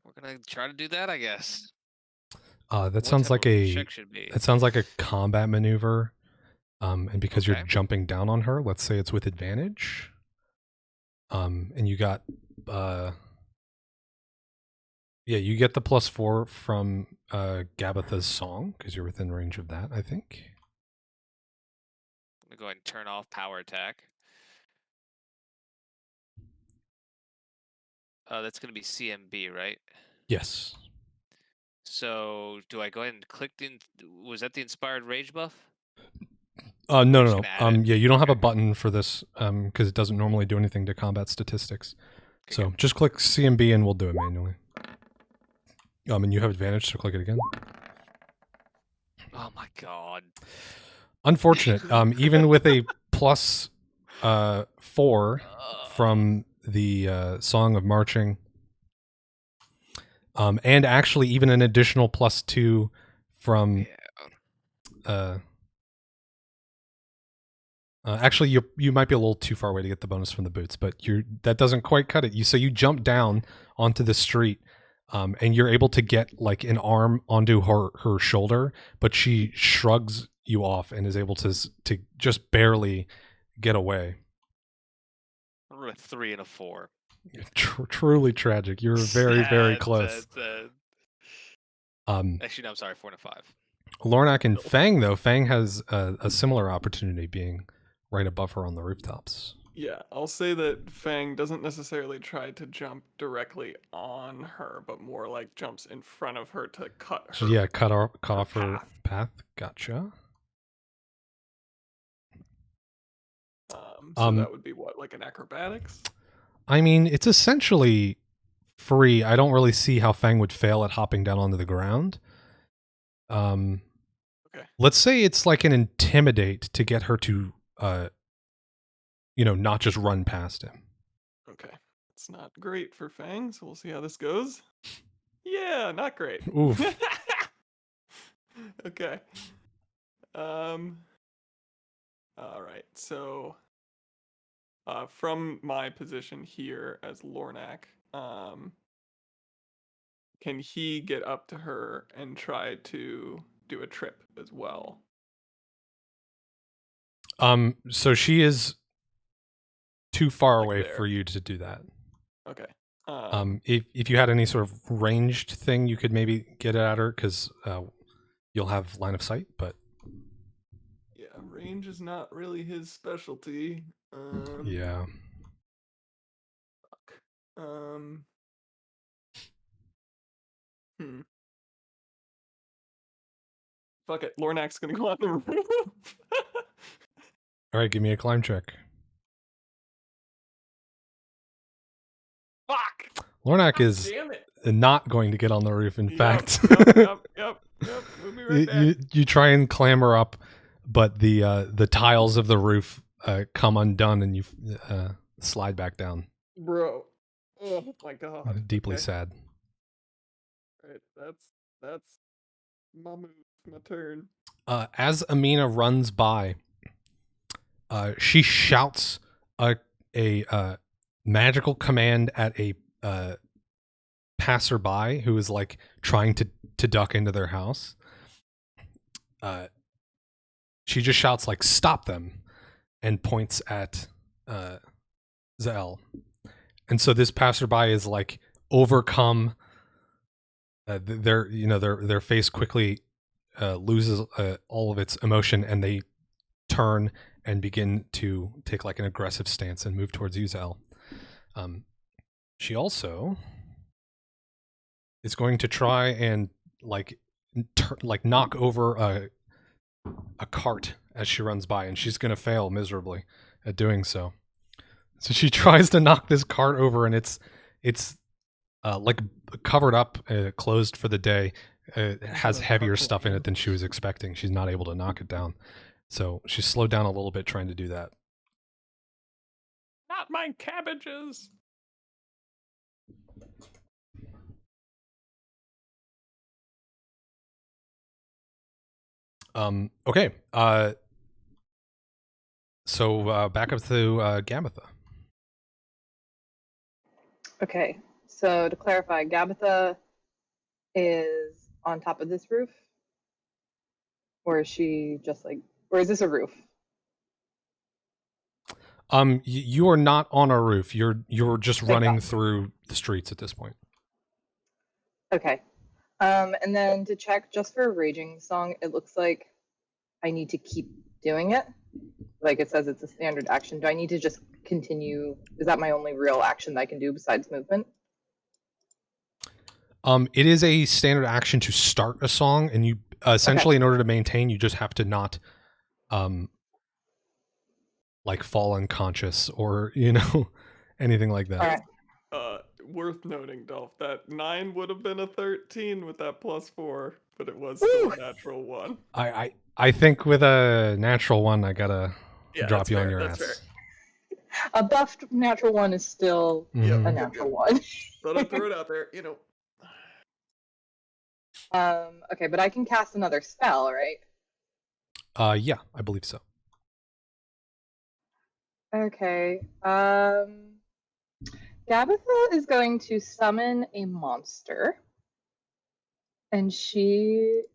S3: We're gonna try to do that, I guess.
S2: That
S3: What
S2: sounds
S3: type
S2: like
S3: of
S2: a
S3: check should be?
S2: that sounds like a combat maneuver. And because
S3: Okay.
S2: you're jumping down on her, let's say it's with advantage. And you got you get the +4 from Gabitha's song because you're within range of that, I think.
S3: I'm gonna go ahead and turn off power attack. That's gonna be CMB, right?
S2: Yes.
S3: So do I go ahead and click the? Was that the inspired rage buff?
S2: No,
S3: just
S2: no.
S3: gonna add it?
S2: Yeah, you don't have a
S3: Okay.
S2: button for this because it doesn't normally do anything to combat statistics.
S3: Okay,
S2: So
S3: good.
S2: just click CMB and we'll do it manually. And you have advantage, so click it again.
S3: Oh my god.
S2: Unfortunate. Even with a +4 from the Song of Marching, and actually even an additional +2 from. Actually, you might be a little too far away to get the bonus from the boots, but that doesn't quite cut it. You jump down onto the street, and you're able to get like an arm onto her shoulder, but she shrugs you off and is able to just barely get away.
S3: We're a 3 and a 4.
S2: Truly tragic. You're very, very
S3: Sad,
S2: close.
S3: sad. Actually, no, I'm sorry, 4 and a 5.
S2: Lornak and Fang, though, Fang has a similar opportunity being right above her on the rooftops.
S4: Yeah, I'll say that Fang doesn't necessarily try to jump directly on her, but more like jumps in front of her to cut her.
S2: So yeah, cut off her
S4: path.
S2: path. Gotcha.
S4: So that would be what, like an acrobatics?
S2: I mean, it's essentially free. I don't really see how Fang would fail at hopping down onto the ground. Okay. Let's say it's like an intimidate to get her to, not just run past him.
S4: Okay. It's not great for Fang, so we'll see how this goes. Yeah, not great.
S2: Oof.
S4: Okay. All right. So, from my position here as Lornak, can he get up to her and try to do a trip as well?
S2: So she is too far
S4: Like
S2: away
S4: there.
S2: for you to do that.
S4: Okay.
S2: If you had any sort of ranged thing, you could maybe get it at her because you'll have line of sight. But
S4: yeah, range is not really his specialty.
S2: yeah,
S4: Fuck. Hmm. Fuck it. Lornak's gonna go on the roof.
S2: all right, give me a climb check.
S4: Fuck.
S2: Lornak
S4: God
S2: is
S4: damn it.
S2: not going to get on the roof. In fact,
S4: Yep. We'll be right back.
S2: you try and clamber up, but the tiles of the roof come undone, and you slide back down.
S4: Bro. Oh my god.
S2: Deeply
S4: Okay.
S2: sad.
S4: Alright, that's my move, my turn.
S2: As Amina runs by, she shouts a magical command at a passerby who is like trying to duck into their house. She just shouts like "Stop them!" and points at Zell. And so this passerby is like overcome. Their face quickly loses all of its emotion, and they turn and begin to take like an aggressive stance and move towards you, Zell. She also is going to try and like knock over a cart as she runs by, and she's going to fail miserably at doing so. So she tries to knock this cart over, and it's like covered up, closed for the day. It has heavier stuff in it than she was expecting. She's not able to knock it down. So she slowed down a little bit trying to do that.
S4: Not my cabbages.
S2: Okay. So back up to Gabatha.
S5: Okay, so to clarify, Gabitha is on top of this roof? Or is she just like, or is this a roof?
S2: You are not on a roof. You're just
S5: Thank
S2: running
S5: God.
S2: through the streets at this point.
S5: Okay. And then to check just for Raging Song, it looks like I need to keep doing it. Like it says it's a standard action. Do I need to just continue? Is that my only real action that I can do besides movement?
S2: It is a standard action to start a song, and you essentially, in order to maintain, you just have to not, like fall unconscious or anything like that.
S5: All right.
S4: Worth noting, Dolph, that 9 would have been a 13 with that +4, but it was still a natural 1.
S2: I think with a natural 1, I gotta drop you on your ass.
S4: Fair.
S5: A buffed natural 1 is still
S2: Mhm.
S5: a natural 1.
S4: Thought I'd throw it out there,
S5: Okay, but I can cast another spell, right?
S2: Yeah, I believe so.
S5: Okay. Gabitha is going to summon a monster. And she's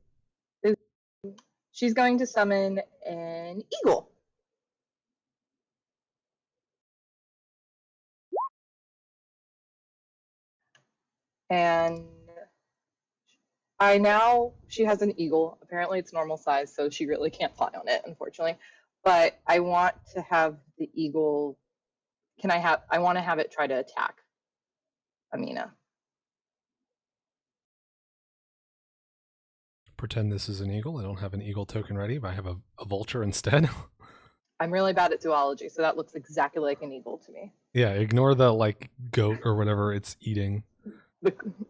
S5: going to summon an eagle. And she has an eagle. Apparently it's normal size, so she really can't fly on it, unfortunately. But I want to have the eagle, I want to have it try to attack Amina.
S2: Pretend this is an eagle. I don't have an eagle token ready, but I have a vulture instead.
S5: I'm really bad at zoology, so that looks exactly like an eagle to me.
S2: Yeah, ignore the like goat or whatever it's eating.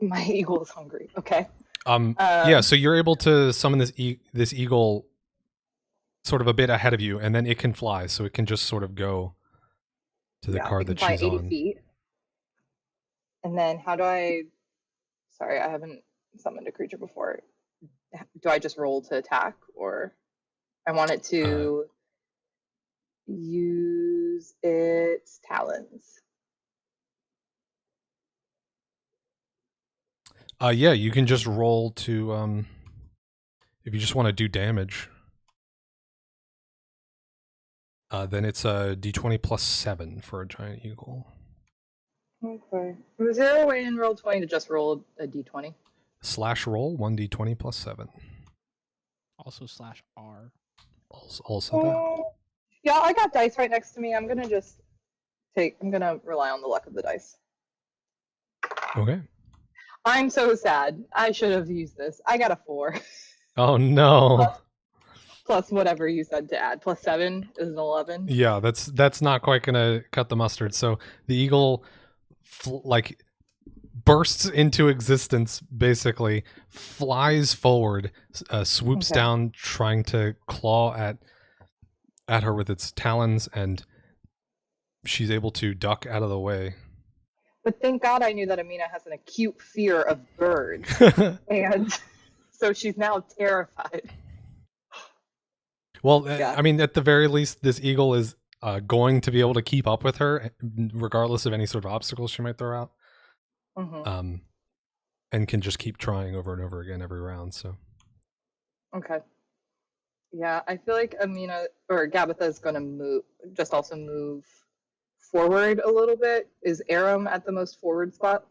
S5: My eagle is hungry. Okay.
S2: Yeah, so you're able to summon this eagle sort of a bit ahead of you, and then it can fly, so it can just sort of go to the card that she's
S5: 80
S2: on.
S5: feet. And then sorry, I haven't summoned a creature before. Do I just roll to attack, or I want it to use its talons.
S2: Yeah, you can just roll to if you just want to do damage. Then it's a d20 plus 7 for a giant eagle.
S5: Okay. Was there a way in Roll20 to just roll a d20?
S2: Slash roll 1d20 plus 7.
S1: Also /R.
S2: Also that.
S5: Yeah, I got dice right next to me. I'm gonna rely on the luck of the dice.
S2: Okay.
S5: I'm so sad. I should have used this. I got a 4.
S2: Oh no.
S5: Plus whatever you said to add. Plus 7 is an 11.
S2: Yeah, that's not quite gonna cut the mustard. So the eagle like bursts into existence, basically flies forward, swoops
S5: Okay.
S2: down, trying to claw at her with its talons, and she's able to duck out of the way.
S5: But thank God I knew that Amina has an acute fear of birds. And so she's now terrified.
S2: Well,
S5: Yeah.
S2: I mean, at the very least, this eagle is going to be able to keep up with her, regardless of any sort of obstacles she might throw out.
S5: Mm-hmm.
S2: And can just keep trying over and over again every round. So,
S5: Okay. Yeah, I feel like Amina or Gabitha is going to also move forward a little bit. Is Aram at the most forward spot?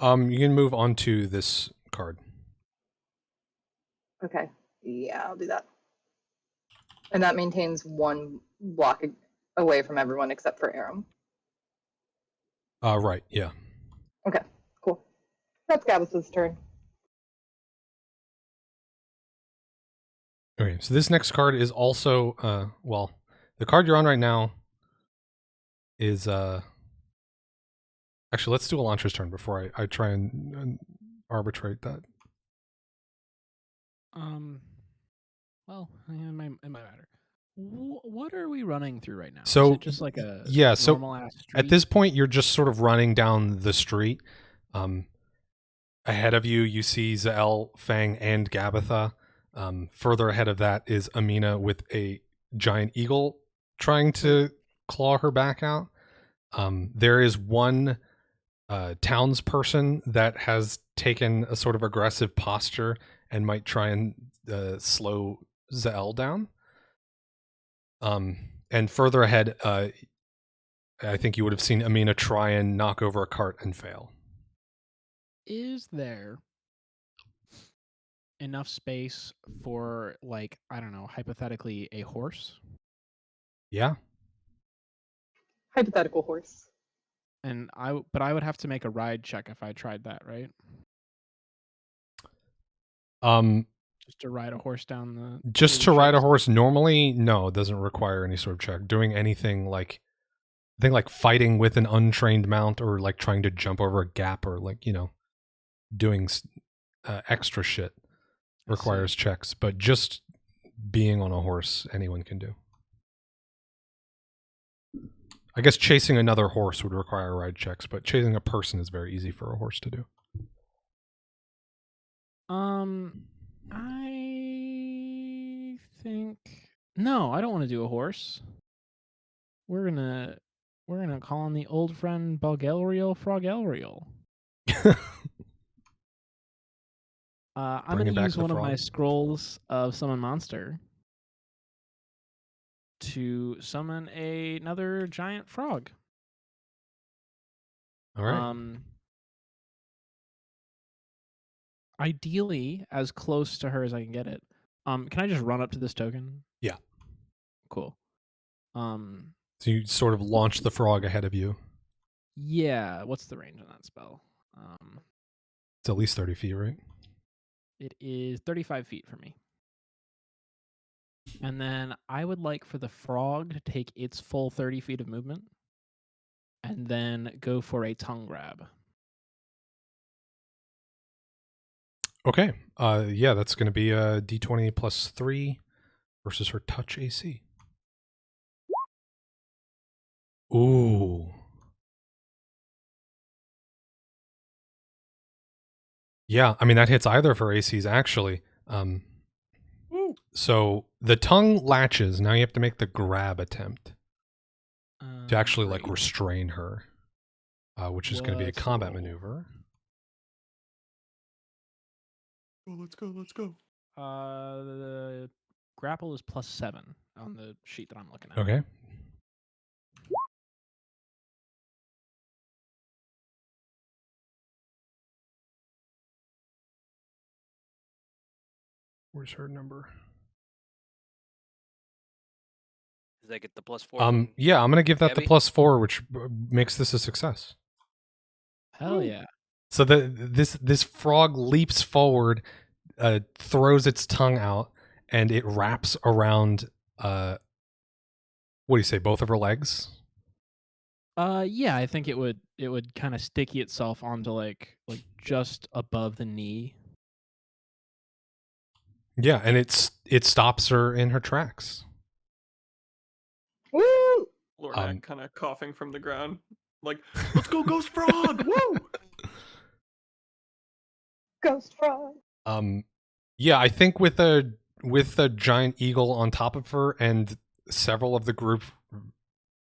S2: you can move on to this card.
S5: Okay. Yeah, I'll do that. And that maintains 1 block away from everyone except for Aram.
S2: Right. Yeah.
S5: Okay, cool. That's Gabitha's turn.
S2: Okay. So this next card is also well, the card you're on right now is actually, let's do Elantra's turn before I try and arbitrate that.
S1: Well, it might matter. What are we running through right now?
S2: So
S1: is it just like a
S2: so
S1: normal ass street?
S2: at this point, you're just sort of running down the street. Ahead of you, you see Zael, Fang, and Gabitha. Further ahead of that is Amina with a giant eagle trying to claw her back out. There is one townsperson that has taken a sort of aggressive posture and might try and slow Zael down. And further ahead, I think you would have seen Amina try and knock over a cart and fail.
S1: Is there enough space for, like, I don't know, hypothetically, a horse?
S2: Yeah.
S5: Hypothetical horse.
S1: And but I would have to make a ride check if I tried that, right? Just to ride a horse down the.
S2: Just to ride a horse normally, no, it doesn't require any sort of check. Doing anything like, I think like fighting with an untrained mount, or like trying to jump over a gap, or like, you know, doing extra shit requires checks. But just being on a horse, anyone can do. I guess chasing another horse would require ride checks, but chasing a person is very easy for a horse to do.
S1: I think no, I don't want to do a horse. We're gonna call on the old friend Bulgariel Frogelriel. I'm gonna use one of my scrolls of summon monster to summon another giant frog.
S2: All right.
S1: Ideally, as close to her as I can get it. Can I just run up to this token?
S2: Yeah.
S1: Cool.
S2: So you sort of launch the frog ahead of you.
S1: Yeah. What's the range on that spell?
S2: It's at least 30 feet, right?
S1: It is 35 feet for me. And then I would like for the frog to take its full 30 feet of movement and then go for a tongue grab.
S2: Okay. Yeah, that's going to be a d20 plus 3 versus her touch AC. Ooh. Yeah, I mean, that hits either of her ACs, actually. So the tongue latches. Now you have to make the grab attempt to actually like
S1: Great.
S2: restrain her, which is going to be a
S1: What's the
S2: combat
S1: roll?
S2: maneuver.
S4: Oh, let's go. Let's go.
S1: The grapple is +7 on the sheet that I'm looking at.
S2: Okay. Where's her number?
S3: Does that get the +4? From
S2: Yeah, I'm gonna give that
S3: Gabby?
S2: the +4, which makes this a success.
S1: Hell yeah.
S2: So this frog leaps forward, throws its tongue out, and it wraps around. What do you say? Both of her legs.
S1: Yeah, I think it would kind of sticky itself onto like just above the knee.
S2: Yeah, and it stops her in her tracks.
S5: Woo!
S4: Lornak kind of coughing from the ground, like, "Let's go, Ghost Frog! Woo!"
S5: Ghost frog.
S2: Yeah, I think with a giant eagle on top of her and several of the group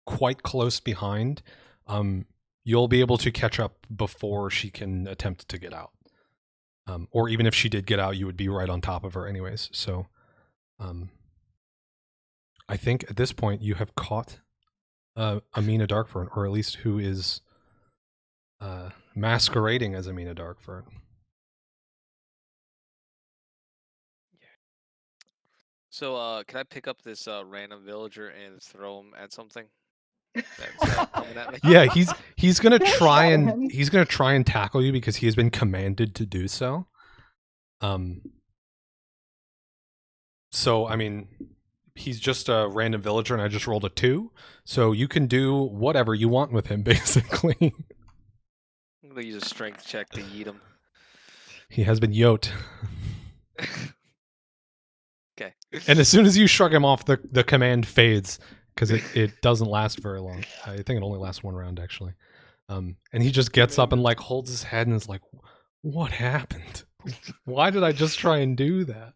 S2: quite close behind, you'll be able to catch up before she can attempt to get out. Or even if she did get out, you would be right on top of her anyways. So, I think at this point you have caught Amina Darkfern, or at least who is masquerading as Amina Darkfern.
S3: So, can I pick up this random villager and throw him at something that's coming at me?
S2: Yeah, he's gonna
S5: Don't
S2: try
S5: shatter him.
S2: and tackle you because he has been commanded to do so. So I mean, he's just a random villager, and I just rolled a 2, so you can do whatever you want with him, basically.
S3: I'm gonna use a strength check to yeet him.
S2: He has been yoked.
S3: Okay.
S2: And as soon as you shrug him off, the command fades because it doesn't last very long. I think it only lasts 1 round actually. And he just gets up and like holds his head and is like, "What happened? Why did I just try and do that?"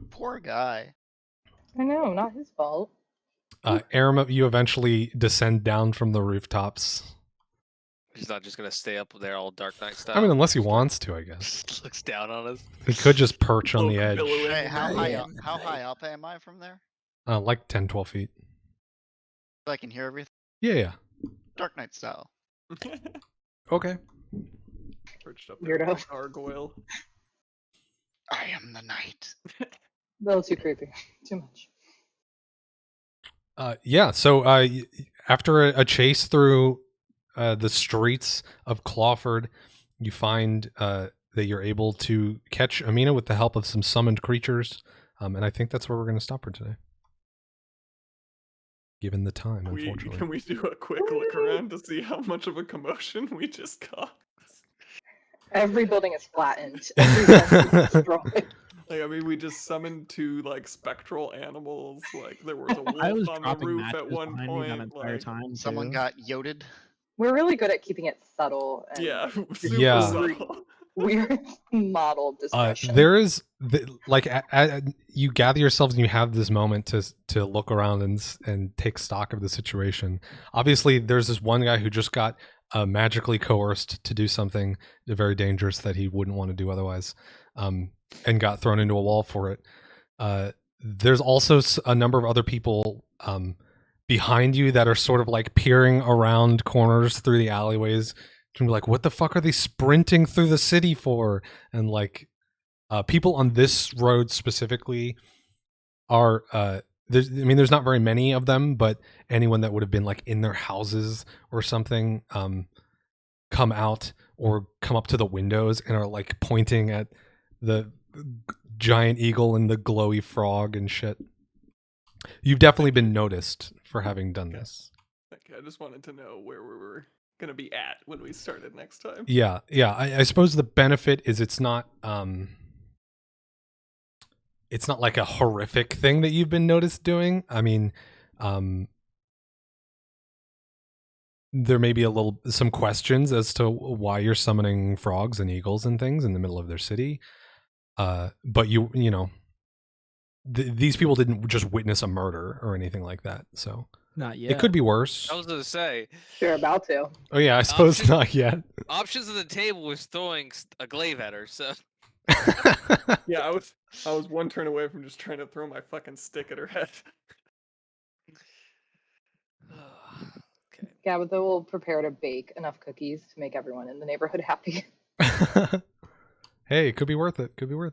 S6: Poor guy.
S5: I know, not his fault.
S2: Aram, you eventually descend down from the rooftops.
S3: He's not just gonna stay up there all Dark Knight style.
S2: I mean, unless he wants to, I guess.
S3: Just looks down on us.
S2: He could just perch on the
S4: Cloak
S2: edge.
S4: billowing.
S6: Hey, how high
S1: Yeah.
S6: up? How high up am I from there?
S2: Like 10, 12 feet.
S6: So I can hear everything.
S2: Yeah.
S6: Dark Knight style.
S2: Okay.
S4: Perched up there
S5: Weirdo.
S4: like a gargoyle.
S6: I am the knight.
S5: A little too creepy. Too much.
S2: Yeah, so after a chase through the streets of Clawford, you find that you're able to catch Amina with the help of some summoned creatures, and I think that's where we're going to stop for today. Given the time, unfortunately.
S4: Can we do a quick look around to see how much of a commotion we just caused?
S5: Every building is flattened. Every fence is destroyed.
S4: Like, I mean, we just summoned 2 like spectral animals. Like, there was a
S1: I was
S4: wolf on the
S1: dropping
S4: roof at
S1: matches
S4: one
S1: behind me that
S4: point.
S1: entire
S4: Like,
S1: time.
S6: Someone
S1: too.
S6: got yoted.
S5: We're really good at keeping it subtle and
S4: yeah, super
S2: Yeah.
S4: subtle.
S5: weird modeled discretion.
S2: There is you gather yourselves and you have this moment to look around and take stock of the situation. Obviously, there's this one guy who just got magically coerced to do something very dangerous that he wouldn't want to do otherwise, and got thrown into a wall for it. There's also a number of other people behind you that are sort of like peering around corners through the alleyways. And be like, what the fuck are they sprinting through the city for? And like, people on this road specifically are there's not very many of them, but anyone that would have been like in their houses or something come out or come up to the windows and are like pointing at the giant eagle and the glowy frog and shit. You've definitely been noticed for having done this.
S4: Okay, I just wanted to know where we were gonna be at when we started next time.
S2: Yeah. I suppose the benefit is it's not like a horrific thing that you've been noticed doing. I mean, there may be some questions as to why you're summoning frogs and eagles and things in the middle of their city. But you know, these people didn't just witness a murder or anything like that. So
S1: Not yet.
S2: it could be worse.
S3: I was gonna say
S5: They're about to.
S2: Oh yeah, I suppose
S3: Option-
S2: not yet.
S3: options on the table was throwing a glaive at her. So
S4: Yeah, I was one turn away from just trying to throw my fucking stick at her head.
S3: okay.
S5: Gabitha will prepare to bake enough cookies to make everyone in the neighborhood happy.
S2: Hey, it could be worth it. Could be worth it.